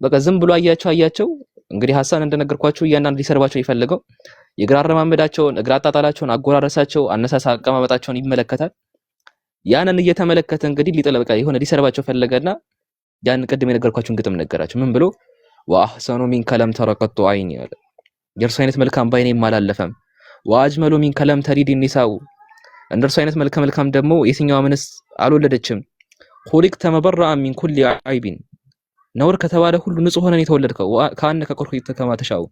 በቃ ዝም ብሎ አያቸው። እንግዲህ ሐሳን እንደነገርኳችሁ እያንዳንዱ ሊሰርባቸው ይፈልገው የግራ አረማመዳቸውን፣ እግራ አጣጣላቸውን፣ አጎራረሳቸው፣ አነሳሳ አቀማመጣቸውን ይመለከታል። ያንን እየተመለከተ እንግዲህ ሊጠለበቃ የሆነ ሊሰርባቸው ፈለገና ያን ቅድም የነገርኳችሁን ግጥም ነገራቸው። ምን ብሎ ወአህሰኑ ሚን ከለም ተረቀጡ አይኒ ያለ የእርሱ አይነት መልካም ባይኔም አላለፈም። ወአጅመሉ ሚን ከለም ተሪድ ኒሳኡ እንደርሱ አይነት መልካም ደግሞ የትኛዋ ምንስ አልወለደችም። ኹሊቅ ተመበረአ ሚን ኩሊ አይቢን ነውር ከተባለ ሁሉ ንጹህ ሆነን የተወለድከው ካነ ከቁርኺት ከማ ተሻው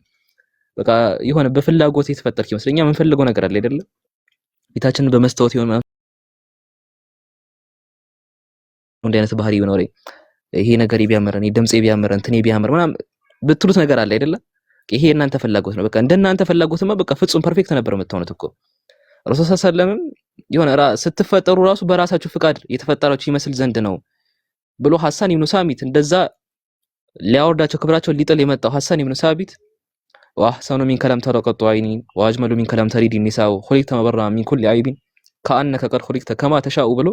በቃ የሆነ በፍላጎት የተፈጠርክ ይመስለኛ ምን ፈልገው ነገር አለ አይደለ? ፊታችንን በመስታወት ይሆን እንደ አይነት ባህሪ ቢኖር ይሄ ነገር ቢያመረን ድምጼ ቢያመረን እንትኔ ቢያመር ምናምን ብትሉት ነገር አለ አይደለ? ይሄ እናንተ ፍላጎት ነው። በቃ እንደናንተ ፍላጎትማ በቃ ፍጹም ፐርፌክት ነበር የምትሆኑት እኮ። ረሱል ሰለላም የሆነ ስትፈጠሩ ራሱ በራሳችሁ ፍቃድ የተፈጠራችሁ ይመስል ዘንድ ነው ብሎ ሐሳን ኢብኑ ሳቢት እንደዛ ሊያወርዳቸው ክብራቸውን ሊጥል የመጣው ሐሳን ኢብኑ ሳቢት ወአህሰኑ ሚን ከለም ተረቀጡ አይኒ ወአጅመሉ ሚን ከለም ተሪድ ኒሳኡ ኹሊቅተ ተመበረአ ሚን ኩሊ አይቢን ከአነከ ቀድ ኹሊቅተ ከማ ተሻኡ ብሎ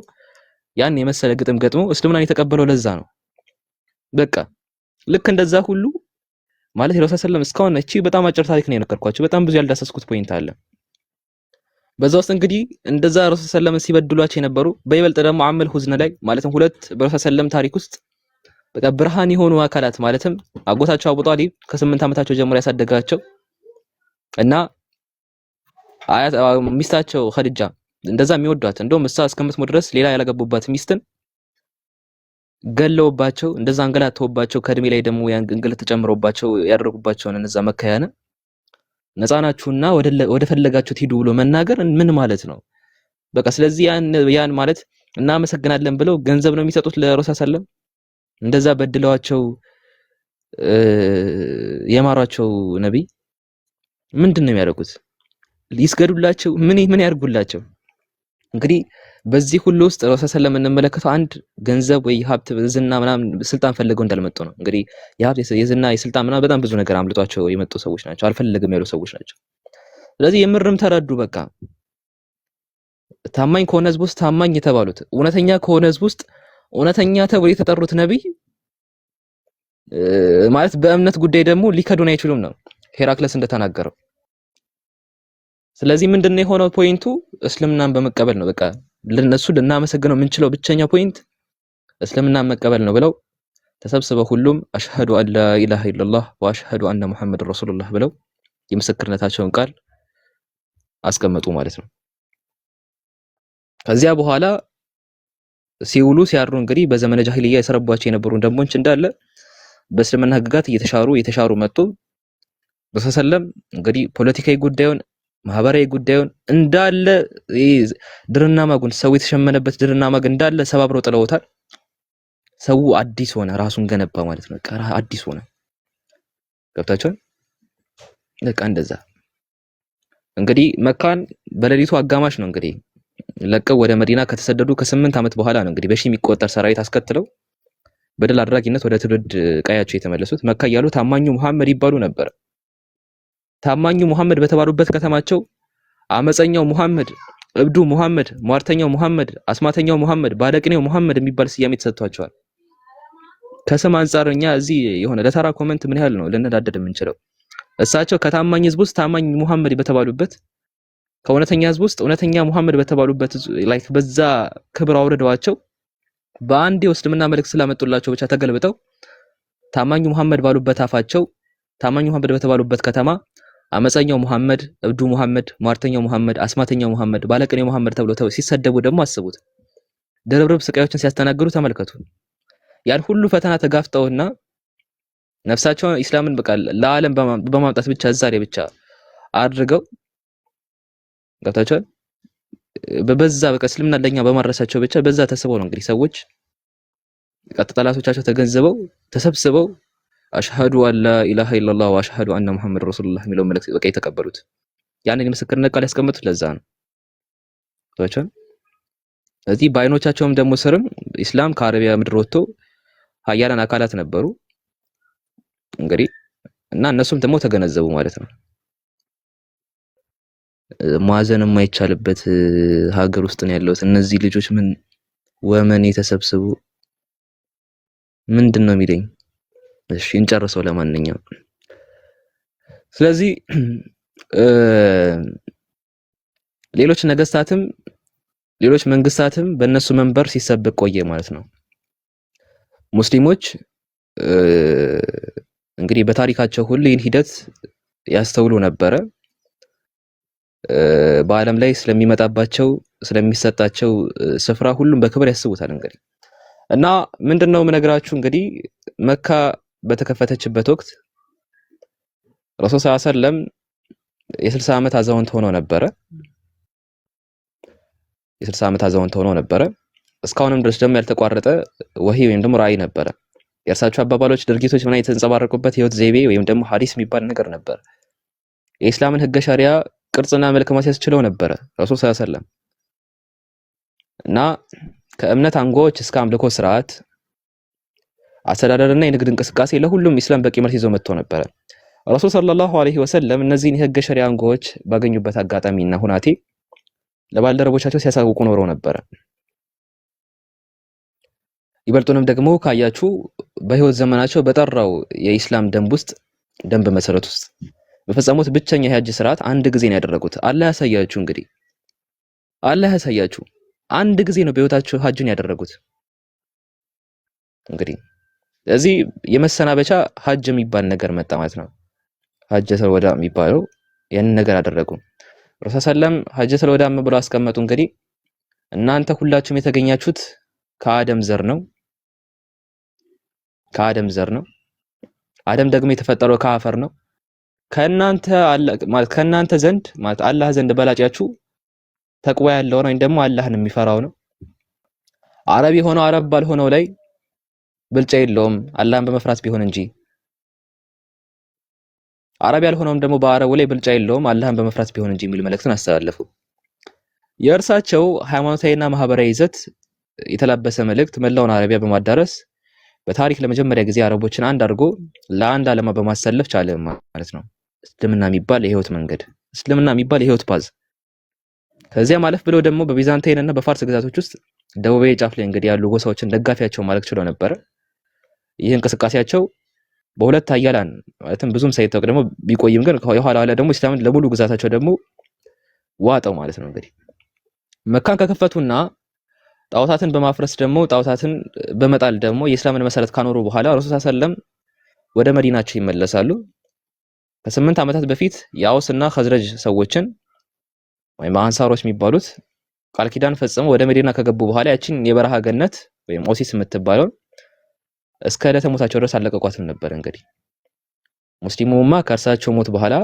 ያን የመሰለ ግጥም ገጥሞ እስልምናን የተቀበለው ለዛ ነው። በቃ ልክ እንደዛ ሁሉ ማለት የረሱል ሰለም እስካሁን እቺ በጣም አጭር ታሪክ ነው የነገርኳችሁ። በጣም ብዙ ያልዳሰስኩት ፖይንት አለ። በዛ ውስጥ እንግዲህ እንደዛ ረሱል ሰለምን ሲበድሏቸው የነበሩ በይበልጥ ደግሞ አመል ሁዝነ ላይ ማለትም ሁለት በረሱል ሰለም ታሪክ ውስጥ በቃ ብርሃን የሆኑ አካላት ማለትም አጎታቸው አቡ ጣሊብ ከ8 ዓመታቸው ጀምሮ ያሳደጋቸው እና ሚስታቸው ኸዲጃ እንደዛ የሚወዷት እንደውም እሷ እስከምትሞት ድረስ ሌላ ያላገቡባት ሚስትን ገለውባቸው እንደዛ አንገላተውባቸው ከእድሜ ላይ ደግሞ ያን እንግልት ተጨምሮባቸው ያደረጉባቸውን እነዛ መካያነ ነፃ ናችሁና ወደ ፈለጋችሁት ሂዱ ብሎ መናገር ምን ማለት ነው? በቃ ስለዚህ ያን ማለት እናመሰግናለን ብለው ገንዘብ ነው የሚሰጡት ለረሱል ሰለም እንደዛ በድለዋቸው የማሯቸው ነብይ ምንድነው የሚያደርጉት? ሊስገዱላቸው ምን ያርጉላቸው? እንግዲህ በዚህ ሁሉ ውስጥ ረሱል ሰለም እንመለከተው አንድ ገንዘብ ወይ ሀብት ዝና ምናምን ስልጣን ፈልገው እንዳልመጡ ነው። እንግዲህ የሀብት የዝና የስልጣን ምናምን በጣም ብዙ ነገር አምልጧቸው የመጡ ሰዎች ናቸው። አልፈልግም ያሉ ሰዎች ናቸው። ስለዚህ የምርም ተረዱ። በቃ ታማኝ ከሆነ ህዝብ ውስጥ ታማኝ የተባሉት እውነተኛ ከሆነ ህዝብ ውስጥ እውነተኛ ተብሎ የተጠሩት ነብይ ማለት በእምነት ጉዳይ ደግሞ ሊከዱን አይችሉም ነው ሄራክለስ እንደተናገረው። ስለዚህ ምንድነው የሆነው ፖይንቱ? እስልምናን በመቀበል ነው። በቃ ለነሱ ልናመሰግነው የምንችለው ብቸኛ ፖይንት እስልምናን መቀበል ነው ብለው ተሰብስበው ሁሉም አሽሀዱ አን ላ ኢላሃ ኢላላህ ወአሽሀዱ አነ ሙሐመድ ረሱሉላህ ብለው የምስክርነታቸውን ቃል አስቀመጡ ማለት ነው። ከዚያ በኋላ ሲውሉ ሲያሩ እንግዲህ በዘመነ ጃሂልያ የሰረቧቸው የነበሩ ደንቦች እንዳለ በእስልምና ህግጋት እየተሻሩ መጡ። በሰለም እንግዲህ ፖለቲካዊ ጉዳዩን ማህበራዊ ጉዳዩን እንዳለ ድርና ማጉን ሰው የተሸመነበት ድርና ማግ እንዳለ ሰባብረው ጥለውታል። ሰው አዲስ ሆነ፣ ራሱን ገነባ ማለት ነው። ቀራ አዲስ ሆነ። ገብታችኋል? በቃ እንደዛ እንግዲህ መካን በሌሊቱ አጋማሽ ነው እንግዲህ ለቀው ወደ መዲና ከተሰደዱ ከ8 ዓመት በኋላ ነው እንግዲህ በሺ የሚቆጠር ሰራዊት አስከትለው በድል አድራጊነት ወደ ትውልድ ቀያቸው የተመለሱት። መካ እያሉ ታማኙ መሐመድ ይባሉ ነበር። ታማኙ መሐመድ በተባሉበት ከተማቸው አመፀኛው መሐመድ፣ እብዱ መሐመድ፣ ሟርተኛው መሐመድ፣ አስማተኛው መሐመድ፣ ባለቅኔው መሐመድ የሚባል ስያሜ ተሰጥቷቸዋል። ከስም አንፃር እኛ እዚህ የሆነ ለተራ ኮሜንት ምን ያህል ነው ልንዳደድ የምንችለው? እሳቸው ከታማኝ ህዝብ ውስጥ ታማኝ መሐመድ በተባሉበት ከእውነተኛ ህዝብ ውስጥ እውነተኛ መሐመድ በተባሉበት ላይክ በዛ ክብር አውርደዋቸው በአንድ የእስልምና መልእክት ስላመጡላቸው ብቻ ተገልብጠው ታማኙ መሐመድ ባሉበት አፋቸው ታማኙ መሐመድ በተባሉበት ከተማ አመፀኛው መሐመድ፣ እብዱ መሐመድ፣ ሟርተኛው መሐመድ፣ አስማተኛው መሐመድ፣ ባለቅኔው መሐመድ ተብለው ሲሰደቡ ደግሞ አስቡት። ድርብርብ ስቃዮችን ሲያስተናግዱ ተመልከቱ። ያን ሁሉ ፈተና ተጋፍጠውና ነፍሳቸውን ኢስላምን በቃ ለዓለም በማምጣት ብቻ ዛሬ ብቻ አድርገው ገብታችኋል። በዛ በቃ እስልምና ለኛ በማድረሳቸው ብቻ በዛ ተስበው ነው እንግዲህ ሰዎች ጠላቶቻቸው ተገንዝበው ተሰብስበው አሽሀዱ አን ላ ኢላሃ ኢላላህ ወአሽሀዱ አነ ሙሐመድ ረሱሉላህ የሚለው መልእክት በቃ የተቀበሉት ያንን የምስክርነት ቃል ያስቀመጡት ለዛ ነው። ገብታችኋል። እዚህ በአይኖቻቸውም ደግሞ ስርም ኢስላም ከአረቢያ ምድር ወጥቶ ሀያላን አካላት ነበሩ እንግዲህ እና እነሱም ደግሞ ተገነዘቡ ማለት ነው። ማዘን የማይቻልበት ሀገር ውስጥ ነው ያለሁት። እነዚህ ልጆች ምን ወመን የተሰብስቡ ምንድነው የሚለኝ? እሺ እንጨርሰው ለማንኛውም። ስለዚህ ሌሎች ነገስታትም ሌሎች መንግስታትም በእነሱ መንበር ሲሰበክ ቆየ ማለት ነው። ሙስሊሞች እንግዲህ በታሪካቸው ሁሉ ይህን ሂደት ያስተውሉ ነበረ። በዓለም ላይ ስለሚመጣባቸው ስለሚሰጣቸው ስፍራ ሁሉም በክብር ያስቡታል እንግዲህ እና ምንድነው የምነግራችሁ እንግዲህ መካ በተከፈተችበት ወቅት ረሱል ሰለላሁ ዐለይሂ ወሰለም የ60 ዓመት አዛውንት ሆነው ነበረ። የ60 ዓመት አዛውንት ሆነው ነበረ። እስካሁንም ድረስ ደግሞ ያልተቋረጠ ወህይ ወይም ደግሞ ራእይ ነበረ። የእርሳቸው አባባሎች፣ ድርጊቶች ምናምን የተንጸባረቁበት ህይወት ዘይቤ ወይም ደግሞ ሐዲስ የሚባል ነገር ነበር። የኢስላምን ህገ ሸሪዓ ቅርጽና መልክ ማስያዝ ችለው ነበረ ረሱል ሰለላሁ ዐለይሂ ወሰለም እና ከእምነት አንጓዎች እስከ አምልኮ ስርዓት፣ አስተዳደርና የንግድ እንቅስቃሴ ለሁሉም ኢስላም በቂ መልስ ይዞ መጥቶ ነበረ። ረሱል ሰለላሁ ዐለይሂ ወሰለም እነዚህን የህገ ሸሪዓ አንጓዎች ባገኙበት አጋጣሚና ሁናቴ ለባልደረቦቻቸው ሲያሳውቁ ኖረው ነበረ። ይበልጡንም ደግሞ ካያችሁ በህይወት ዘመናቸው በጠራው የኢስላም ደንብ ውስጥ ደንብ መሰረት ውስጥ በፈጸሙት ብቸኛ የሐጅ ስርዓት አንድ ጊዜ ነው ያደረጉት። አላህ ያሳያችሁ እንግዲህ አላህ ያሳያችሁ አንድ ጊዜ ነው በህይወታቸው ሐጅን ያደረጉት። እንግዲህ እዚህ የመሰናበቻ ሐጅ የሚባል ነገር መጣ ማለት ነው። ሐጀተል ወዳ የሚባለው ያን ነገር አደረጉ። ረሱል ሰለም ሐጀተል ወዳ ብሎ አስቀመጡ። እንግዲህ እናንተ ሁላችሁም የተገኛችሁት ከአደም ዘር ነው። ከአደም ዘር ነው። አደም ደግሞ የተፈጠረው ከአፈር ነው። ከእናንተ ዘንድ ማለት አላህ ዘንድ በላጫችሁ ተቅዋ ያለው ነው ወይም ደግሞ አላህን የሚፈራው ነው። አረብ የሆነው አረብ ባልሆነው ላይ ብልጫ የለውም አላህን በመፍራት ቢሆን እንጂ፣ አረብ ያልሆነውም ደግሞ በአረቡ ላይ ብልጫ የለውም አላህን በመፍራት ቢሆን እንጂ የሚል መልእክትን አስተላለፉ። የእርሳቸው ሃይማኖታዊና ማህበራዊ ይዘት የተላበሰ መልእክት መላውን አረቢያ በማዳረስ በታሪክ ለመጀመሪያ ጊዜ አረቦችን አንድ አድርጎ ለአንድ ዓላማ በማሰለፍ ቻለ ማለት ነው። እስልምና የሚባል የህይወት መንገድ፣ እስልምና የሚባል የህይወት ፓዝ። ከዚያ ማለፍ ብለው ደግሞ በቢዛንታይን እና በፋርስ ግዛቶች ውስጥ ደቡባዊ ጫፍ ላይ እንግዲህ ያሉ ጎሳዎችን ደጋፊያቸው ማለት ችለው ነበር። ይህ እንቅስቃሴያቸው በሁለት ኃያላን ማለትም ብዙም ሳይታወቅ ደግሞ ቢቆይም ግን የኋላ ኋላ ደግሞ ኢስላምን ለሙሉ ግዛታቸው ደግሞ ዋጠው ማለት ነው። እንግዲህ መካን ከከፈቱና ጣዖታትን በማፍረስ ደግሞ ጣዖታትን በመጣል ደግሞ የእስላምን መሰረት ካኖሩ በኋላ ረሱል ሰለም ወደ መዲናቸው ይመለሳሉ። ከ8 ዓመታት በፊት የአውስና ኸዝረጅ ሰዎችን ወይም አንሳሮች የሚባሉት ቃል ኪዳን ፈጽመው ወደ መዲና ከገቡ በኋላ ያችን የበረሃ ገነት ወይም ኦሲስ የምትባለው እስከ ዕለተ ሞታቸው ድረስ አለቀቋትም ነበር። እንግዲህ ሙስሊሙ ኡማ ከእርሳቸው ሞት በኋላ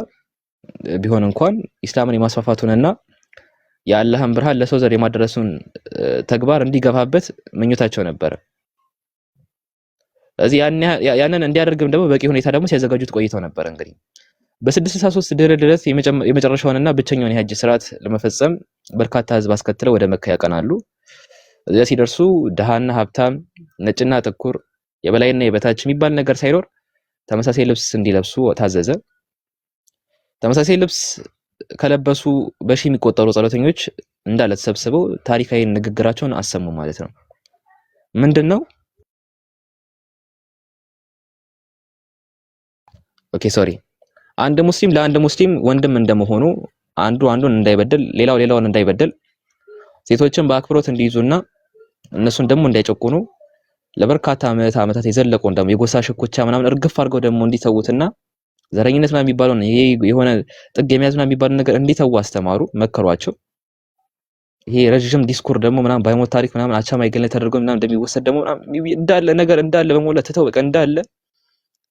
ቢሆን እንኳን ኢስላምን የማስፋፋቱንና የአላህን ብርሃን ለሰው ዘር የማድረሱን ተግባር እንዲገፋበት ምኞታቸው ነበር። ስለዚህ ያንን እንዲያደርግም ደግሞ በቂ ሁኔታ ደግሞ ሲያዘጋጁት ቆይተው ነበር። እንግዲህ በ663 ድረስ የመጨረሻውንና ብቸኛውን የሐጅ ስርዓት ለመፈጸም በርካታ ህዝብ አስከትለው ወደ መካ ያቀናሉ። እዚያ ሲደርሱ ደሃና ሀብታም፣ ነጭና ጥቁር፣ የበላይና የበታች የሚባል ነገር ሳይኖር ተመሳሳይ ልብስ እንዲለብሱ ታዘዘ። ተመሳሳይ ልብስ ከለበሱ በሺ የሚቆጠሩ ጸሎተኞች እንዳለ ተሰብስበው ታሪካዊ ንግግራቸውን አሰሙ ማለት ነው። ምንድነው? ኦኬ ሶሪ አንድ ሙስሊም ለአንድ ሙስሊም ወንድም እንደመሆኑ አንዱ አንዱን እንዳይበደል፣ ሌላው ሌላውን እንዳይበደል፣ ሴቶችን በአክብሮት እንዲይዙና እነሱን ደግሞ እንዳይጨቁኑ ለበርካታ ዓመታት የዘለቀው እንደም የጎሳ ሽኩቻ ምናምን እርግፍ አድርገው ደግሞ እንዲተውትና ዘረኝነት ምናምን የሚባለው ይሄ የሆነ ጥግ የሚያዝና የሚባለው ነገር እንዲተው አስተማሩ፣ መከሯቸው። ይሄ ረጅም ዲስኩር ደግሞ ምናምን ባይሞት ታሪክ ምናምን አቻ ማይገለል ተደርጎ ምናምን እንደሚወሰድ ደግሞ እንዳለ ነገር እንዳለ በሞላ ተተው በቃ እንዳለ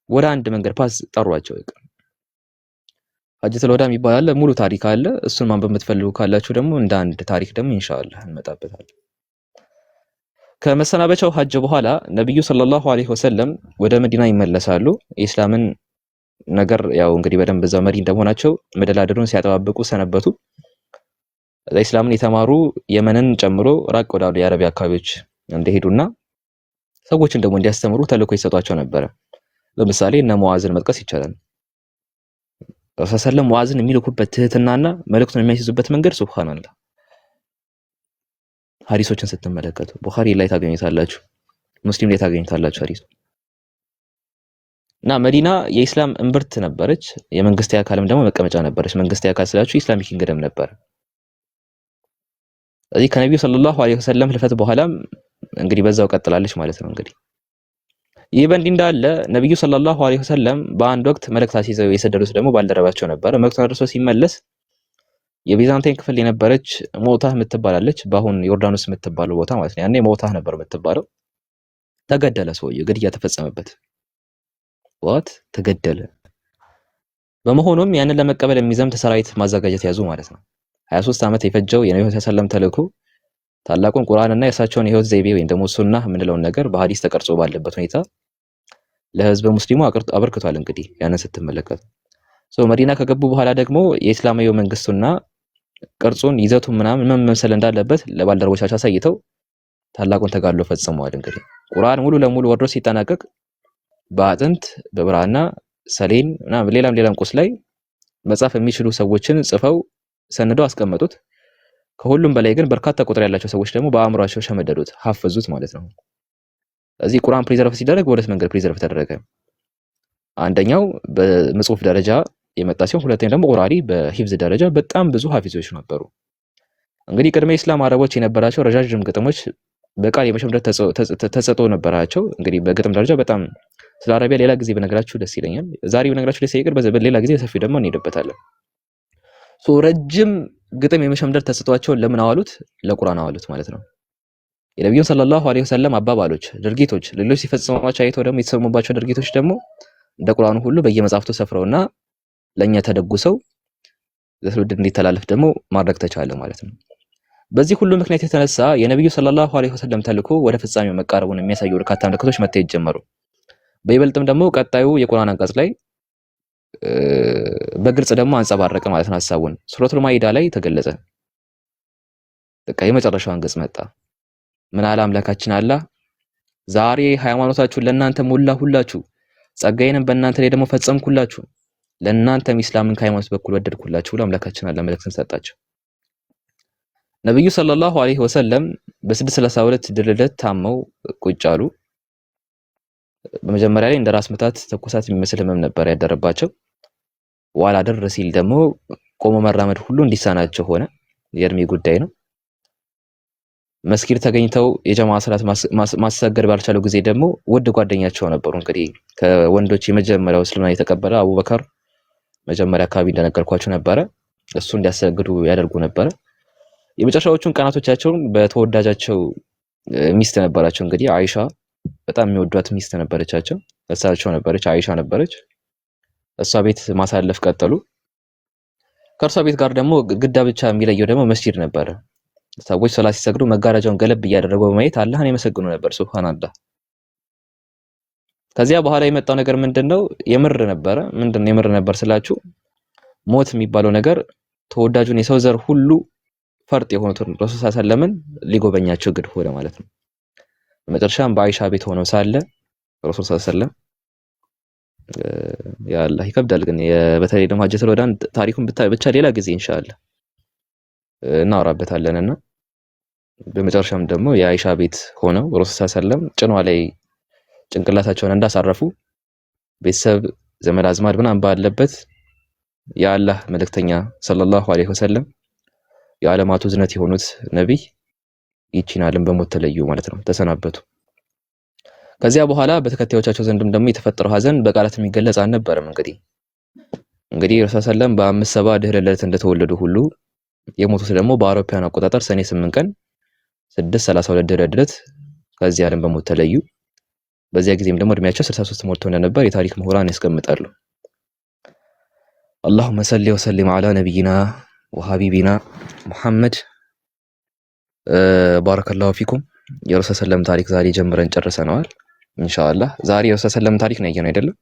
ወደ አንድ መንገድ ፓስ ጠሯቸው። በቃ ሐጀቱል ወዳ የሚባል አለ፣ ሙሉ ታሪክ አለ። እሱን ማንበብ የምትፈልጉ ካላችሁ ደግሞ እንደ አንድ ታሪክ ደግሞ ኢንሻአላህ እንመጣበታለን። ከመሰናበቻው ሐጅ በኋላ ነብዩ ሰለላሁ ዐለይሂ ወሰለም ወደ መዲና ይመለሳሉ። የእስላምን ነገር ያው እንግዲህ በደንብ እዛው መሪ እንደሆናቸው መደላደሉን ሲያጠባብቁ ሰነበቱ። እስላምን የተማሩ የመንን ጨምሮ ራቅ ወዳሉ የአረቢያ አካባቢዎች እንደሄዱና ሰዎችን ደግሞ እንዲያስተምሩ ተልእኮ ይሰጧቸው ነበር። ለምሳሌ እነ ሙዓዝን መጥቀስ ይቻላል። ረሱል ሰለላሁ ሙዓዝን የሚልኩበት ትህትናና መልእክቱን የሚያስይዙበት መንገድ ሱብሃንአላህ ሐዲሶችን ስትመለከቱ ቡኻሪ ላይ ታገኙታላችሁ፣ ሙስሊም ላይ ታገኙታላችሁ ሐዲስ እና መዲና የኢስላም እምብርት ነበረች። የመንግስታዊ አካልም ደግሞ መቀመጫ ነበረች። መንግስታዊ አካል ስላችሁ ኢስላሚክ ኪንግደም ነበር። እዚህ ከነብዩ ሰለላሁ ዐለይሂ ወሰለም ህልፈት በኋላም እንግዲህ በዛው ቀጥላለች ማለት ነው። እንግዲህ ይህ በእንዲህ እንዳለ ነብዩ ሰለላሁ ዐለይሂ ወሰለም በአንድ ወቅት መልእክት አስይዘው የሰደዱት ደግሞ ባልደረባቸው ነበር። መልእክቱን አድርሶ ሲመለስ የቢዛንታይን ክፍል የነበረች ሞታህ የምትባላለች በአሁን ዮርዳኖስ የምትባለው ቦታ ማለት ነው። ያኔ ሞታህ ነበር የምትባለው። ተገደለ፣ ሰውዬው ግድያ ተፈጸመበት። ተገደለ። በመሆኑም ያንን ለመቀበል የሚዘምት ሰራዊት ማዘጋጀት ያዙ ማለት ነው። 23 ዓመት የፈጀው የነብዩ ሰለላሁ ተልእኮ ታላቁን ቁርአንና የእሳቸውን የህይወት ዘይቤ ወይም ደግሞ ሱናህ የምንለውን ነገር በሐዲስ ተቀርጾ ባለበት ሁኔታ ለህዝበ ሙስሊሙ አበርክቷል። እንግዲህ ያንን ስትመለከቱ መዲና ከገቡ በኋላ ደግሞ የእስላማዊ መንግስቱና ቅርጹን ይዘቱን ምናምን ምን መምሰል እንዳለበት ለባልደረቦቻቸው አሳይተው ታላቁን ተጋድሎ ፈጽመዋል። እንግዲህ ቁርአን ሙሉ ለሙሉ ወርዶ ሲጠናቀቅ በአጥንት በብራና ሰሌን እና ሌላም ቁስ ላይ መጻፍ የሚችሉ ሰዎችን ጽፈው ሰንደው አስቀመጡት። ከሁሉም በላይ ግን በርካታ ቁጥር ያላቸው ሰዎች ደግሞ በአእምሯቸው ሸመደዱት፣ ሐፈዙት ማለት ነው። ስለዚህ ቁርአን ፕሪዘርቭ ሲደረግ በሁለት መንገድ ፕሪዘርቭ ተደረገ። አንደኛው በጽሁፍ ደረጃ የመጣ ሲሆን ሁለተኛው ደግሞ ኦራሊ በሂፍዝ ደረጃ በጣም ብዙ ሐፊዞች ነበሩ። እንግዲህ ቅድመ ኢስላም አረቦች የነበራቸው ረጃጅም ግጥሞች በቃል የመሸምደድ ተሰጥኦ ነበራቸው። እንግዲህ በግጥም ደረጃ በጣም ስለ አረቢያ ሌላ ጊዜ በነገራችሁ ደስ ይለኛል። ዛሬ በነገራችሁ ደስ ይቀር ሌላ ጊዜ ሰፊ ደግሞ እንሄድበታለን። ረጅም ግጥም የመሸምደድ ተሰጥቷቸውን ለምን አዋሉት? ለቁርአን አዋሉት ማለት ነው። የነብዩን ሰለላሁ ዐለይሂ ወሰለም አባባሎች፣ ድርጊቶች ሌሎች ሲፈጽሟቸው አይተው ደግሞ የተሰሙባቸው ድርጊቶች ደግሞ እንደ ቁርአኑ ሁሉ በየመጻፍቱ ሰፍረውና ለኛ ተደጉሰው ለትውልድ እንዲተላለፍ ደግሞ ማድረግ ተቻለ ማለት ነው። በዚህ ሁሉ ምክንያት የተነሳ የነብዩ ሰለላሁ ዐለይሂ ወሰለም ተልእኮ ወደ ፍጻሜው መቃረቡን የሚያሳዩ በርካታ ምልክቶች መታየት ጀመሩ። በይበልጥም ደግሞ ቀጣዩ የቁርአን አንቀጽ ላይ በግልጽ ደግሞ አንጸባረቀ ማለት ነው ሐሳቡን። ሱረቱል ማኢዳ ላይ ተገለጸ። በቃ የመጨረሻው አንቀጽ መጣ። ምን አለ አምላካችን አላህ ዛሬ ሃይማኖታችሁን ለእናንተ ሞላሁላችሁ፣ ጸጋዬንም በእናንተ ላይ ደግሞ ፈጸምኩላችሁ፣ ለእናንተም ኢስላምን ከሃይማኖት በኩል ወደድኩላችሁ ብሎ አምላካችን አላህ መልእክትን ሰጣቸው። ነብዩ ሰለላሁ ዐለይሂ ወሰለም በ632 ድልደት ታመው ቁጭ አሉ። በመጀመሪያ ላይ እንደ ራስ ምታት ተኩሳት የሚመስል ህመም ነበር ያደረባቸው። ዋላ ደር ሲል ደግሞ ቆሞ መራመድ ሁሉ እንዲሳናቸው ሆነ። የእድሜ ጉዳይ ነው። መስጊድ ተገኝተው የጀማዓ ሰላት ማሰገድ ባልቻለው ጊዜ ደግሞ ውድ ጓደኛቸው ነበሩ። እንግዲህ ከወንዶች የመጀመሪያው እስልምና የተቀበለ አቡበከር መጀመሪያ አካባቢ እንደነገርኳችሁ ነበረ። እሱ እንዲያሰግዱ ያደርጉ ነበረ። የመጨረሻዎቹን ቀናቶቻቸውን በተወዳጃቸው ሚስት ነበራቸው። እንግዲህ አይሻ በጣም የሚወዷት ሚስት ነበረቻቸው። እሳቸው ነበረች፣ አይሻ ነበረች። እሷ ቤት ማሳለፍ ቀጠሉ። ከእርሷ ቤት ጋር ደግሞ ግዳ ብቻ የሚለየው ደግሞ መስጂድ ነበረ። ሰዎች ሶላት ሲሰግዱ መጋረጃውን ገለብ እያደረጉ በማየት አላህን ያመሰግኑ ነበር። ሱብሃንአላህ። ከዚያ በኋላ የመጣው ነገር ምንድነው? የምር ነበረ። ምንድነው የምር ነበር ስላችሁ ሞት የሚባለው ነገር ተወዳጁን የሰው ዘር ሁሉ ፈርጥ የሆኑትን ረሱል ሰለላሁ ዐለይሂ ወሰለም ሊጎበኛቸው ግድ ሆነ ማለት ነው። በመጨረሻም በአይሻ ቤት ሆነው ሳለ ረሱል ሰለላሁ ዐለይሂ ወሰለም ያ አላህ ይከብዳል። ግን በተለይ ደግሞ ሀጀቱል ወዳን ታሪኩን ብቻ ሌላ ጊዜ ኢንሻአላህ እናወራበታለንና በመጨረሻም ደግሞ የአይሻ ቤት ሆነው ረሱል ሰለላሁ ዐለይሂ ወሰለም ጭኗ ላይ ጭንቅላታቸውን እንዳሳረፉ ቤተሰብ ዘመድ አዝማድ ምናምን ባለበት የአላህ መልእክተኛ ሰለላሁ ዐለይሂ ወሰለም የዓለማቱ ዝነት የሆኑት ነብይ ይቺን ዓለም በሞት ተለዩ ማለት ነው፣ ተሰናበቱ። ከዚያ በኋላ በተከታዮቻቸው ዘንድም ደግሞ የተፈጠረው ሀዘን በቃላት የሚገለጽ አልነበረም። እንግዲህ ረሱል ሰለላሁ ዐለይሂ ወሰለም በ570 ድህረ ልደት እንደተወለዱ ሁሉ የሞቱት ደግሞ በአውሮፓውያን አቆጣጠር ሰኔ 8 ቀን 632 ድህረ ልደት ከዚህ ዓለም በሞት ተለዩ። በዚያ ጊዜም ደግሞ እድሜያቸው 63 ሞልቶ እንደነበር የታሪክ ምሁራን ያስቀምጣሉ። اللهم صل وسلم على نبينا وحبيبنا محمد بارك الله فيكم። የረሱል ሰለላሁ ዐለይሂ ወሰለም ታሪክ ዛሬ ጀምረን ጨርሰናል ኢንሻአላህ። ዛሬ የረሱል ሰለላሁ ዐለይሂ ወሰለም ታሪክ ነው ያየነው አይደለም?